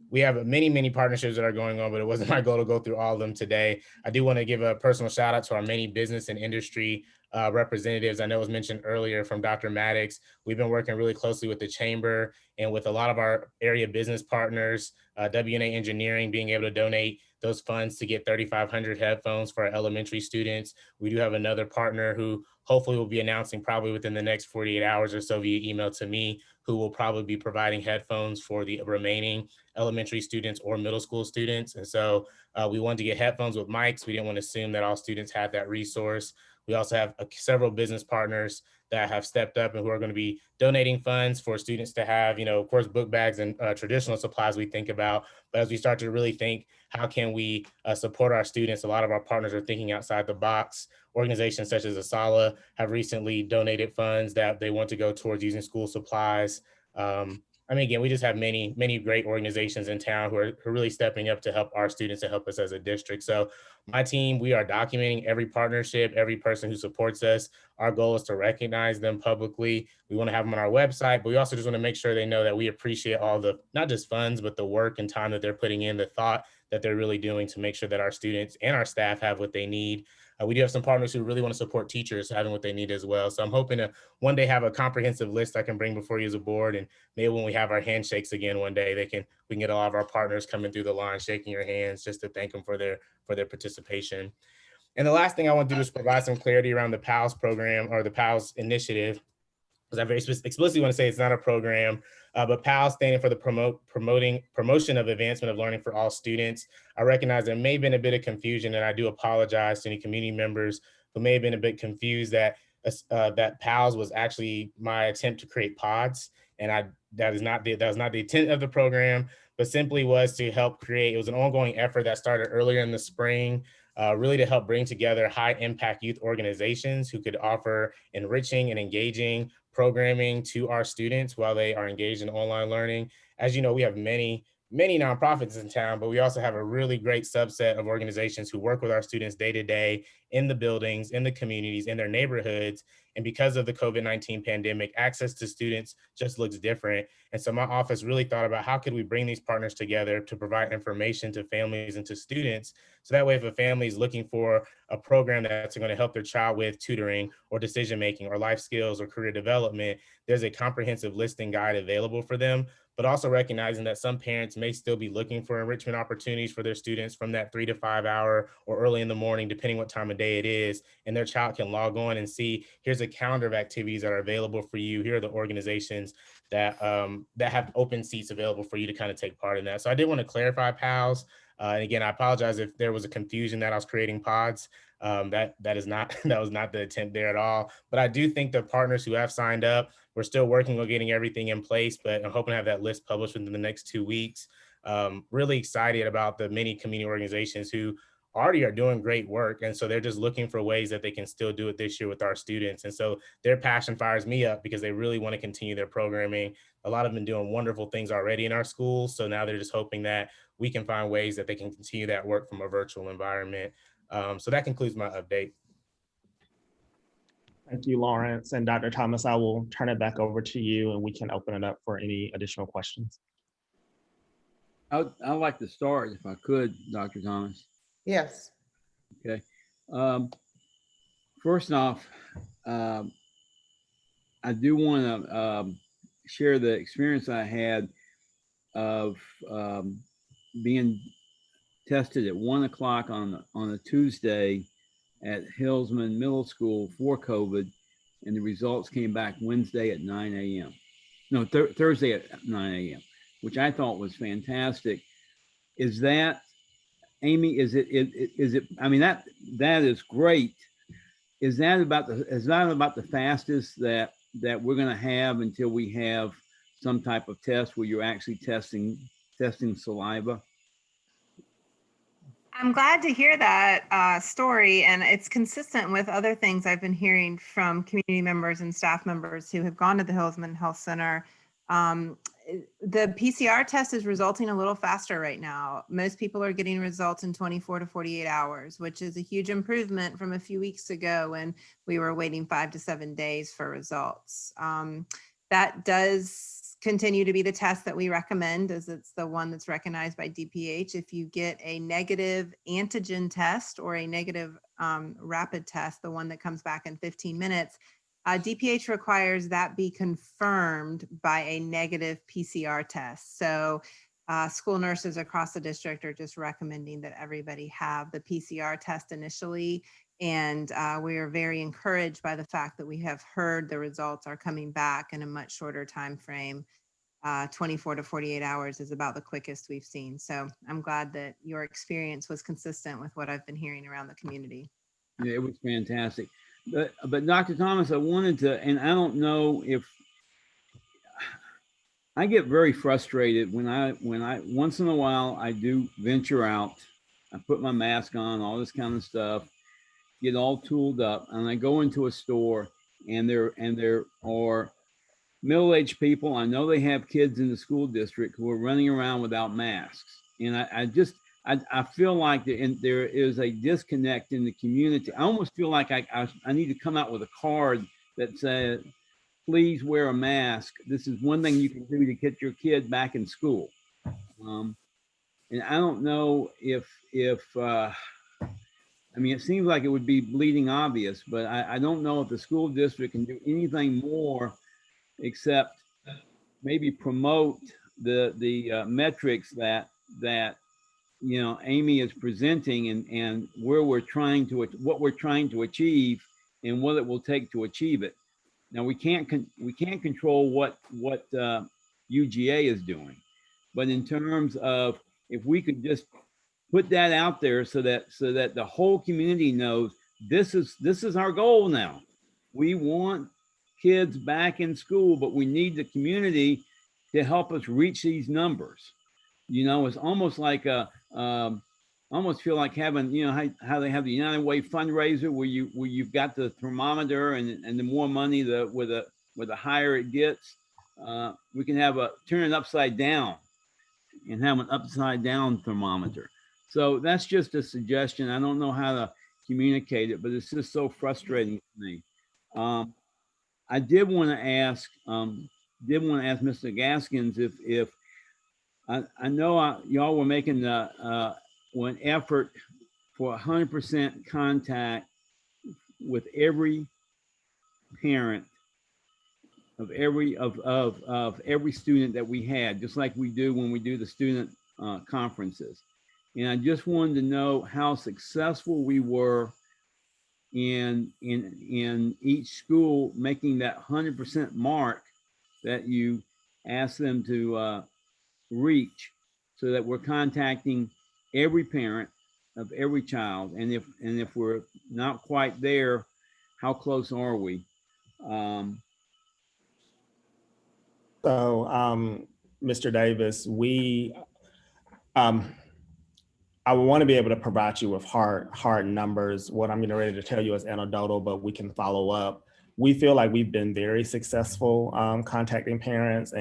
We have many, many partnerships that are going on, but it wasn't my goal to go through all of them today. I do want to give a personal shout out to our many business and industry representatives. I know it was mentioned earlier from Dr. Maddox. We've been working really closely with the chamber And with a lot of our area business partners, WNA Engineering being able to donate those funds to get 3,500 headphones for our elementary students. We do have another partner who hopefully will be announcing probably within the next 48 hours or so via email to me, who will probably be providing headphones for the remaining elementary students or middle school students. And so we wanted to get headphones with mics. We didn't want to assume that all students had that resource. We also have several business partners that have stepped up and who are going to be donating funds for students to have, of course, book bags and traditional supplies we think about. But as we start to really think, how can we support our students? A lot of our partners are thinking outside the box. Organizations such as Asala have recently donated funds that they want to go towards using school supplies. Again, we just have many, many great organizations in town who are really stepping up to help our students and help us as a district. So my team, we are documenting every partnership, every person who supports us. Our goal is to recognize them publicly. We want to have them on our website, but we also just want to make sure they know that we appreciate all the, not just funds, but the work and time that they're putting in, the thought that they're really doing to make sure that our students and our staff have what they need. We do have some partners who really want to support teachers having what they need as well. So I'm hoping to one day have a comprehensive list I can bring before you as a board. And maybe when we have our handshakes again one day, we can get all of our partners coming through the line, shaking your hands just to thank them for their participation. And the last thing I want to do is provide some clarity around the PALS program or the PALS initiative, because I very explicitly want to say it's not a program, but PALS standing for the promotion of advancement of learning for all students. I recognize there may have been a bit of confusion, and I do apologize to any community members who may have been a bit confused that PALS was actually my attempt to create pods, and that was not the intent of the program, but simply was to help create. It was an ongoing effort that started earlier in the spring, really to help bring together high impact youth organizations who could offer enriching and engaging programming to our students while they are engaged in online learning. As you know, we have many nonprofits in town, but we also have a really great subset of organizations who work with our students day to day in the buildings, in the communities, in their neighborhoods. And because of the COVID-19 pandemic, access to students just looks different. And so my office really thought about how could we bring these partners together to provide information to families and to students. So that way, if a family is looking for a program that's going to help their child with tutoring or decision-making or life skills or career development, there's a comprehensive listing guide available for them, but also recognizing that some parents may still be looking for enrichment opportunities for their students from that 3 to 5 hour or early in the morning, depending what time of day it is, and their child can log on and see, here's a calendar of activities that are available for you. Here are the organizations that have open seats available for you to kind of take part in that. So I did want to clarify PALS. And again, I apologize if there was a confusion that I was creating pods. That was not the attempt there at all. But I do think the partners who have signed up, we're still working on getting everything in place, but I'm hoping to have that list published within the next 2 weeks. Really excited about the many community organizations who already are doing great work. And so they're just looking for ways that they can still do it this year with our students. And so their passion fires me up because they really want to continue their programming. A lot of them been doing wonderful things already in our schools. So now they're just hoping that we can find ways that they can continue that work from a virtual environment. So that concludes my update. Thank you, Lawrence. And Dr. Thomas, I will turn it back over to you and we can open it up for any additional questions. I'd like to start if I could, Dr. Thomas. Yes. Okay. First off, I do want to share the experience I had of being tested at 1 o'clock on a Tuesday at Hillsman Middle School for COVID, and the results came back Wednesday at 9 a.m. No, Thursday at 9 a.m., which I thought was fantastic. Is that, Amy, is it, I mean, that is great. Is that about the fastest that we're going to have until we have some type of test where you're actually testing saliva? I'm glad to hear that story, and it's consistent with other things I've been hearing from community members and staff members who have gone to the Hillsman Health Center. The PCR test is resulting a little faster right now. Most people are getting results in 24 to 48 hours, which is a huge improvement from a few weeks ago when we were waiting 5 to 7 days for results. That does continue to be the test that we recommend, as it's the one that's recognized by DPH. If you get a negative antigen test or a negative rapid test, the one that comes back in 15 minutes, DPH requires that be confirmed by a negative PCR test. So school nurses across the district are just recommending that everybody have the PCR test initially. And we are very encouraged by the fact that we have heard the results are coming back in a much shorter time frame. 24 to 48 hours is about the quickest we've seen. So I'm glad that your experience was consistent with what I've been hearing around the community. Yeah, it was fantastic. But Dr. Thomas, I wanted to, and I don't know if I get very frustrated when I once in a while I do venture out. I put my mask on, all this kind of stuff, get all tooled up, and I go into a store, and there are middle-aged people. I know they have kids in the school district who are running around without masks, and I feel like there is a disconnect in the community. I almost feel like I need to come out with a card that says, please wear a mask. This is one thing you can do to get your kid back in school. And I don't know if I mean, it seems like it would be bleeding obvious, but I don't know if the school district can do anything more except maybe promote the metrics that you know Amy is presenting and where we're trying to what we're trying to achieve and what it will take to achieve it. Now we can't control what UGA is doing, but in terms of if we could just put that out there so that the whole community knows this is our goal now. We want kids back in school, but we need the community to help us reach these numbers. You know, it's almost like almost feel like having, you know, how they have the United Way fundraiser where you've got the thermometer and the more money with the higher it gets. We can have turn it upside down and have an upside down thermometer. So that's just a suggestion. I don't know how to communicate it, but it's just so frustrating to me. I did want to ask Mr. Gaskins if I know y'all were making an effort for 100% contact with every parent of every student that we had, just like we do when we do the student conferences. And I just wanted to know how successful we were in each school making that 100% mark that you asked them to reach, so that we're contacting every parent of every child. And if we're not quite there, how close are we? Mr. Davis, I want to be able to provide you with hard numbers. What I'm getting ready to tell you is anecdotal, but we can follow up. We feel like we've been very successful contacting parents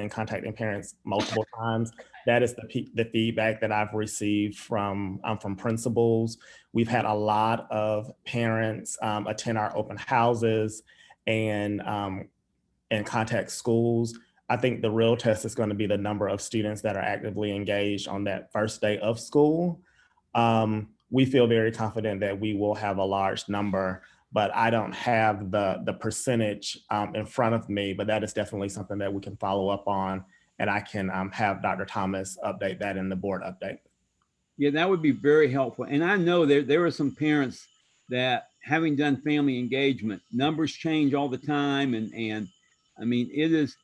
multiple times. That is the feedback that I've received from principals. We've had a lot of parents attend our open houses and contact schools. I think the real test is going to be the number of students that are actively engaged on that first day of school. We feel very confident that we will have a large number, but I don't have the percentage in front of me, but that is definitely something that we can follow up on, and I can have Dr. Thomas update that in the board update. Yeah, that would be very helpful. And I know there are some parents that, having done family engagement, numbers change all the time, and I mean it's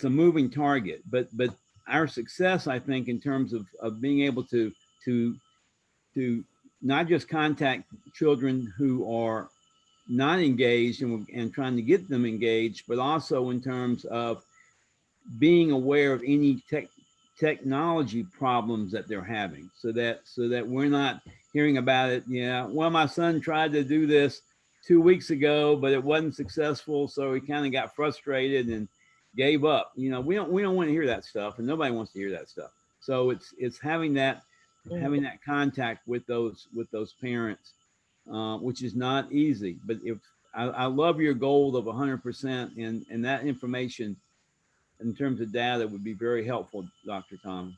a moving target. But our success, I think, in terms of being able to not just contact children who are not engaged and trying to get them engaged, but also in terms of being aware of any technology problems that they're having, so that we're not hearing about it. Yeah, well, my son tried to do this 2 weeks ago, but it wasn't successful, so he kind of got frustrated and gave up. You know, we don't want to hear that stuff, and nobody wants to hear that stuff. So it's having that contact with those parents, which is not easy. But if I love your goal of 100%, and that information in terms of data would be very helpful, Dr. Thomas.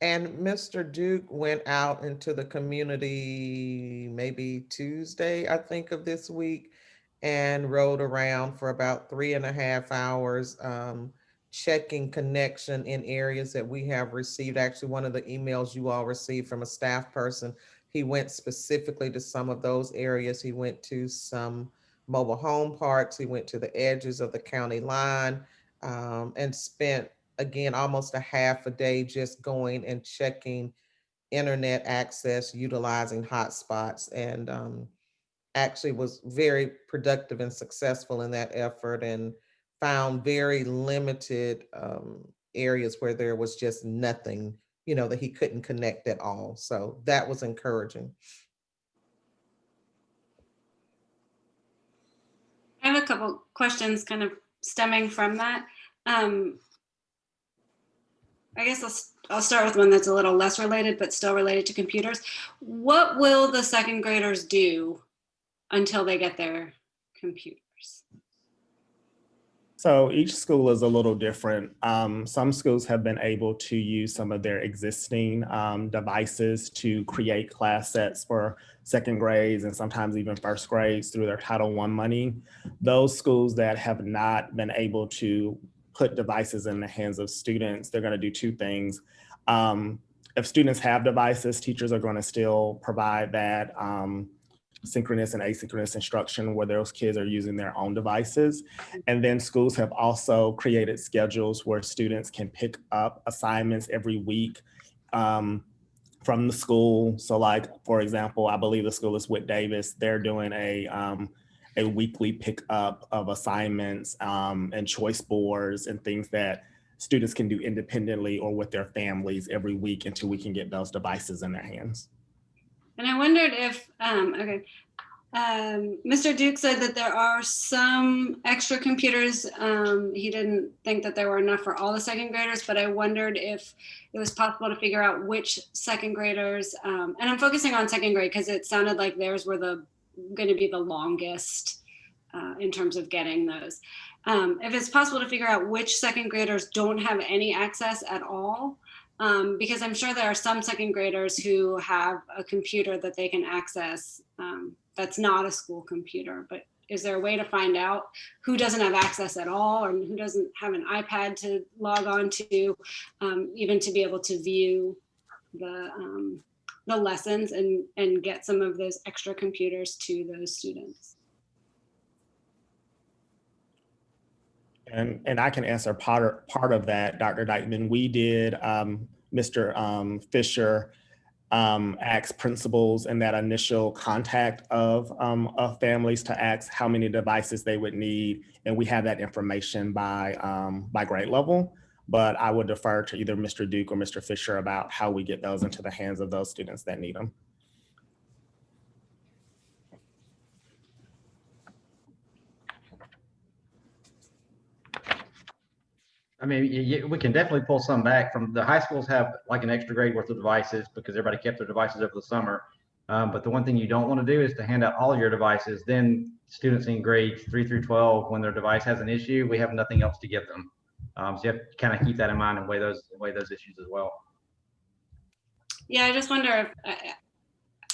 And Mr. Duke went out into the community maybe Tuesday, I think, of this week, and rode around for about 3.5 hours, checking connection in areas that we have received. Actually, one of the emails you all received from a staff person, he went specifically to some of those areas. He went to some mobile home parks. He went to the edges of the county line, and spent, again, almost a half a day just going and checking internet access, utilizing hotspots, and actually was very productive and successful in that effort, and found very limited areas where there was just nothing, that he couldn't connect at all. So that was encouraging. I have a couple questions kind of stemming from that. I guess I'll start with one that's a little less related, but still related to computers. What will the second graders do until they get their computers? So each school is a little different. Some schools have been able to use some of their existing devices to create class sets for second grades and sometimes even first grades through their Title I money. Those schools that have not been able to put devices in the hands of students, they're going to do two things. If students have devices, teachers are going to still provide that synchronous and asynchronous instruction where those kids are using their own devices. And then schools have also created schedules where students can pick up assignments every week from the school. So like, for example, I believe the school is Whit Davis. They're doing a weekly pickup of assignments and choice boards and things that students can do independently or with their families every week until we can get those devices in their hands. And I wondered if, Mr. Duke said that there are some extra computers. He didn't think that there were enough for all the second graders, but I wondered if it was possible to figure out which second graders, and I'm focusing on second grade because it sounded like theirs were going to be the longest in terms of getting those. If it's possible to figure out which second graders don't have any access at all, because I'm sure there are some second graders who have a computer that they can access that's not a school computer, but is there a way to find out who doesn't have access at all or who doesn't have an iPad to log on to, even to be able to view the lessons and get some of those extra computers to those students? And I can answer part of that, Dr. Dykeman. We did, Mr. Fisher asked principals in that initial contact of families to ask how many devices they would need. And we have that information by grade level, but I would defer to either Mr. Duke or Mr. Fisher about how we get those into the hands of those students that need them. I mean, we can definitely pull some back from the high schools have like an extra grade worth of devices because everybody kept their devices over the summer. But the one thing you don't want to do is to hand out all your devices. Then students in grades 3 through 12, when their device has an issue, we have nothing else to give them. So you have to kind of keep that in mind and weigh those issues as well. Yeah, I just wonder if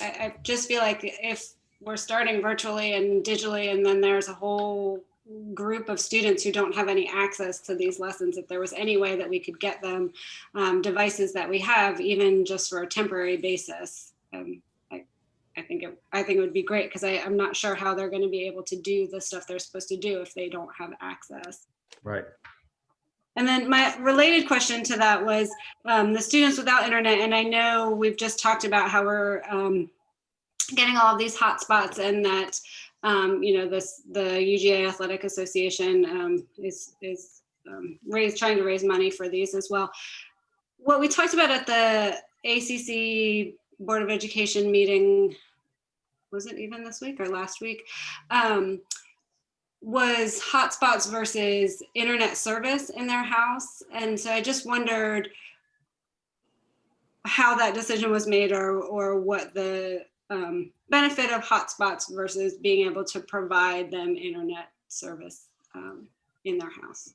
I just feel like if we're starting virtually and digitally, and then there's a whole group of students who don't have any access to these lessons, if there was any way that we could get them devices that we have, even just for a temporary basis, I think it would be great, because I'm not sure how they're going to be able to do the stuff they're supposed to do if they don't have access. Right. And then my related question to that was the students without internet. And I know we've just talked about how we're getting all of these hotspots, and that the UGA Athletic Association is trying to raise money for these as well. What we talked about at the ACC Board of Education meeting, was it even this week or last week, was hotspots versus internet service in their house. And so I just wondered how that decision was made, or what the benefit of hotspots versus being able to provide them internet service in their house.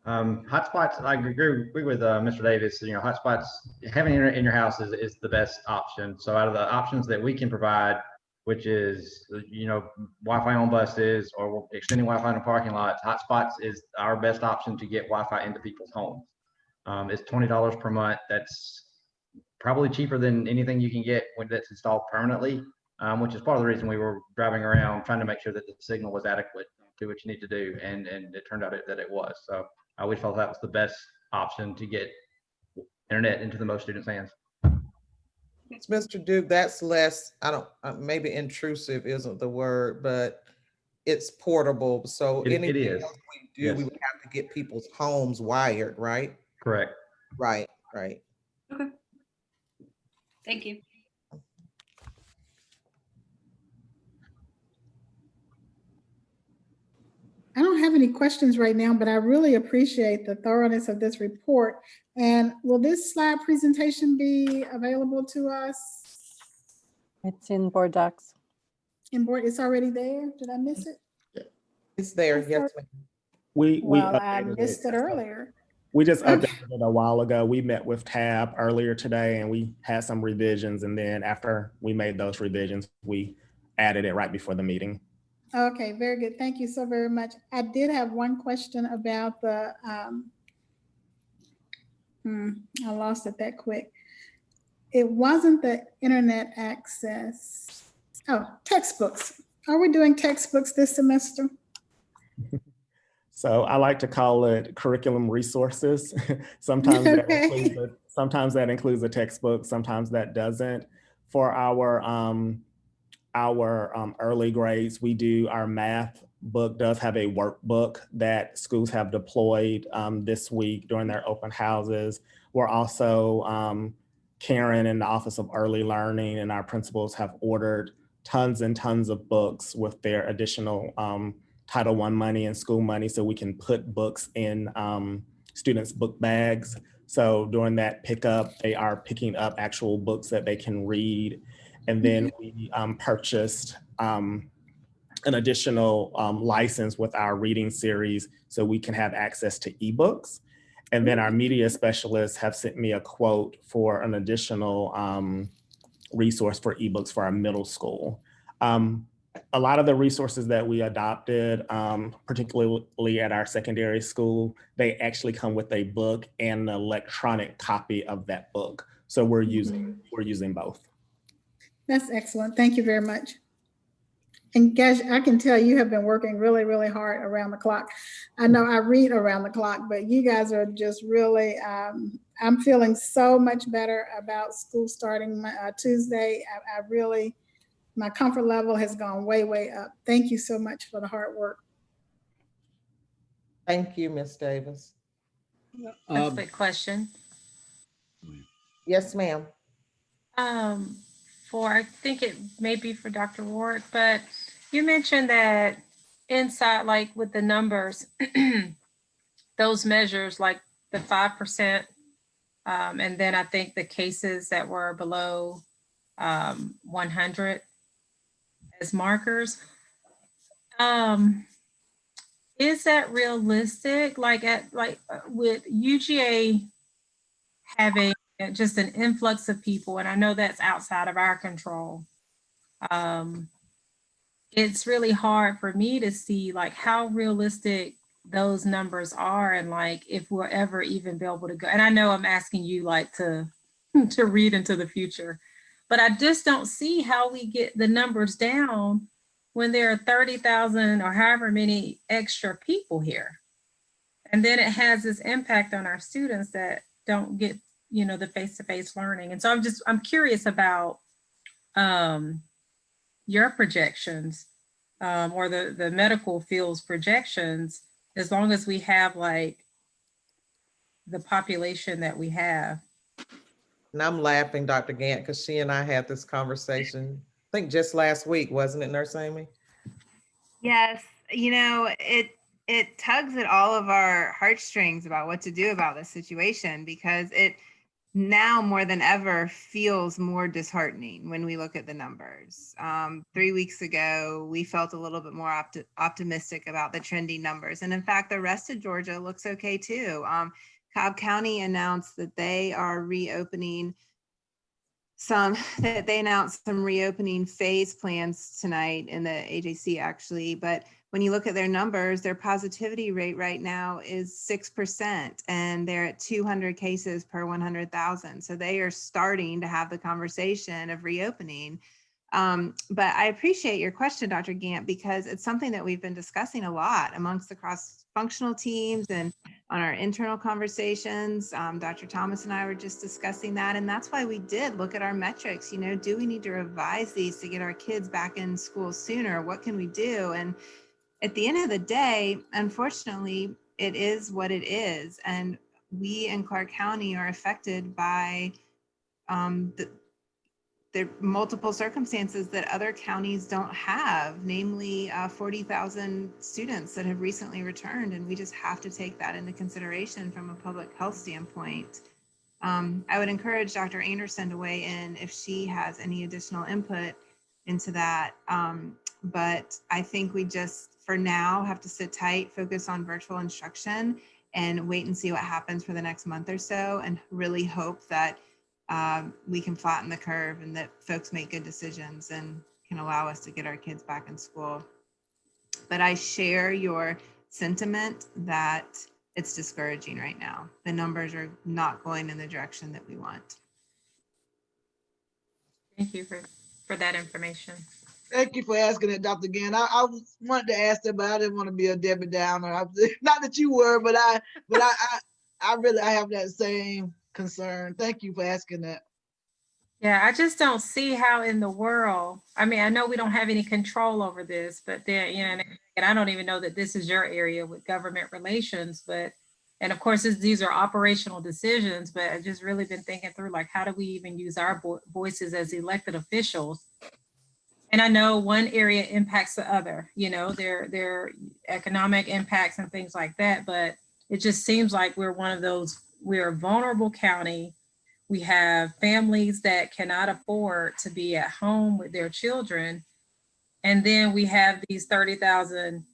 Hotspots, I agree with Mr. Davis. Hotspots, having internet in your house is the best option. So out of the options that we can provide, which is, Wi-Fi on buses or extending Wi-Fi in parking lots. Hotspots is our best option to get Wi-Fi into people's homes. It's $20 per month. That's probably cheaper than anything you can get when that's installed permanently, which is part of the reason we were driving around trying to make sure that the signal was adequate to what you need to do. And it turned out that it was. So we felt that was the best option to get internet into the most students' hands. Mr. Duke, that's less, maybe intrusive isn't the word, but it's portable. So It anything is. else we do, Yes. we would have to get people's homes wired, right? Correct. Right. Okay. Thank you. I don't have any questions right now, but I really appreciate the thoroughness of this report. And will this slide presentation be available to us? It's in board docs. In board, it's already there? Did I miss it? It's there, yes, ma'am. We Well, I updated missed it earlier. We just updated it a while ago. We met with Tab earlier today and we had some revisions. And then after we made those revisions, we added it right before the meeting. Okay, very good. Thank you so very much. I did have one question about the, I lost it that quick. It wasn't the internet access. Oh, textbooks. Are we doing textbooks this semester? So I like to call it curriculum resources. Sometimes that includes a textbook, sometimes that doesn't. For our early grades, our math book does have a workbook that schools have deployed this week during their open houses. We're also, Karen in the Office of Early Learning and our principals have ordered tons and tons of books with their additional Title I money and school money so we can put books in students' book bags. So during that pickup, they are picking up actual books that they can read. And then we purchased an additional license with our reading series so we can have access to ebooks. And then our media specialists have sent me a quote for an additional resource for ebooks for our middle school. A lot of the resources that we adopted, particularly at our secondary school, they actually come with a book and an electronic copy of that book. So we're using both. That's excellent. Thank you very much. And guys, I can tell you have been working really, really hard around the clock. I know I read around the clock, but you guys are just really, I'm feeling so much better about school starting Tuesday. I really, my comfort level has gone way, way up. Thank you so much for the hard work. Thank you, Ms. Davis. A quick question. Yes, ma'am. I think it may be for Dr. Roark, but you mentioned that inside, like with the numbers, those measures like the 5%, and then I think the cases that were below 100 as markers. Is that realistic? With UGA having just an influx of people, and I know that's outside of our control. It's really hard for me to see like how realistic those numbers are and like if we'll ever even be able to go. And I know I'm asking you like to read into the future, but I just don't see how we get the numbers down when there are 30,000 or however many extra people here. And then it has this impact on our students that don't get the face-to-face learning. And so I'm curious about your projections or the medical field's projections, as long as we have like the population that we have. And I'm laughing, Dr. Gant, because she and I had this conversation, I think just last week, wasn't it, Nurse Amy? Yes, it tugs at all of our heartstrings about what to do about this situation, because it now more than ever feels more disheartening when we look at the numbers. 3 weeks ago, we felt a little bit more optimistic about the trending numbers. And in fact, the rest of Georgia looks okay too. Cobb County announced that they are reopening that they announced some reopening phase plans tonight in the AJC actually, but when you look at their numbers, their positivity rate right now is 6%, and they're at 200 cases per 100,000. So they are starting to have the conversation of reopening. But I appreciate your question, Dr. Gant, because it's something that we've been discussing a lot amongst the cross-functional teams and on our internal conversations. Dr. Thomas and I were just discussing that, and that's why we did look at our metrics. You know, do we need to revise these to get our kids back in school sooner? What can we do? And at the end of the day, unfortunately, it is what it is. And we in Clark County are affected by the multiple circumstances that other counties don't have, namely 40,000 students that have recently returned. And we just have to take that into consideration from a public health standpoint. I would encourage Dr. Anderson to weigh in if she has any additional input into that. But I think we just, for now, have to sit tight, focus on virtual instruction, and wait and see what happens for the next month or so, and really hope that we can flatten the curve and that folks make good decisions and can allow us to get our kids back in school. But I share your sentiment that it's discouraging right now. The numbers are not going in the direction that we want. Thank you for that information. Thank you for asking it, Dr. Gann. I wanted to ask that, but I didn't want to be a Debbie Downer. Not that you were, but I really have that same concern. Thank you for asking that. Yeah, I just don't see how in the world, I mean, I know we don't have any control over this, but then, you know, and I don't even know that this is your area with government relations, but, and of course, these are operational decisions, but I've just really been thinking through, like, how do we even use our voices as elected officials? And I know one area impacts the other, you know, their economic impacts and things like that, but it just seems like we're one of those, we're a vulnerable county. We have families that cannot afford to be at home with their children. And then we have these 30,000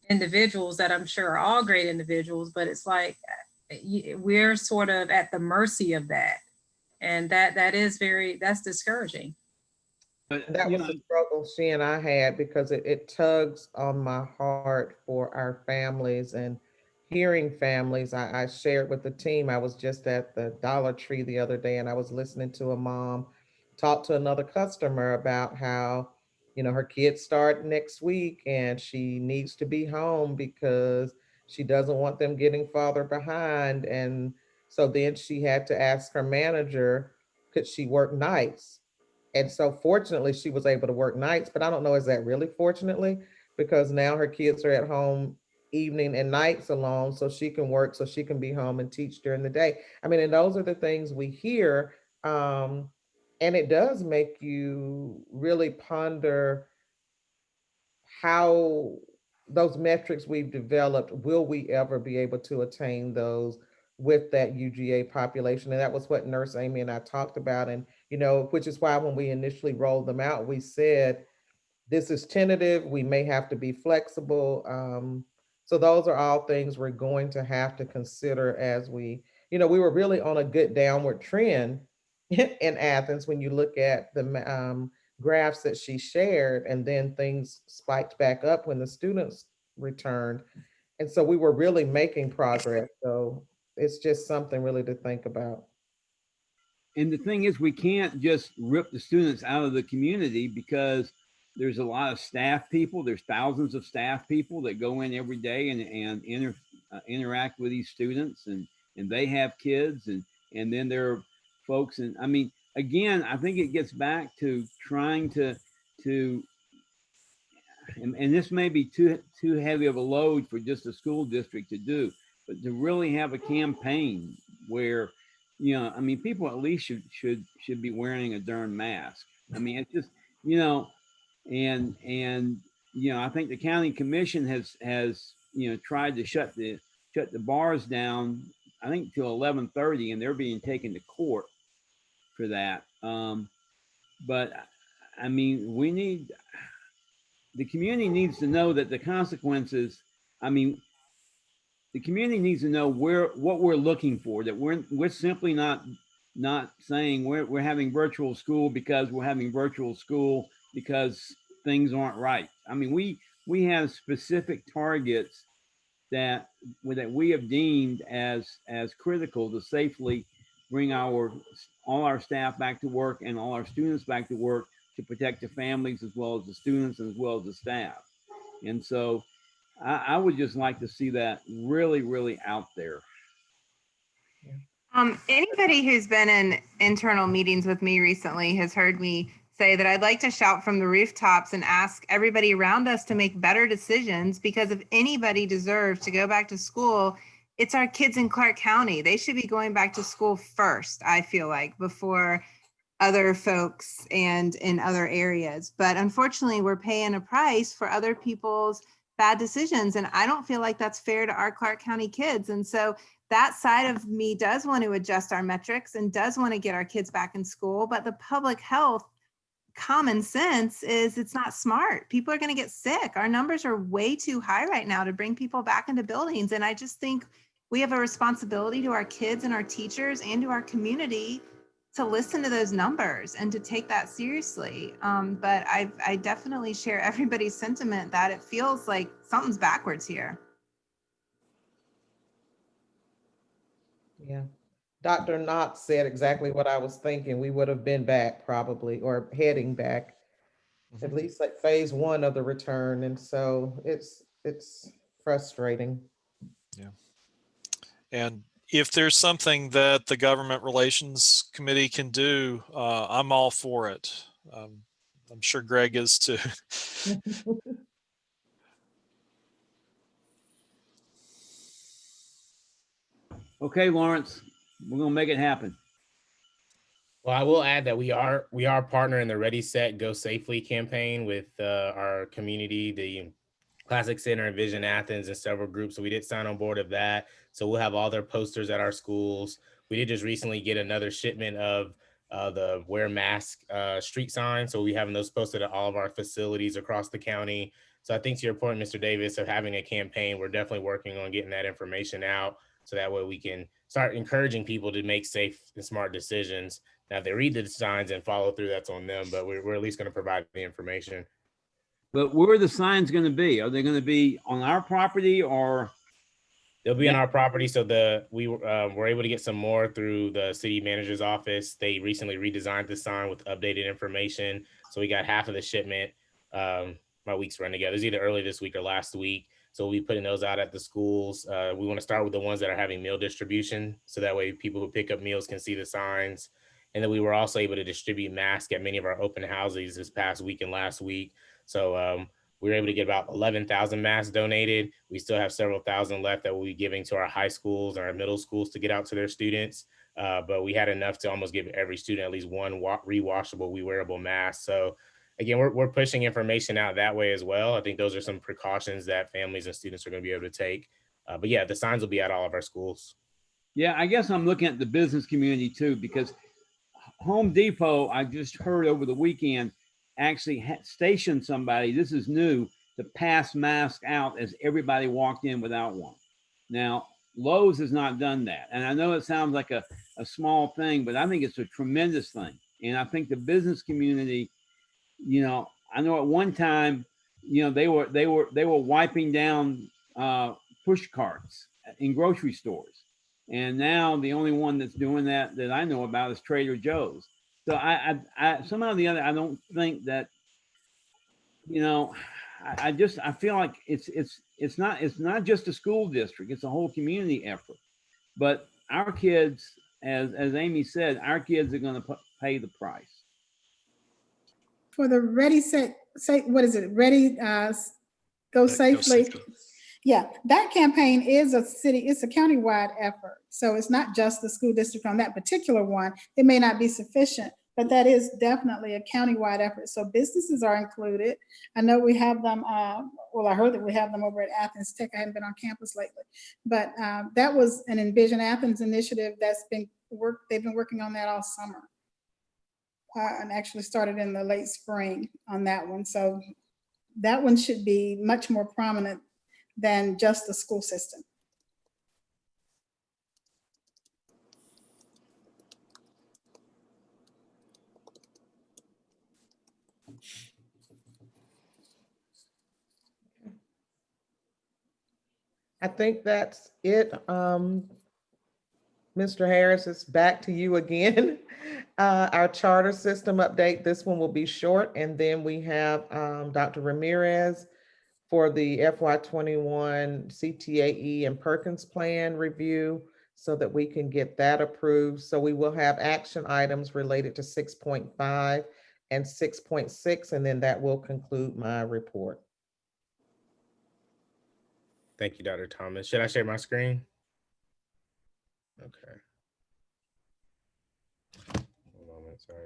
individuals that I'm sure are all great individuals, but it's like, we're sort of at the mercy of that. And that's discouraging. But that was the struggle she and I had, because it tugs on my heart for our families and hearing families. I shared with the team, I was just at the Dollar Tree the other day, and I was listening to a mom talk to another customer about how, you know, her kids start next week and she needs to be home because she doesn't want them getting farther behind. And so then she had to ask her manager, could she work nights? And so fortunately, she was able to work nights, but I don't know, is that really fortunately? Because now her kids are at home evening and nights alone, so she can work, so she can be home and teach during the day. I mean, and those are the things we hear. And it does make you really ponder how those metrics we've developed, will we ever be able to attain those with that UGA population? And that was what Nurse Amy and I talked about. And, you know, which is why when we initially rolled them out, we said, this is tentative, we may have to be flexible. So those are all things we're going to have to consider as we, you know, we were really on a good downward trend in Athens when you look at the graphs that she shared, and then things spiked back up when the students returned. And so we were really making progress. So it's just something really to think about. And the thing is, we can't just rip the students out of the community, because there's a lot of staff people. There's thousands of staff people that go in every day and interact with these students, and they have kids, and then there are folks. And I mean, again, I think it gets back to trying to and this may be too heavy of a load for just a school district to do, but to really have a campaign where, you know, I mean, people at least should be wearing a darn mask. I mean, it's just, you know, and you know, I think the county commission has you know, tried to shut the bars down, I think till 11:30, and they're being taken to court for that. But I mean, the community needs to know that the consequences, I mean, the community needs to know what we're looking for, that we're simply not not saying we're having virtual school because we're having virtual school because things aren't right. I mean, we have specific targets that we have deemed as critical to safely bring all our staff back to work and all our students back to work to protect the families as well as the students and as well as the staff. And so I would just like to see that really, really out there. Anybody who's been in internal meetings with me recently has heard me say that I'd like to shout from the rooftops and ask everybody around us to make better decisions, because if anybody deserves to go back to school, it's our kids in Clark County. They should be going back to school first, I feel like, before other folks and in other areas. But unfortunately, we're paying a price for other people's bad decisions. And I don't feel like that's fair to our Clark County kids. And so that side of me does want to adjust our metrics and does want to get our kids back in school. But the public health common sense is it's not smart. People are going to get sick. Our numbers are way too high right now to bring people back into buildings. And I just think we have a responsibility to our kids and our teachers and to our community to listen to those numbers and to take that seriously. But I definitely share everybody's sentiment that it feels like something's backwards here. Yeah. Dr. Knox said exactly what I was thinking. We would have been back probably, or heading back, at least like phase 1 of the return. And so it's frustrating. Yeah. And if there's something that the Government Relations Committee can do, I'm all for it. I'm sure Greg is too. Okay, Lawrence, we're gonna make it happen. Well, I will add that we are partnering the Ready, Set, Go Safely campaign with our community, the Classic Center and Vision Athens, and several groups. So we did sign on board of that. So we'll have all their posters at our schools. We did just recently get another shipment of the wear mask street signs. So we're having those posted at all of our facilities across the county. So I think to your point, Mr. Davis, of having a campaign, we're definitely working on getting that information out. So that way we can start encouraging people to make safe and smart decisions. Now, if they read the signs and follow through, that's on them, but we're at least going to provide the information. But where are the signs going to be? Are they going to be on our property or? They'll be on our property. So we were able to get some more through the city manager's office. They recently redesigned the sign with updated information. So we got half of the shipment. My weeks run together. It's either early this week or last week. So we'll be putting those out at the schools. We want to start with the ones that are having meal distribution. So that way people who pick up meals can see the signs. And then we were also able to distribute masks at many of our open houses this past week and last week. So we were able to get about 11,000 masks donated. We still have several thousand left that we'll be giving to our high schools and our middle schools to get out to their students. But we had enough to almost give every student at least one rewashable, wearable mask. So again, we're pushing information out that way as well. I think those are some precautions that families and students are going to be able to take. But yeah, the signs will be at all of our schools. Yeah, I guess I'm looking at the business community too, because Home Depot, I just heard over the weekend, actually stationed somebody, this is new, to pass masks out as everybody walked in without one. Now, Lowe's has not done that. And I know it sounds like a small thing, but I think it's a tremendous thing. And I think the business community, you know, I know at one time, you know, they were wiping down push carts in grocery stores. And now the only one that's doing that I know about is Trader Joe's. So I somehow or the other, I don't think that, you know, I feel like it's not just a school district, it's a whole community effort. But our kids, as Amy said, our kids are going to pay the price. For the Ready, Set, what is it? Ready, Go Safely. Yeah, that campaign is it's a countywide effort. So it's not just the school district on that particular one. It may not be sufficient, but that is definitely a countywide effort. So businesses are included. I know we have them, well, I heard that we have them over at Athens Tech. I haven't been on campus lately, but that was an Envision Athens initiative that's been they've been working on that all summer. And actually started in the late spring on that one. So that one should be much more prominent than just the school system. I think that's it. Mr. Harris, it's back to you again. Our charter system update, this one will be short. And then we have Dr. Ramirez for the FY21 CTAE and Perkins Plan review so that we can get that approved. So we will have action items related to 6.5 and 6.6, and then that will conclude my report. Thank you, Dr. Thomas. Should I share my screen? Okay. One moment, sorry.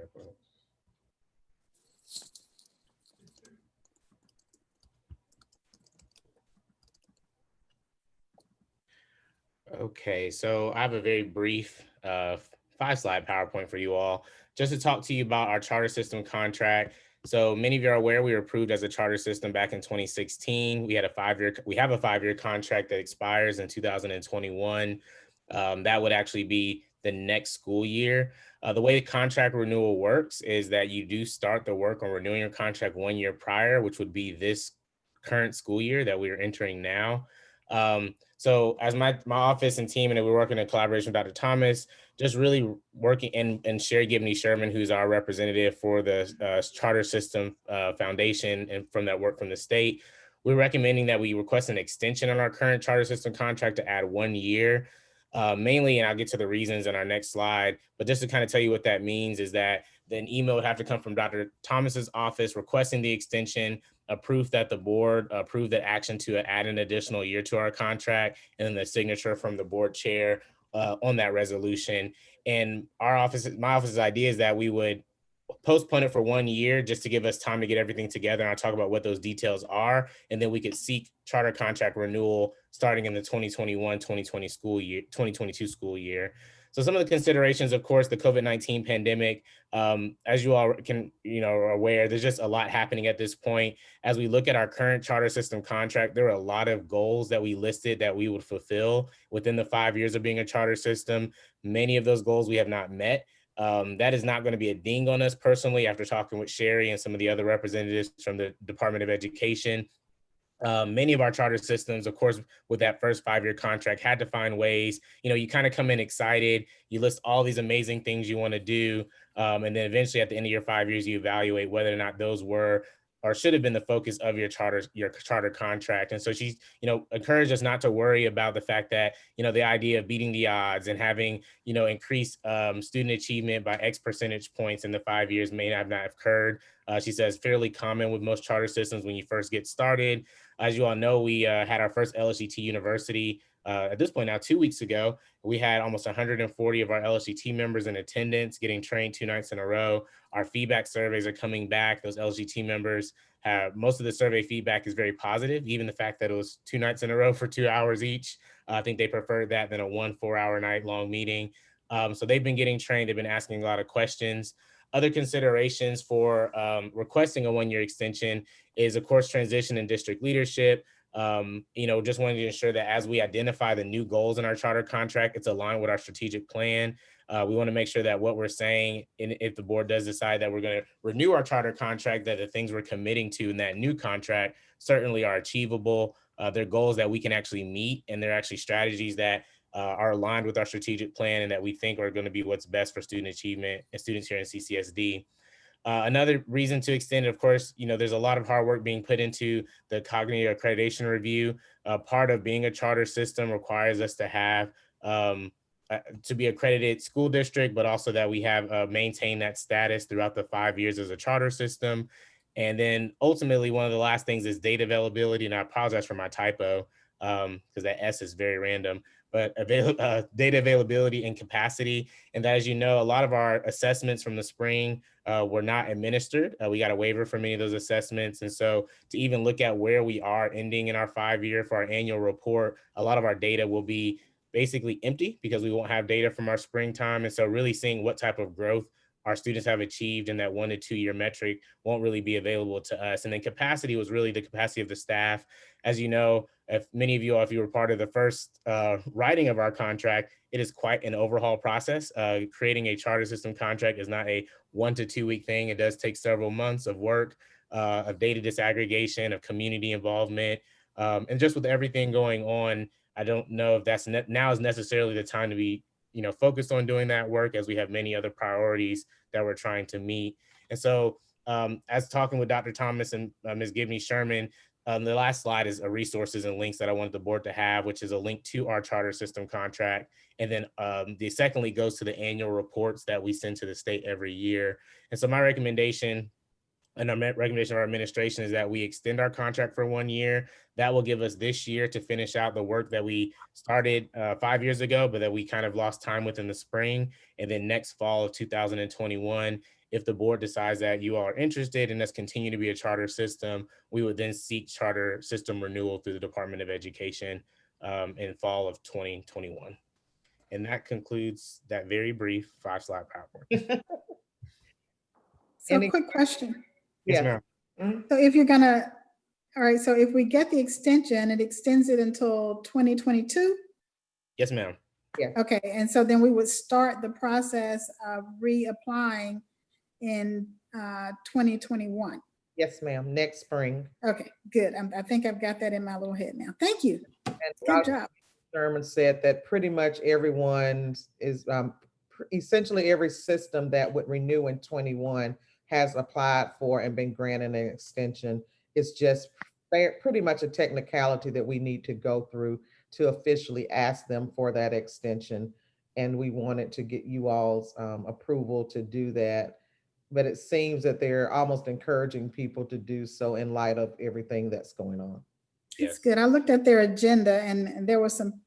Okay, so I have a very brief 5-slide PowerPoint for you all, just to talk to you about our charter system contract. So many of you are aware we were approved as a charter system back in 2016. We have a 5-year contract that expires in 2021. That would actually be the next school year. The way the contract renewal works is that you do start the work on renewing your contract 1 year prior, which would be this current school year that we are entering now. So as my office and team, and we're working in collaboration with Dr. Thomas, just really working, and Sherry Gibney Sherman, who's our representative for the Charter System Foundation, and from that work from the state, we're recommending that we request an extension on our current charter system contract to add 1 year. Mainly, and I'll get to the reasons in our next slide, but just to kind of tell you what that means is that an email would have to come from Dr. Thomas's office requesting the extension, a proof that the board approved the action to add an additional year to our contract, and then the signature from the board chair on that resolution. And my office's idea is that we would postpone it for 1 year just to give us time to get everything together. And I'll talk about what those details are. And then we could seek charter contract renewal starting in the 2021-2022 school year. So some of the considerations, of course, the COVID-19 pandemic, as you all are aware, there's just a lot happening at this point. As we look at our current charter system contract, there are a lot of goals that we listed that we would fulfill within the 5 years of being a charter system. Many of those goals we have not met. That is not going to be a ding on us personally after talking with Sherry and some of the other representatives from the Department of Education. Many of our charter systems, of course, with that first 5-year contract, had to find ways, you kind of come in excited, you list all these amazing things you want to do, and then eventually at the end of your 5 years, you evaluate whether or not those were or should have been the focus of your charter contract. And so she's, encouraged us not to worry about the fact that, the idea of beating the odds and having, increased student achievement by X percentage points in the 5 years may not have occurred. She says fairly common with most charter systems when you first get started. As you all know, we had our first LSGT University at this point now 2 weeks ago. We had almost 140 of our LSGT members in attendance, getting trained 2 nights in a row. Our feedback surveys are coming back. Those LSGT members have, most of the survey feedback is very positive, even the fact that it was 2 nights in a row for 2 hours each. I think they preferred that than a 1 4-hour night long meeting. So they've been getting trained. They've been asking a lot of questions. Other considerations for requesting a 1-year extension is, of course, transition in district leadership. Just wanting to ensure that as we identify the new goals in our charter contract, it's aligned with our strategic plan. We want to make sure that what we're saying, and if the board does decide that we're going to renew our charter contract, that the things we're committing to in that new contract certainly are achievable. They're goals that we can actually meet, and they're actually strategies that are aligned with our strategic plan and that we think are going to be what's best for student achievement and students here in CCSD. Another reason to extend it, of course, there's a lot of hard work being put into the cognitive accreditation review. Part of being a charter system requires us to have to be accredited school district, but also that we have maintained that status throughout the 5 years as a charter system. And then ultimately, one of the last things is data availability. And I apologize for my typo because that S is very random, but data availability and capacity. And that, as you know, a lot of our assessments from the spring were not administered. We got a waiver for many of those assessments. And so to even look at where we are ending in our 5 year for our annual report, a lot of our data will be basically empty because we won't have data from our springtime. And so really seeing what type of growth our students have achieved in that 1 to 2 year metric won't really be available to us. And then capacity was really the capacity of the staff. As you know, if many of you, if you were part of the first writing of our contract, it is quite an overhaul process. Creating a charter system contract is not a 1 to 2 week thing. It does take several months of work, of data disaggregation, of community involvement. And just with everything going on, I don't know if that's now is necessarily the time to be, focused on doing that work, as we have many other priorities that we're trying to meet. And so as talking with Dr. Thomas and Ms. Gibney Sherman, the last slide is resources and links that I wanted the board to have, which is a link to our charter system contract. And then the secondly goes to the annual reports that we send to the state every year. And so my recommendation and our recommendation of our administration is that we extend our contract for 1 year. That will give us this year to finish out the work that we started 5 years ago, but that we kind of lost time with in the spring. And then next fall of 2021, if the board decides that you all are interested in us continue to be a charter system, we would then seek charter system renewal through the Department of Education in fall of 2021. And that concludes that very brief 5-slide PowerPoint. So quick question. Yes, ma'am. So if you're gonna, all right, so if we get the extension, it extends it until 2022? Yes, ma'am. Yeah. Okay, and so then we would start the process of reapplying in 2021. Yes, ma'am, next spring. Okay, good. I think I've got that in my little head now. Thank you. And Good job. Sherman said that pretty much everyone is, essentially every system that would renew in 21 has applied for and been granted an extension. It's just pretty much a technicality that we need to go through to officially ask them for that extension. And we wanted to get you all's approval to do that. But it seems that they're almost encouraging people to do so in light of everything that's going on. That's good. I looked at their agenda and there were some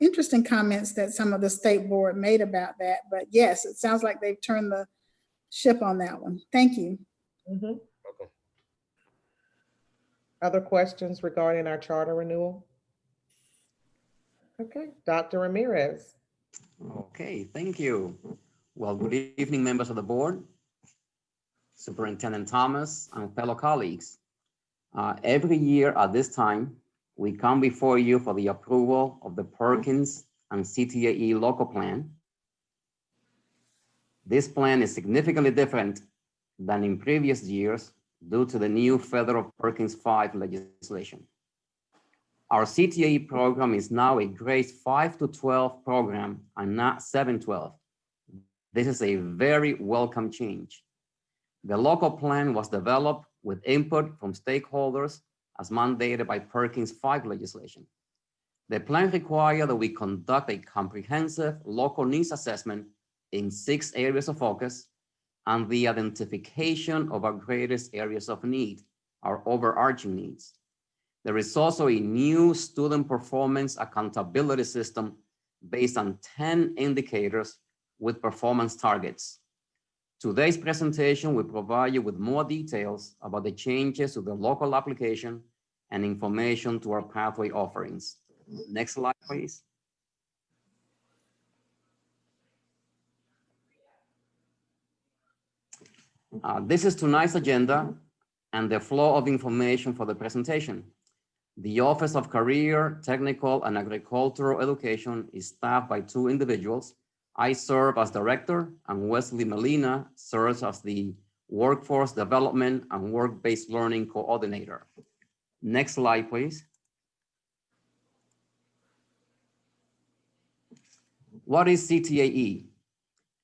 interesting comments that some of the state board made about that. But yes, it sounds like they've turned the ship on that one. Thank you. Mm-hmm. Other questions regarding our charter renewal? Okay, Dr. Ramirez. Okay, thank you. Well, good evening, members of the board, Superintendent Thomas, and fellow colleagues. Every year at this time, we come before you for the approval of the Perkins and CTAE local plan. This plan is significantly different than in previous years due to the new federal Perkins 5 legislation. Our CTAE program is now a grades 5 to 12 program and not 7-12. This is a very welcome change. The local plan was developed with input from stakeholders as mandated by Perkins 5 legislation. The plan required that we conduct a comprehensive local needs assessment in 6 areas of focus and the identification of our greatest areas of need, our overarching needs. There is also a new student performance accountability system based on 10 indicators with performance targets. Today's presentation will provide you with more details about the changes to the local application and information to our pathway offerings. Next slide, please. This is tonight's agenda and the flow of information for the presentation. The Office of Career, Technical, and Agricultural Education is staffed by 2 individuals. I serve as director, and Wesley Molina serves as the Workforce Development and Work-Based Learning Coordinator. Next slide, please. What is CTAE?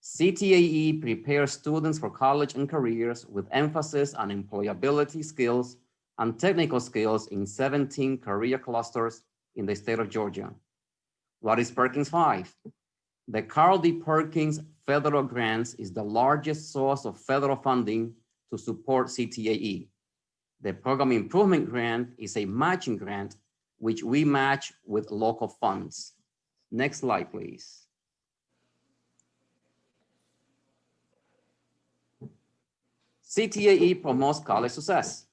CTAE prepares students for college and careers with emphasis on employability skills and technical skills in 17 career clusters in the state of Georgia. What is Perkins 5? The Carl D. Perkins federal grants is the largest source of federal funding to support CTAE. The Program Improvement Grant is a matching grant, which we match with local funds. Next slide, please. CTAE promotes college success.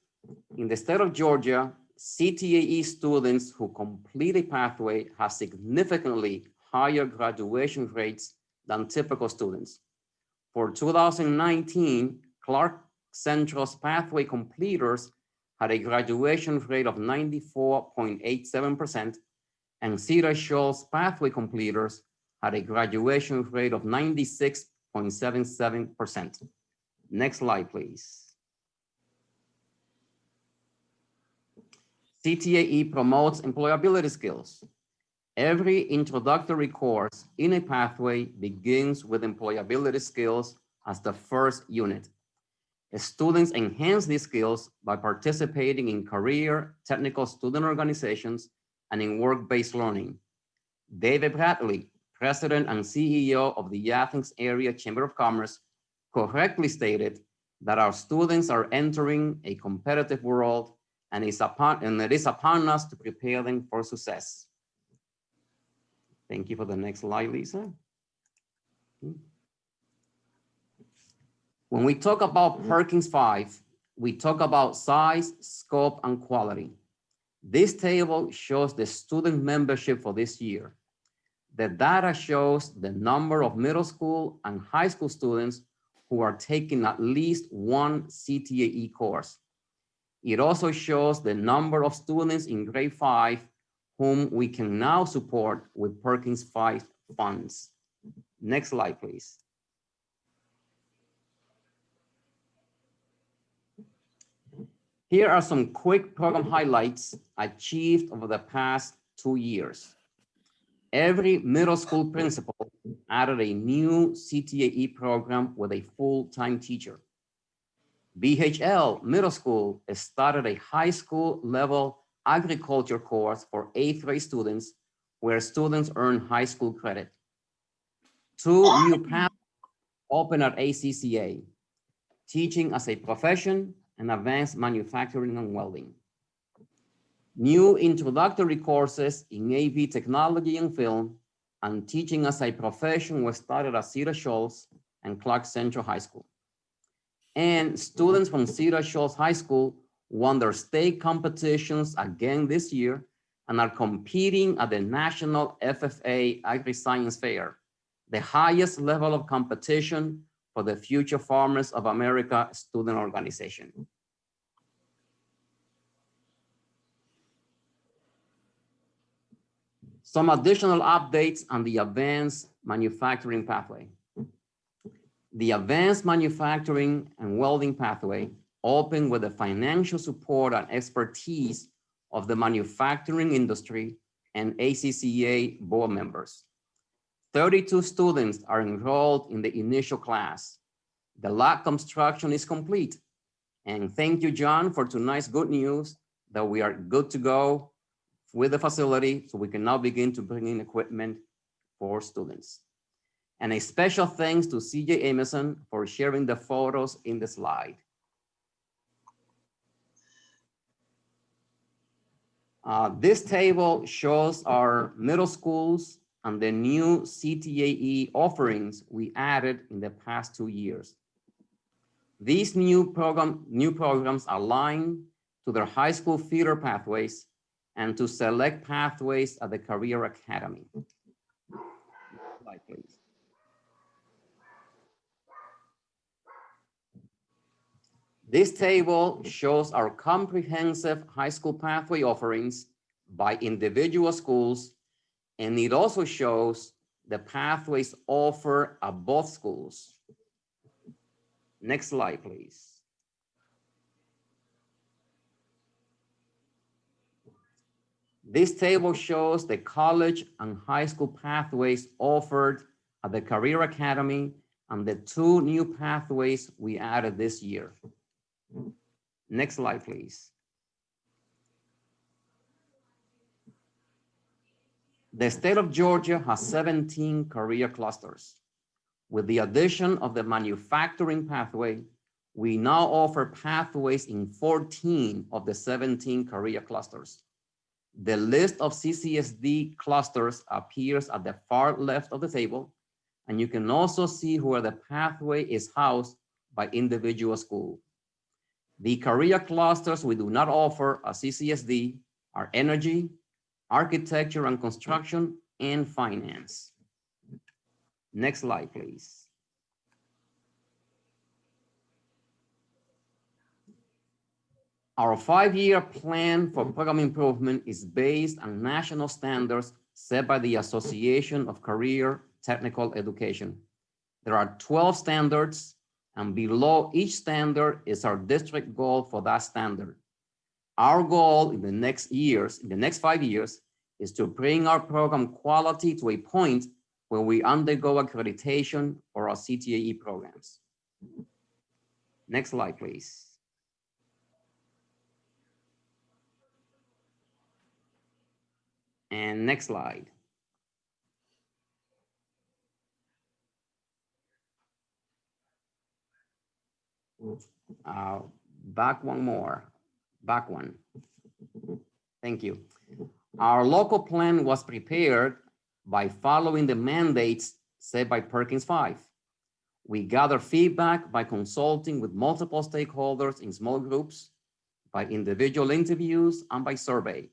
In the state of Georgia, CTAE students who complete a pathway have significantly higher graduation rates than typical students. For 2019, Clark Central's pathway completers had a graduation rate of 94.87%, and Cedar Shoals pathway completers had a graduation rate of 96.77%. Next slide, please. CTAE promotes employability skills. Every introductory course in a pathway begins with employability skills as the first unit. Students enhance these skills by participating in career, technical student organizations, and in work-based learning. David Bradley, President and CEO of the Athens Area Chamber of Commerce, correctly stated that our students are entering a competitive world and it is upon us to prepare them for success. Thank you for the next slide, Lisa. When we talk about Perkins 5, we talk about size, scope, and quality. This table shows the student membership for this year. The data shows the number of middle school and high school students who are taking at least one CTAE course. It also shows the number of students in grade 5 whom we can now support with Perkins 5 funds. Next slide, please. Here are some quick program highlights achieved over the past 2 years. Every middle school principal added a new CTAE program with a full-time teacher. BHL Middle School started a high school level agriculture course for 8th grade students where students earn high school credit. 2 new paths open at ACCA, teaching as a profession and advanced manufacturing and welding. New introductory courses in AV technology and film and teaching as a profession were started at Cedar Shoals and Clark Central High School. And students from Cedar Shoals High School won their state competitions again this year and are competing at the National FFA Agri-Science Fair, the highest level of competition for the Future Farmers of America student organization. Some additional updates on the advanced manufacturing pathway. The advanced manufacturing and welding pathway opened with the financial support and expertise of the manufacturing industry and ACCA board members. 32 students are enrolled in the initial class. The lab construction is complete. And thank you, John, for tonight's good news that we are good to go with the facility, so we can now begin to bring in equipment for students. And a special thanks to CJ Emerson for sharing the photos in the slide. This table shows our middle schools and the new CTAE offerings we added in the past 2 years. These new programs align to their high school feeder pathways and to select pathways at the Career Academy. Next slide, please. This table shows our comprehensive high school pathway offerings by individual schools, and it also shows the pathways offered at both schools. Next slide, please. This table shows the college and high school pathways offered at the Career Academy and the 2 new pathways we added this year. Next slide, please. The state of Georgia has 17 career clusters. With the addition of the manufacturing pathway, we now offer pathways in 14 of the 17 career clusters. The list of CCSD clusters appears at the far left of the table, and you can also see where the pathway is housed by individual school. The career clusters we do not offer at CCSD are energy, architecture and construction, and finance. Next slide, please. Our 5-year plan for program improvement is based on national standards set by the Association of Career Technical Education. There are 12 standards, and below each standard is our district goal for that standard. Our goal in the next 5 years is to bring our program quality to a point where we undergo accreditation for our CTAE programs. Next slide, please. And next slide. Back one more, back one. Thank you. Our local plan was prepared by following the mandates set by Perkins 5. We gather feedback by consulting with multiple stakeholders in small groups, by individual interviews, and by survey.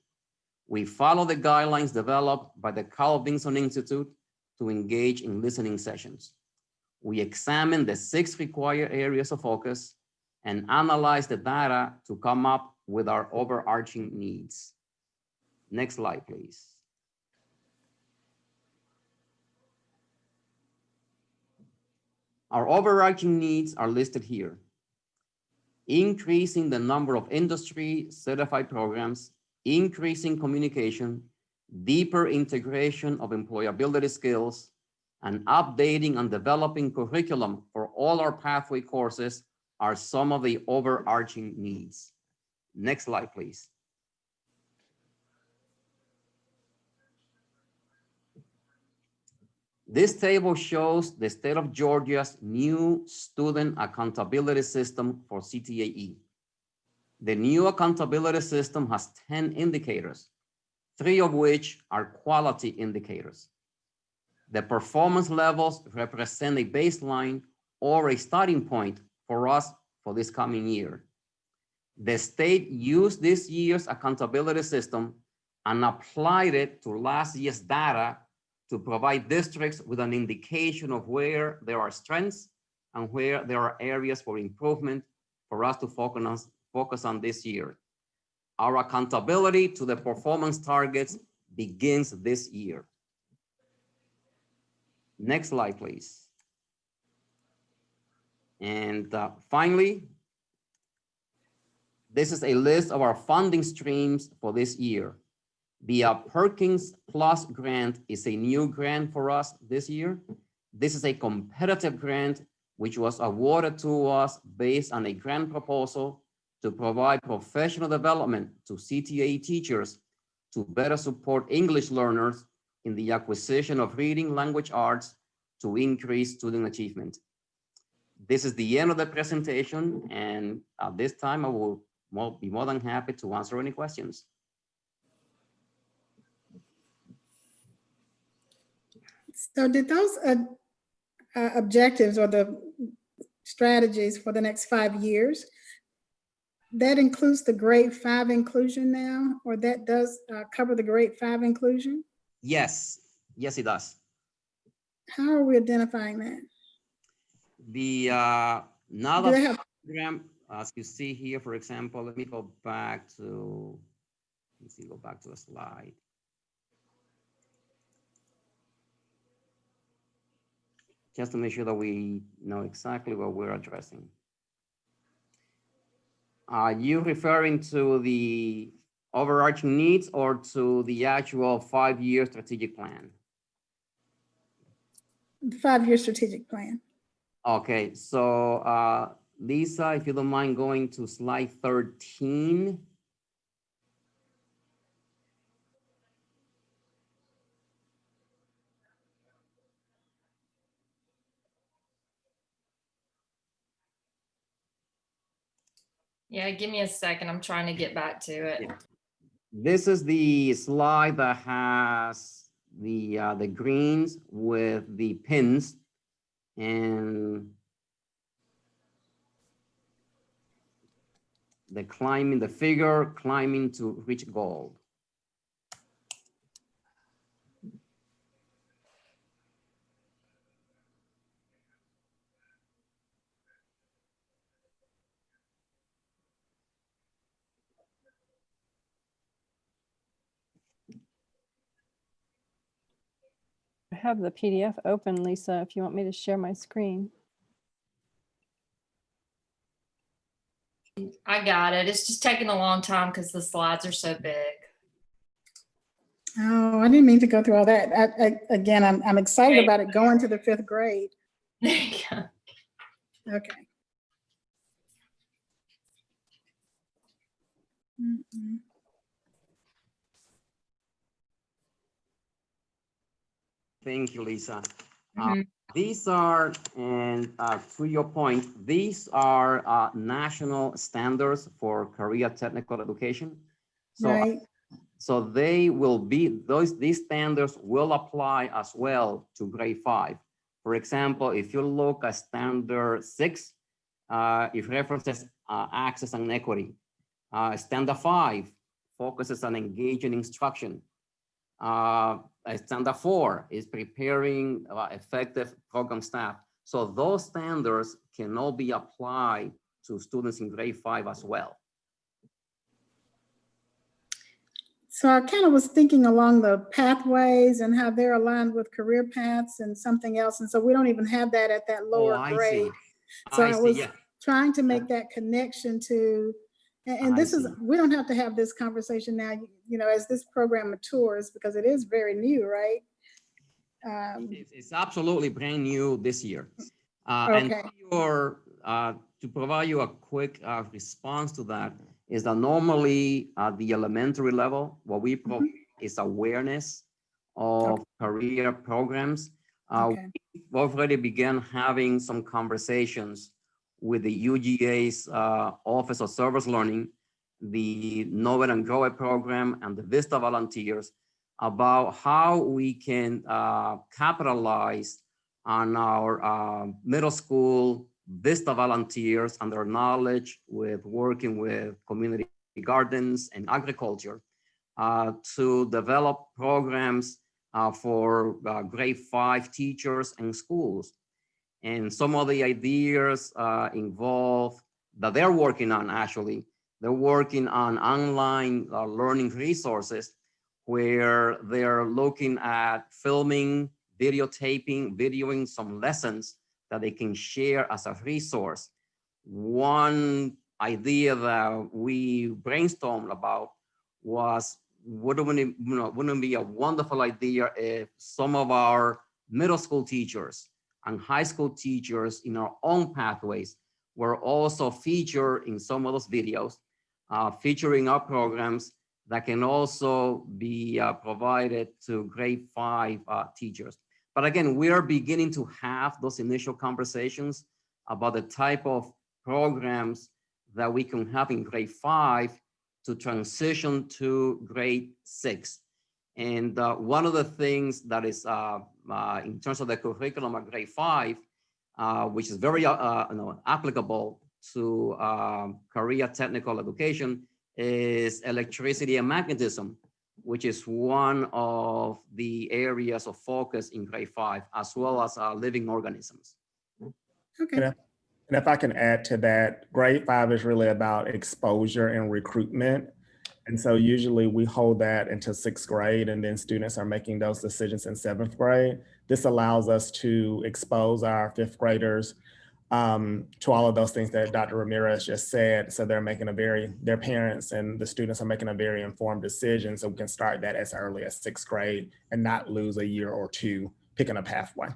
We follow the guidelines developed by the Carl Vinson Institute to engage in listening sessions. We examine the 6 required areas of focus and analyze the data to come up with our overarching needs. Next slide, please. Our overarching needs are listed here. Increasing the number of industry certified programs, increasing communication, deeper integration of employability skills, and updating and developing curriculum for all our pathway courses are some of the overarching needs. Next slide, please. This table shows the state of Georgia's new student accountability system for CTAE. The new accountability system has 10 indicators, 3 of which are quality indicators. The performance levels represent a baseline or a starting point for us for this coming year. The state used this year's accountability system and applied it to last year's data to provide districts with an indication of where there are strengths and where there are areas for improvement for us to focus on this year. Our accountability to the performance targets begins this year. Next slide, please. And finally, this is a list of our funding streams for this year. The Perkins Plus grant is a new grant for us this year. This is a competitive grant which was awarded to us based on a grant proposal to provide professional development to CTAE teachers to better support English learners in the acquisition of reading language arts to increase student achievement. This is the end of the presentation, and at this time I will be more than happy to answer any questions. So did those objectives or the strategies for the next 5 years, that includes the grade 5 inclusion now, or that does cover the grade 5 inclusion? Yes, yes it does. How are we identifying that? The NADA program, as you see here, for example, let me go back to, go back to the slide. Just to make sure that we know exactly what we're addressing. Are you referring to the overarching needs or to the actual 5-year strategic plan? The 5-year strategic plan. Okay, so Lisa, if you don't mind going to slide 13. Yeah, give me a second. I'm trying to get back to it. This is the slide that has the greens with the pins and the climbing, the figure climbing to reach gold. I have the PDF open, Lisa, if you want me to share my screen. I got it. It's just taking a long time because the slides are so big. Oh, I didn't mean to go through all that. Again, I'm excited about it going to the 5th grade. There you go. Okay. Mm-mm. Thank you, Lisa. Mhm. These are, and to your point, these are national standards for career technical education. So, Right. so they will be, these standards will apply as well to grade 5. For example, if you look at standard 6, it references access and equity. Standard 5 focuses on engaging instruction. Standard 4 is preparing effective program staff. So those standards can all be applied to students in grade 5 as well. So I kind of was thinking along the pathways and how they're aligned with career paths and something else. And so we don't even have that at that lower grade. So I was trying to make that connection to, and this is, we don't have to have this conversation now, you know, as this program matures, because it is very new, right? It's absolutely brand new this year. Okay. And to provide you a quick response to that is that normally at the elementary level, what we provide is awareness of career programs. We've already began having some conversations with the UGA's Office of Service Learning, the Know It and Grow It program, and the VISTA volunteers about how we can capitalize on our middle school VISTA volunteers and their knowledge with working with community gardens and agriculture to develop programs for grade 5 teachers and schools. And some of the ideas involve that they're working on, actually, they're working on online learning resources where they're looking at filming, videoing some lessons that they can share as a resource. One idea that we brainstormed about was, wouldn't it be a wonderful idea if some of our middle school teachers and high school teachers in our own pathways were also featured in some of those videos, featuring our programs that can also be provided to grade 5 teachers. But again, we are beginning to have those initial conversations about the type of programs that we can have in grade 5 to transition to grade 6. And one of the things that is in terms of the curriculum at grade 5, which is very applicable to career technical education, is electricity and magnetism, which is one of the areas of focus in grade 5, as well as living organisms. Okay. And if I can add to that, grade 5 is really about exposure and recruitment. And so usually we hold that into 6th grade, and then students are making those decisions in 7th grade. This allows us to expose our 5th graders to all of those things that Dr. Ramirez just said. So they're making their parents and the students are making a very informed decision. So we can start that as early as 6th grade and not lose a year or two picking a pathway.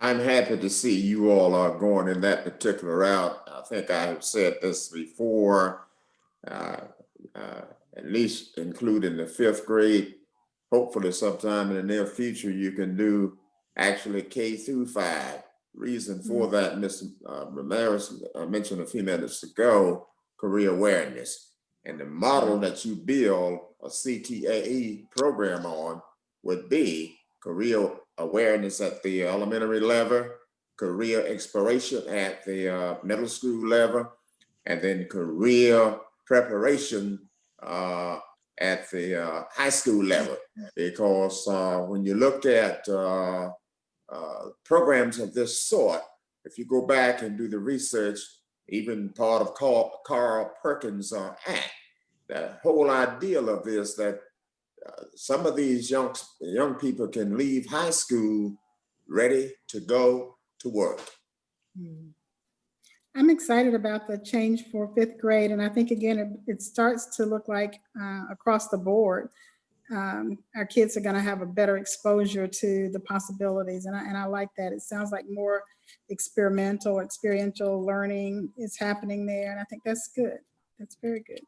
I'm happy to see you all are going in that particular route. I think I have said this before, at least including the 5th grade. Hopefully sometime in the near future, you can do actually K through 5. Reason for that, Mr. Ramirez mentioned a few minutes ago, career awareness. And the model that you build a CTAE program on would be career awareness at the elementary level, career exploration at the middle school level, and then career preparation at the high school level. Because when you look at programs of this sort, if you go back and do the research, even part of Carl Perkins' Act, the whole idea of this, that some of these young people can leave high school ready to go to work. I'm excited about the change for 5th grade. And I think, again, it starts to look like across the board. our kids are going to have a better exposure to the possibilities. And I like that. It sounds like more experiential learning is happening there. And I think that's good. That's very good.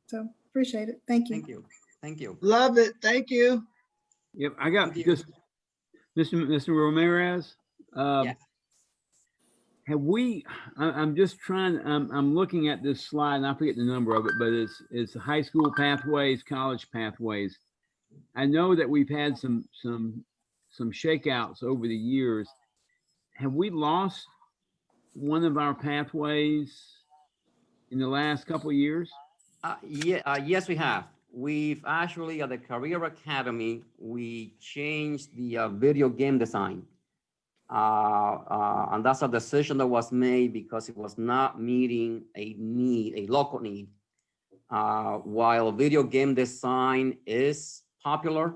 So appreciate it. Thank you. Thank you. Thank you. Love it. Thank you. Yep, I got Thank you. just Mr. Ramirez. Yes. Have we? I'm just trying. I'm looking at this slide, and I forget the number of it, but it's high school pathways, college pathways. I know that we've had some shakeouts over the years. Have we lost one of our pathways in the last couple of years? Yes, we have. We've actually, at the Career Academy, we changed the video game design. And that's a decision that was made because it was not meeting a need, a local need. While video game design is popular,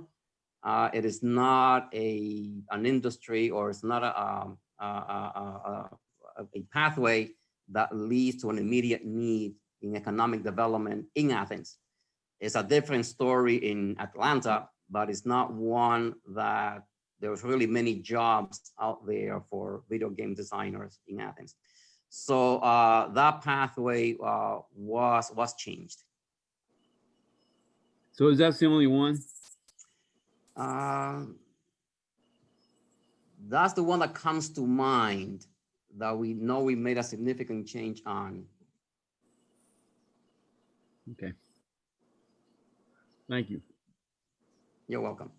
it is not an industry, or it's not a pathway that leads to an immediate need in economic development in Athens. It's a different story in Atlanta, but it's not one that there's really many jobs out there for video game designers in Athens. So that pathway was changed. So is that the only one? That's the one that comes to mind that we know we made a significant change on. Okay. Thank you. You're welcome.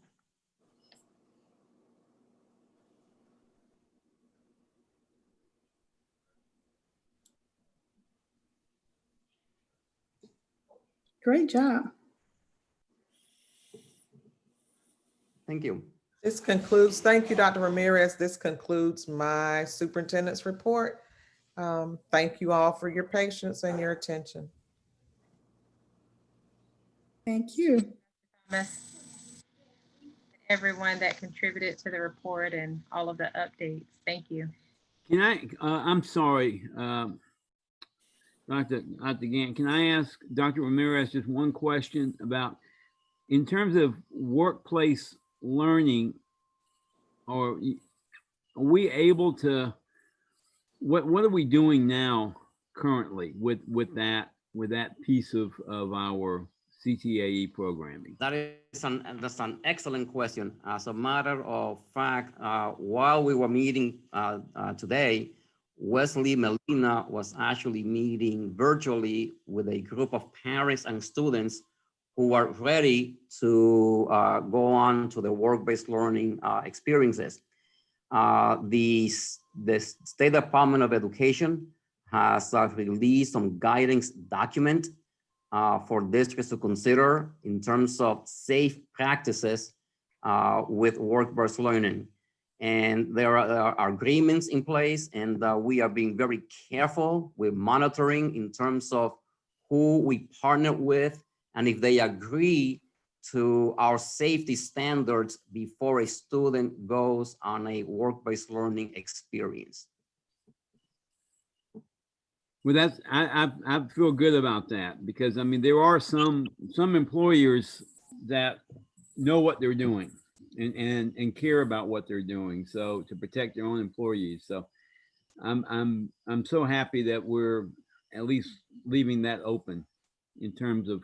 Great job. Thank you. This concludes, thank you, Dr. Ramirez. This concludes my superintendent's report. Thank you all for your patience and your attention. Thank you. Everyone that contributed to the report and all of the updates. Thank you. Can I, I'm sorry, Dr. Gant, can I ask Dr. Ramirez just one question about, in terms of workplace learning, or are we able to, what are we doing now currently with that piece of our CTAE programming? That's an excellent question. As a matter of fact, while we were meeting today, Wesley Melina was actually meeting virtually with a group of parents and students who are ready to go on to the work-based learning experiences. The State Department of Education has released some guidance document for districts to consider in terms of safe practices with work-based learning. And there are agreements in place, and we are being very careful with monitoring in terms of who we partner with and if they agree to our safety standards before a student goes on a work-based learning experience. Well, that's, I feel good about that, because I mean, there are some employers that know what they're doing and care about what they're doing, so to protect their own employees. So I'm so happy that we're at least leaving that open in terms of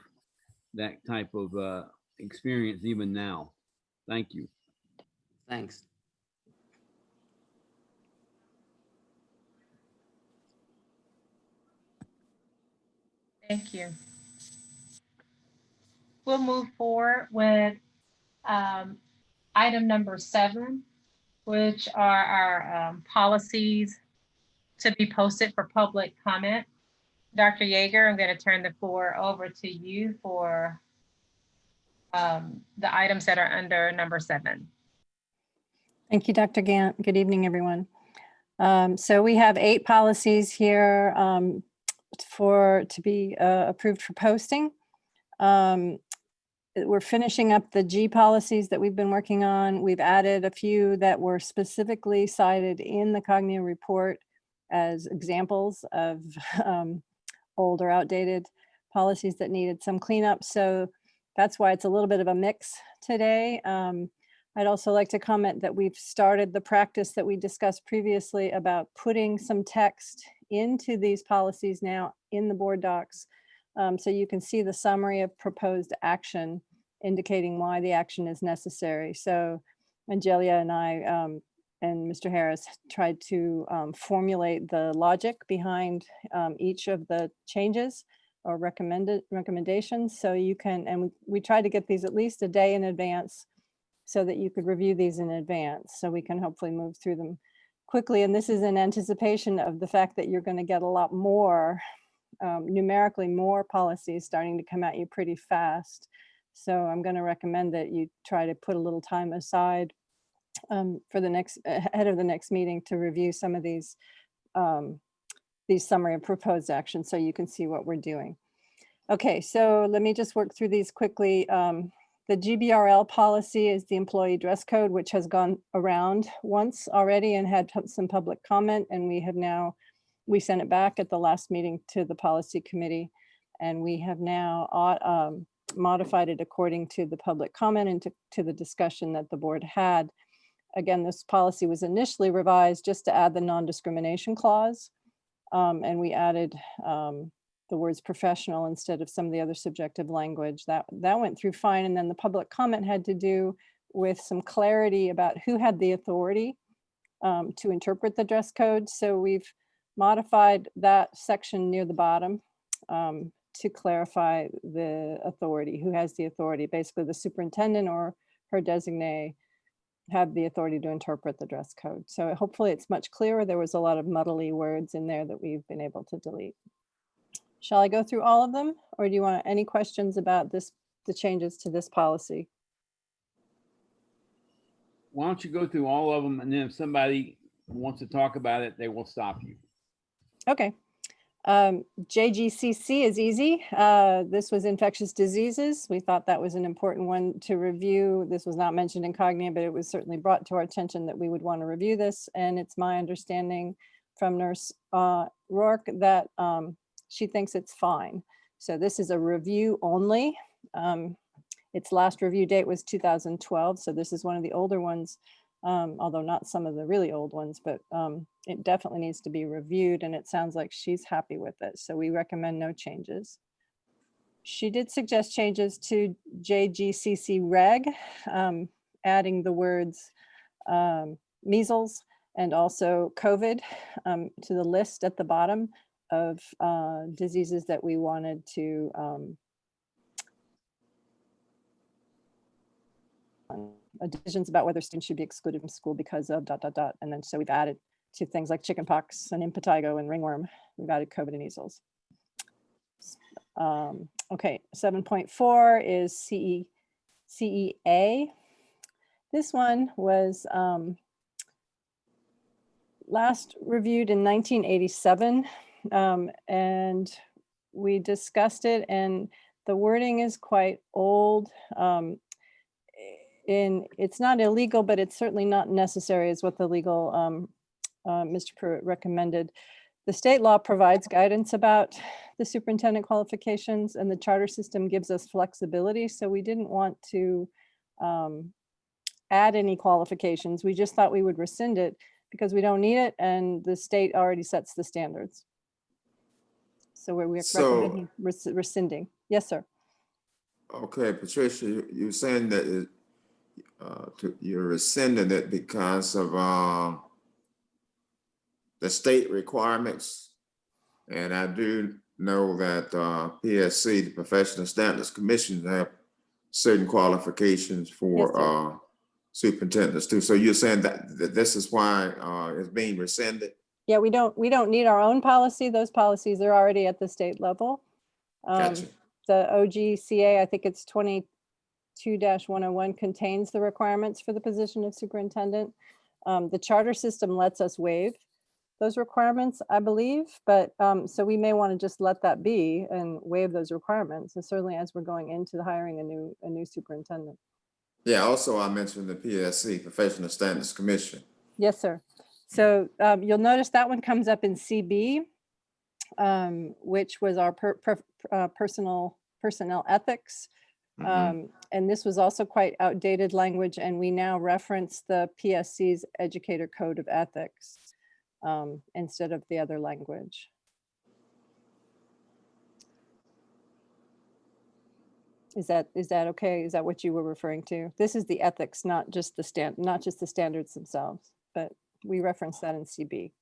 that type of experience even now. Thank you. Thanks. Thank you. We'll move forward with item number 7, which are our policies to be posted for public comment. Dr. Yeager, I'm going to turn the floor over to you for the items that are under number 7. Thank you, Dr. Gant. Good evening, everyone. So we have 8 policies here to be approved for posting. We're finishing up the G policies that we've been working on. We've added a few that were specifically cited in the Cognitive report as examples of old or outdated policies that needed some cleanup. So That's why it's a little bit of a mix today. I'd also like to comment that we've started the practice that we discussed previously about putting some text into these policies now in the board docs. So you can see the summary of proposed action indicating why the action is necessary. So Angelia and I and Mr. Harris tried to formulate the logic behind each of the changes or recommendations. So you can, and we tried to get these at least a day in advance so that you could review these in advance. So we can hopefully move through them quickly. And this is in anticipation of the fact that you're going to get a lot more, numerically more policies starting to come at you pretty fast. So I'm going to recommend that you try to put a little time aside for the next, ahead of the next meeting to review some of these summary of proposed actions so you can see what we're doing. Okay, so let me just work through these quickly. The GBRL policy is the employee dress code, which has gone around once already and had some public comment, and we sent it back at the last meeting to the policy committee, and we have now modified it according to the public comment and to the discussion that the board had. Again, this policy was initially revised just to add the non-discrimination clause, and we added the words professional instead of some of the other subjective language. That went through fine. And then the public comment had to do with some clarity about who had the authority to interpret the dress code. So we've modified that section near the bottom to clarify the authority, who has the authority. Basically the superintendent or her designee have the authority to interpret the dress code. So hopefully it's much clearer. There was a lot of muddly words in there that we've been able to delete. Shall I go through all of them, or do you want any questions about the changes to this policy? Why don't you go through all of them, and then if somebody wants to talk about it, they will stop you. Okay. JGCC is easy. This was infectious diseases. We thought that was an important one to review. This was not mentioned in Cognia, but it was certainly brought to our attention that we would want to review this. And it's my understanding from Nurse Roark that she thinks it's fine. So this is a review only. Its last review date was 2012. So this is one of the older ones, although not some of the really old ones, but it definitely needs to be reviewed, and it sounds like she's happy with it. So we recommend no changes. She did suggest changes to JGCC reg, adding the words measles and also COVID to the list at the bottom of diseases that we wanted to decisions about whether students should be excluded from school because of ... And then so we've added to things like chickenpox and impetigo and ringworm. We've added COVID and measles. Okay, 7.4 is CEA. This one was last reviewed in 1987, and we discussed it, and the wording is quite old. It's not illegal, but it's certainly not necessary, is what the legal Mr. Pruitt recommended. The state law provides guidance about the superintendent qualifications, and the charter system gives us flexibility. So we didn't want to add any qualifications. We just thought we would rescind it because we don't need it, and the state already sets the standards. So we're recommending rescinding. Yes, sir. Okay, Patricia, you're saying that you're rescinding it because of the state requirements. And I do know that PSC, the Professional Standards Commission, have certain qualifications for Yes, superintendents too. So you're saying that this is why it's being rescinded? Yeah, we don't need our own policy. Those policies are already at the state level. Gotcha. The OGCA, I think it's 22-101, contains the requirements for the position of superintendent. The charter system lets us waive those requirements, I believe, but so we may want to just let that be and waive those requirements, and certainly as we're going into hiring a new superintendent. Yeah, also I mentioned the PSC, Professional Standards Commission. Yes, sir. So you'll notice that one comes up in CB, which was our personnel ethics And this was also quite outdated language, and we now reference the PSC's Educator Code of Ethics instead of the other language. Is that okay? Is that what you were referring to? This is the ethics, not just the standards themselves, but we reference that in CB.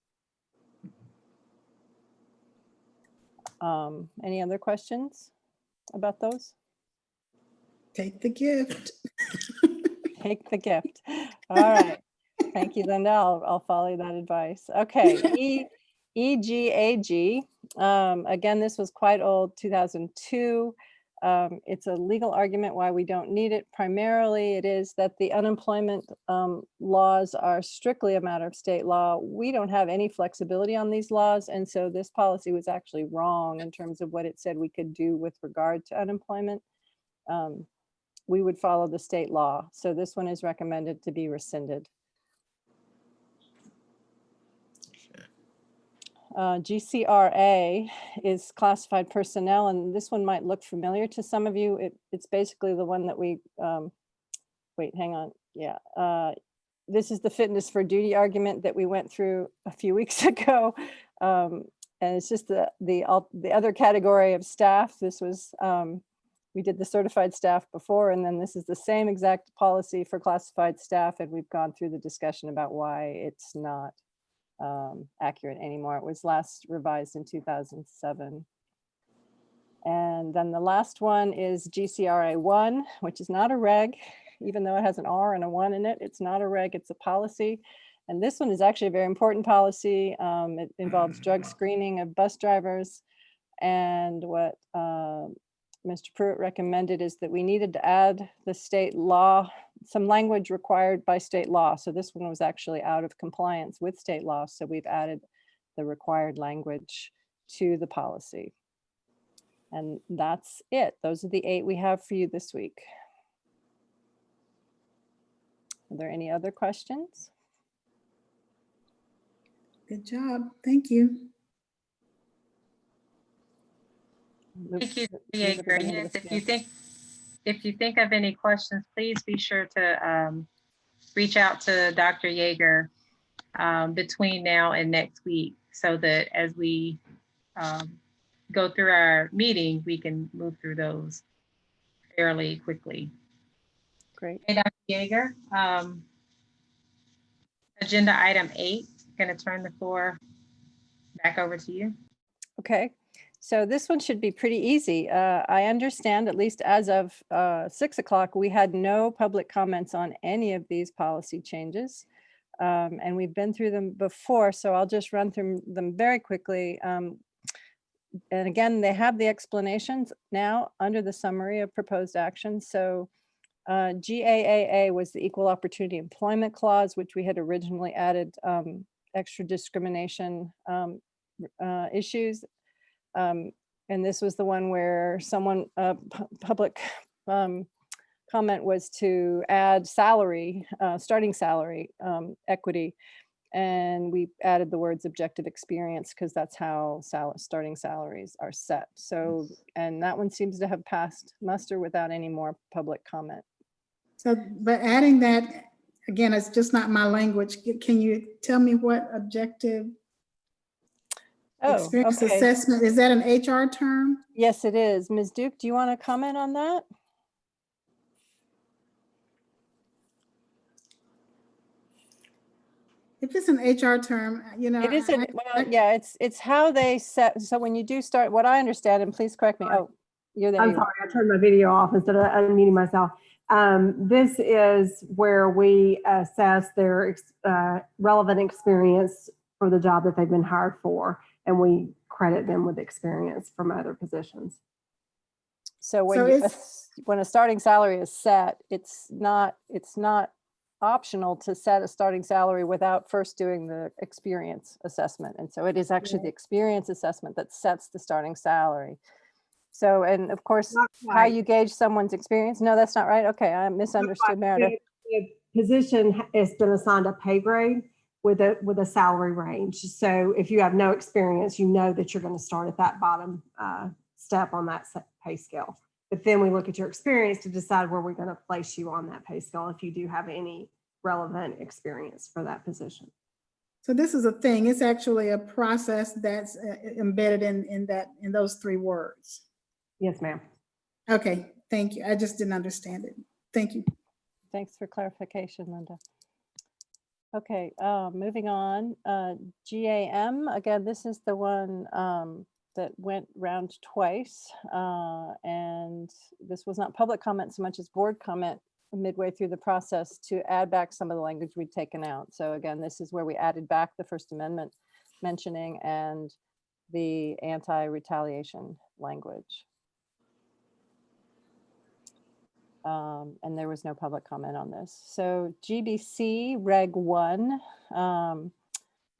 Any other questions about those? Take the gift. Take the gift. All right. Thank you, Linda. I'll follow that advice. Okay. EGAG. Again, this was quite old, 2002. It's a legal argument why we don't need it. Primarily, it is that the unemployment laws are strictly a matter of state law. We don't have any flexibility on these laws. And so this policy was actually wrong in terms of what it said we could do with regard to unemployment. We would follow the state law. So this one is recommended to be rescinded. GCRA is classified personnel, and this one might look familiar to some of you. It's basically the one that we, wait, hang on. Yeah. This is the fitness for duty argument that we went through a few weeks ago. And it's just the other category of staff. This was, we did the certified staff before, and then this is the same exact policy for classified staff. And we've gone through the discussion about why it's not accurate anymore. It was last revised in 2007. And then the last one is GCRA 1, which is not a reg, even though it has an R and a 1 in it. It's not a reg, it's a policy. And this one is actually a very important policy. It involves drug screening of bus drivers. And what Mr. Pruitt recommended is that we needed to add the state law, some language required by state law. So this one was actually out of compliance with state law. So we've added the required language to the policy. And that's it. Those are the 8 we have for you this week. Are there any other questions? Good job. Thank you. Thank you, Yeager. Yes, if you think of any questions, please be sure to reach out to Dr. Yeager between now and next week, so that as we go through our meeting, we can move through those fairly quickly. Great. Hey, Dr. Yeager, agenda item 8, going to turn the floor back over to you. Okay. So this one should be pretty easy. I understand, at least as of 6 o'clock, we had no public comments on any of these policy changes. And we've been through them before, so I'll just run through them very quickly. And again, they have the explanations now under the summary of proposed action. So GAAA was the Equal Opportunity Employment Clause, which we had originally added extra discrimination issues. And this was the one where someone, public comment was to add salary, starting salary equity. And we added the words objective experience because that's how starting salaries are set. So, and that one seems to have passed muster without any more public comment. So, but adding that, again, it's just not my language. Can you tell me what objective experience assessment, is that an HR term? Yes, it is. Ms. Duke, do you want to comment on that? If it's an HR term, you know. It isn't, well, yeah, it's how they set, so when you do start, what I understand, and please correct me, oh, you're there. I'm sorry, I turned my video off instead of unmuting myself. This is where we assess their relevant experience for the job that they've been hired for, and we credit them with experience from other positions. So when a starting salary is set, it's not optional to set a starting salary without first doing the experience assessment. And so it is actually the experience assessment that sets the starting salary. So, and of course, how you gauge someone's experience. No, that's not right. Okay, I misunderstood, Meredith. The position has been assigned a pay grade with a salary range. So if you have no experience, you know that you're going to start at that bottom step on that pay scale. But then we look at your experience to decide where we're going to place you on that pay scale if you do have any relevant experience for that position. So this is a thing. It's actually a process that's embedded in those 3 words. Yes, ma'am. Okay, thank you. I just didn't understand it. Thank you. Thanks for clarification, Linda. Okay, moving on. GAM, again, this is the one that went round twice. And this was not public comment so much as board comment midway through the process to add back some of the language we'd taken out. So again, this is where we added back the First Amendment mentioning and the anti-retaliation language. And there was no public comment on this. So GBC Reg 1,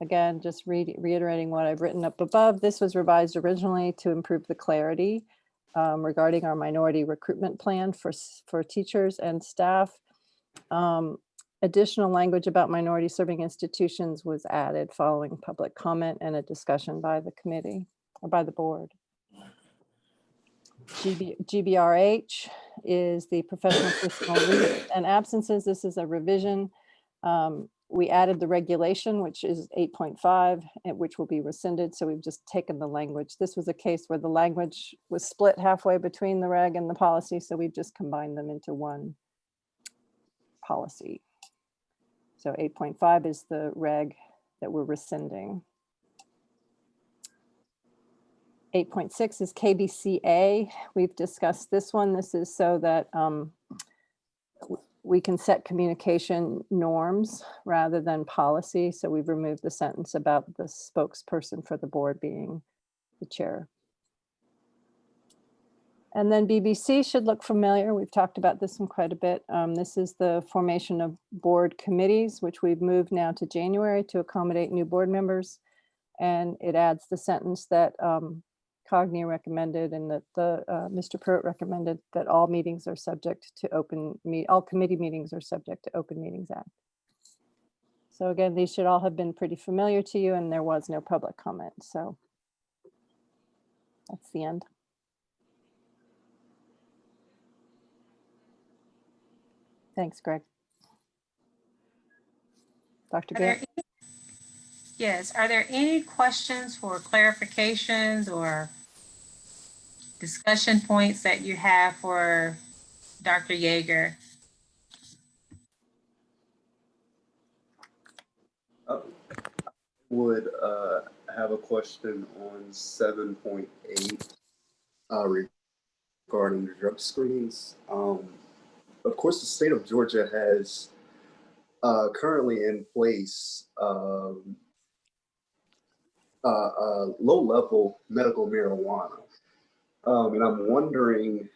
again, just reiterating what I've written up above. This was revised originally to improve the clarity regarding our minority recruitment plan for teachers and staff. Additional language about minority serving institutions was added following public comment and a discussion by the committee or by the board. GBRH is the professional personal leave and absences. This is a revision. We added the regulation, which is 8.5, which will be rescinded. So we've just taken the language. This was a case where the language was split halfway between the reg and the policy. So we've just combined them into one policy. So 8.5 is the reg that we're rescinding. 8.6 is KBCA. We've discussed this one. This is so that we can set communication norms rather than policy. So we've removed the sentence about the spokesperson for the board being the chair. And then BBC should look familiar. We've talked about this one quite a bit. This is the formation of board committees, which we've moved now to January to accommodate new board members. And it adds the sentence that Cognia recommended and that Mr. Pruitt recommended that all meetings are subject to all committee meetings are subject to Open Meetings Act. So again, these should all have been pretty familiar to you and there was no public comment. So that's the end. Thanks, Greg. Dr. Gant? Yes, are there any questions for clarifications or discussion points that you have for Dr. Yeager? Would have a question on 7.8 regarding the drug screens. Of course, the state of Georgia has currently in place low-level medical marijuana. And I'm wondering,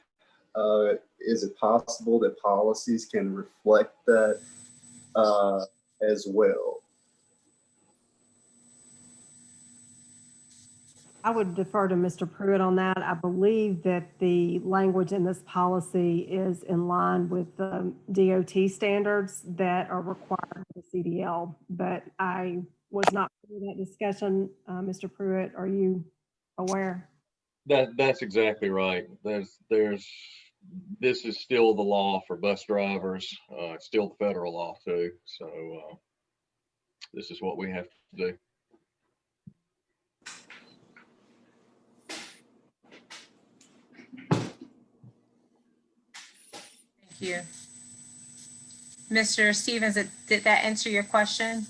is it possible that policies can reflect that as well? I would defer to Mr. Pruitt on that. I believe that the language in this policy is in line with the DOT standards that are required for the CDL, but I was not part of that discussion. Mr. Pruitt, are you aware? That's exactly right. This is still the law for bus drivers. It's still the federal law too. So this is what we have to do. Thank you. Mr. Stevens, did that answer your question?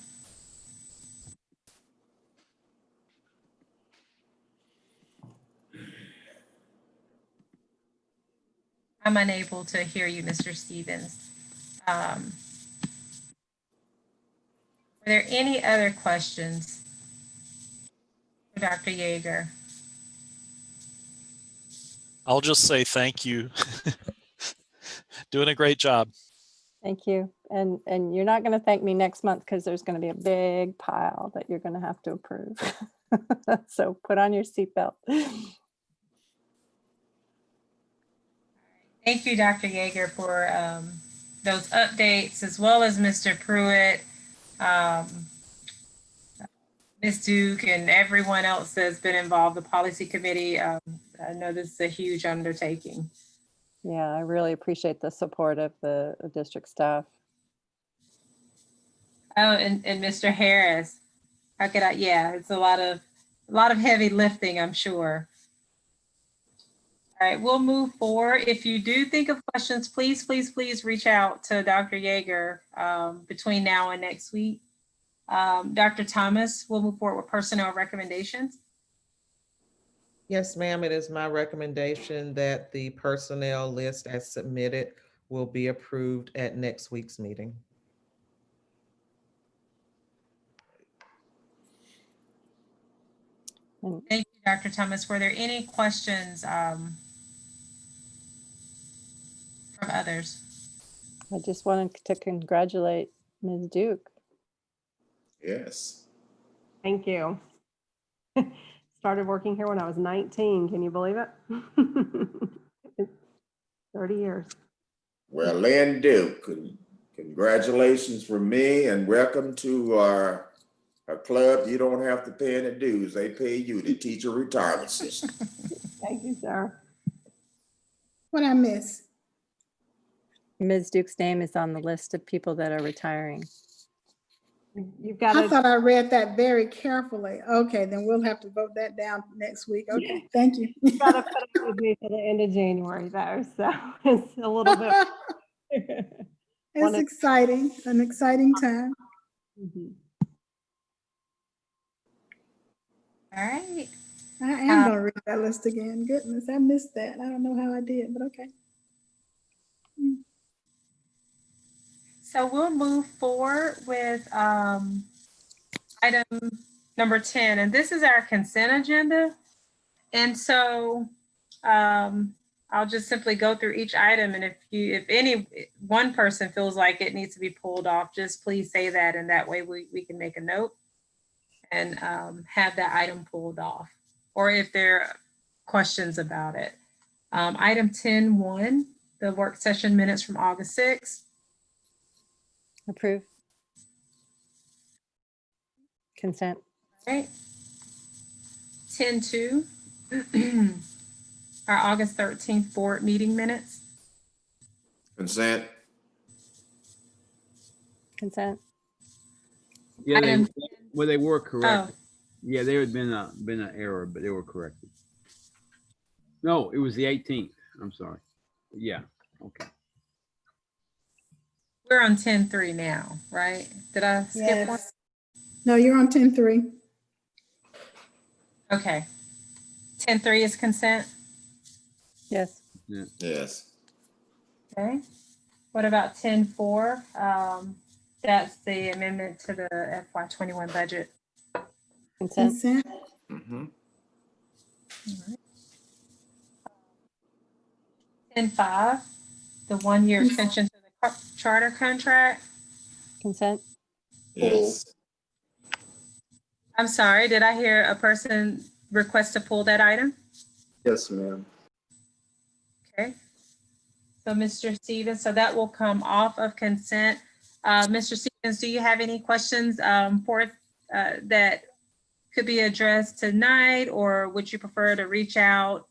I'm unable to hear you, Mr. Stevens. Are there any other questions for Dr. Yeager? I'll just say thank you. Doing a great job. Thank you. And you're not going to thank me next month because there's going to be a big pile that you're going to have to approve. So put on your seatbelt. Thank you, Dr. Yeager, for those updates, as well as Mr. Pruitt, Ms. Duke, and everyone else that's been involved, the policy committee. I know this is a huge undertaking. Yeah, I really appreciate the support of the district staff. Oh, and Mr. Harris, how could I, yeah, it's a lot of heavy lifting, I'm sure. All right, we'll move forward. If you do think of questions, please, please, please reach out to Dr. Yeager between now and next week. Dr. Thomas, we'll move forward with personnel recommendations. Yes, ma'am. It is my recommendation that the personnel list as submitted will be approved at next week's meeting. Thank you, Dr. Thomas. Were there any questions from others? I just wanted to congratulate Ms. Duke. Yes. Thank you. Started working here when I was 19. Can you believe it? 30 years. Well, Lynn Duke, congratulations from me and welcome to our club. You don't have to pay any dues. They pay you, the teacher retirement system. Thank you, sir. What I miss? Ms. Duke's name is on the list of people that are retiring. You've got I thought I read that very carefully. Okay, then we'll have to vote that down next week. Okay, thank you. You've got to put up with me for the end of January, though, so it's a little bit. It's exciting, an exciting time. Mhm. All right. I am going to read that list again. Goodness, I missed that. I don't know how I did, but okay. So we'll move forward with item number 10, and this is our consent agenda. And so I'll just simply go through each item, and if any one person feels like it needs to be pulled off, just please say that, and that way we can make a note and have that item pulled off, or if there are questions about it. Item 10.1, the work session minutes from August 6th. Approve. Consent. All right. 10.2, our August 13th board meeting minutes. Consent. Consent. Yeah, Item- they were correct. Oh. Yeah, there had been an error, but they were corrected. No, it was the 18th. I'm sorry. Yeah. Okay. We're on 10.3 now, right? Did I skip one? Yes. No, you're on 10.3. Okay. 10.3 is consent. Yes. Yeah. Yes. Okay. What about 10.4? That's the amendment to the FY21 budget. Consent. Consent. Mm-hmm. 10.5, the one-year extension to the charter contract. Consent. Yes. I'm sorry, did I hear a person request to pull that item? Yes, ma'am. Okay. So Mr. Stevens, so that will come off of consent. Mr. Stevens, do you have any questions for that could be addressed tonight, or would you prefer to reach out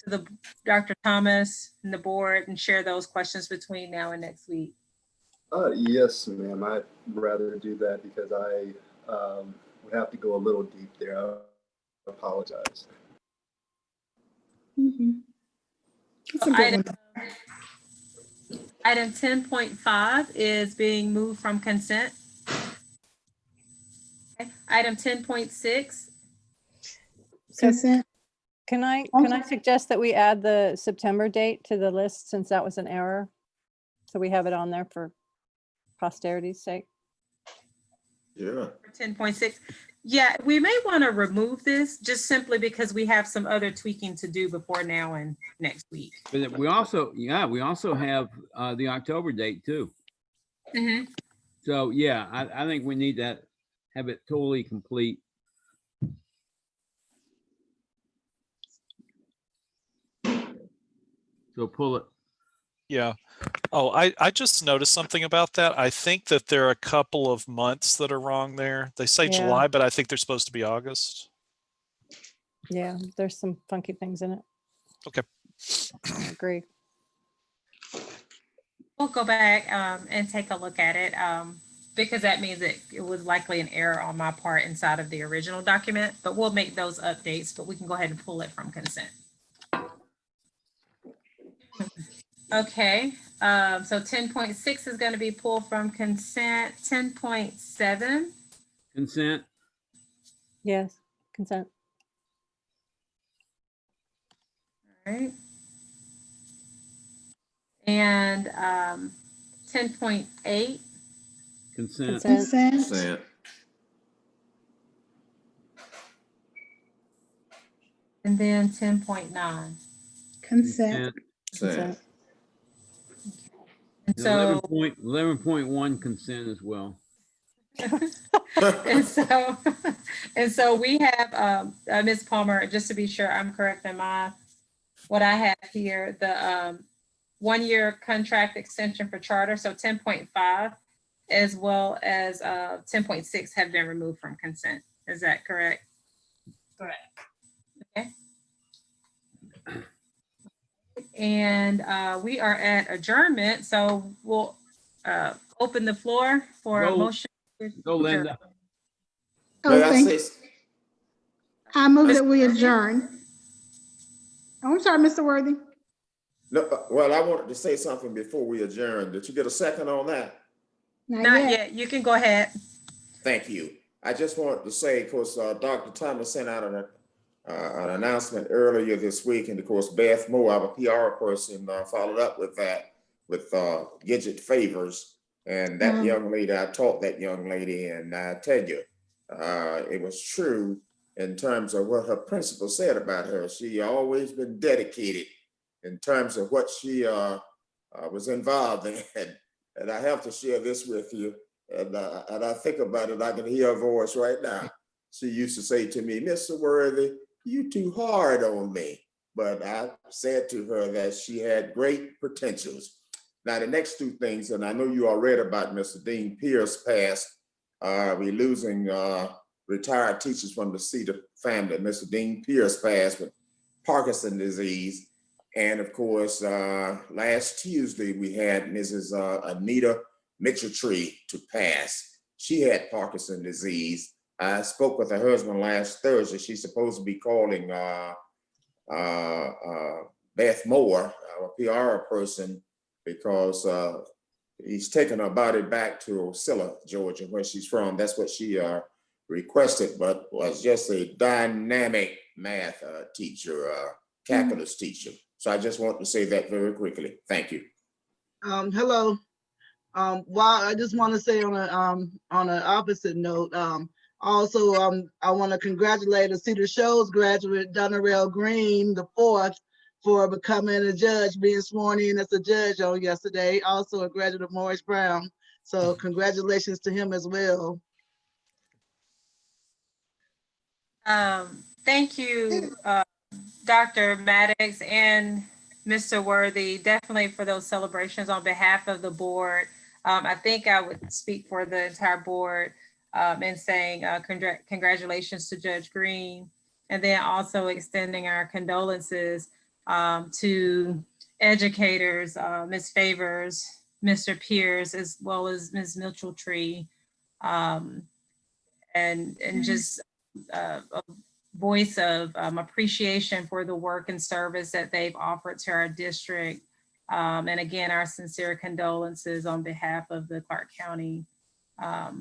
to the Dr. Thomas and the board and share those questions between now and next week? Yes, ma'am. I'd rather do that because I would have to go a little deep there. I apologize. Mm-hmm. That's a So good one. item 10.5 is being moved from consent. Okay. Item 10.6. Consent. Can I suggest that we add the September date to the list, since that was an error? So we have it on there for posterity's sake. Yeah. 10.6. Yeah, we may want to remove this just simply because we have some other tweaking to do before now and next week. But we also have the October date too. Mm-hmm. So yeah, I think we need to have it totally complete. So pull it. Yeah. Oh, I just noticed something about that. I think that there are a couple of months that are wrong there. They say Yeah. July, but I think they're supposed to be August. Yeah, there's some funky things in it. Okay. I agree. we'll go back and take a look at it because that means it was likely an error on my part inside of the original document, but we'll make those updates, but we can go ahead and pull it from consent. Okay, so 10.6 is going to be pulled from consent. 10.7. Consent. Yes, consent. All right. And 10.8. Consent. Consent. And then 10.9. Consent. Consent. And so 11.1 consent as well. and so we have Ms. Palmer, just to be sure I'm correct in what I have here, the 1-year contract extension for charter, so 10.5 as well as 10.6 have been removed from consent. Is that correct? Correct. Okay. And we are at adjournment, so we'll open the floor for a motion. Go, Linda. May I say, I move that we adjourn. Oh, I'm sorry, Mr. Worthy. no, well, I wanted to say something before we adjourn. Did you get a second on that? Not yet. You can go ahead. Thank you. I just wanted to say, of course, Dr. Thomas sent out an announcement earlier this week, and of course, Beth Moore, our PR person, followed up with that with Gidget Favors. And that young lady, I taught that young lady, and I tell you, it was true in terms of what her principal said about her. She always been dedicated in terms of what she was involved in. And I have to share this with you. And I think about it, I can hear her voice right now. She used to say to me, Mr. Worthy, you too hard on me. But I said to her that she had great potentials. Now, the next two things, and I know you all read about Mr. Dean Pierce passed. We're losing retired teachers from the Cedar family. Mr. Dean Pierce passed with Parkinson's disease. And of course, last Tuesday, we had Mrs. Anita Mitchell-Tree to pass. She had Parkinson's disease. I spoke with her husband last Thursday. She's supposed to be calling Beth Moore, our PR person, because he's taken her body back to Ocilla, Georgia, where she's from. That's what she requested, but was just a dynamic math teacher, calculus teacher. So I just want to say that very quickly. Thank you. Hello. While I just want to say on an opposite note, also I want to congratulate a Cedar Shows graduate, Donarell Green, the 4th, for becoming a judge, being sworn in as a judge on yesterday. Also a graduate of Morris Brown. So congratulations to him as well. Thank you, Dr. Maddox and Mr. Worthy, definitely for those celebrations on behalf of the board. I think I would speak for the entire board in saying congratulations to Judge Green, and then also extending our condolences to educators, Ms. Favors, Mr. Pierce, as well as Ms. Mitchell-Tree, and just a voice of appreciation for the work and service that they've offered to our district. And again, our sincere condolences on behalf of the Clark County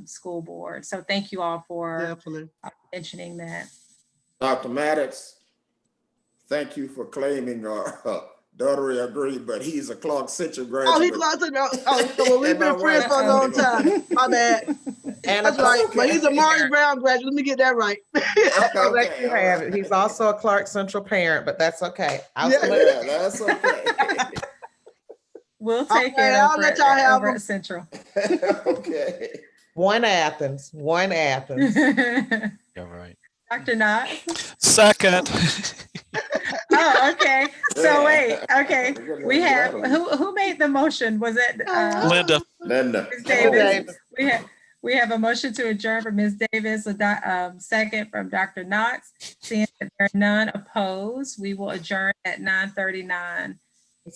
School Board. So thank you all for mentioning that. Dr. Maddox, thank you for claiming daughter agreed, but he's a Clark Central graduate. Oh, he's Clark Central. Oh, so we've been friends for a long time. My bad. And that's right. Okay. But he's a Morris Brown graduate. Let me get that right. I'll let you have it. He's also a Clark Central parent, but that's okay. Yeah, that's okay. We'll take it I'll let y'all have over them. at Central. Okay. One Athens. Yeah, right. Dr. Knott. Second. Oh, okay. So wait, okay. We have, who made the motion? Was it? Linda. Ms. Davis. We have a motion to adjourn from Ms. Davis, a second from Dr. Knott. Seeing that there are none opposed, we will adjourn at 9:39.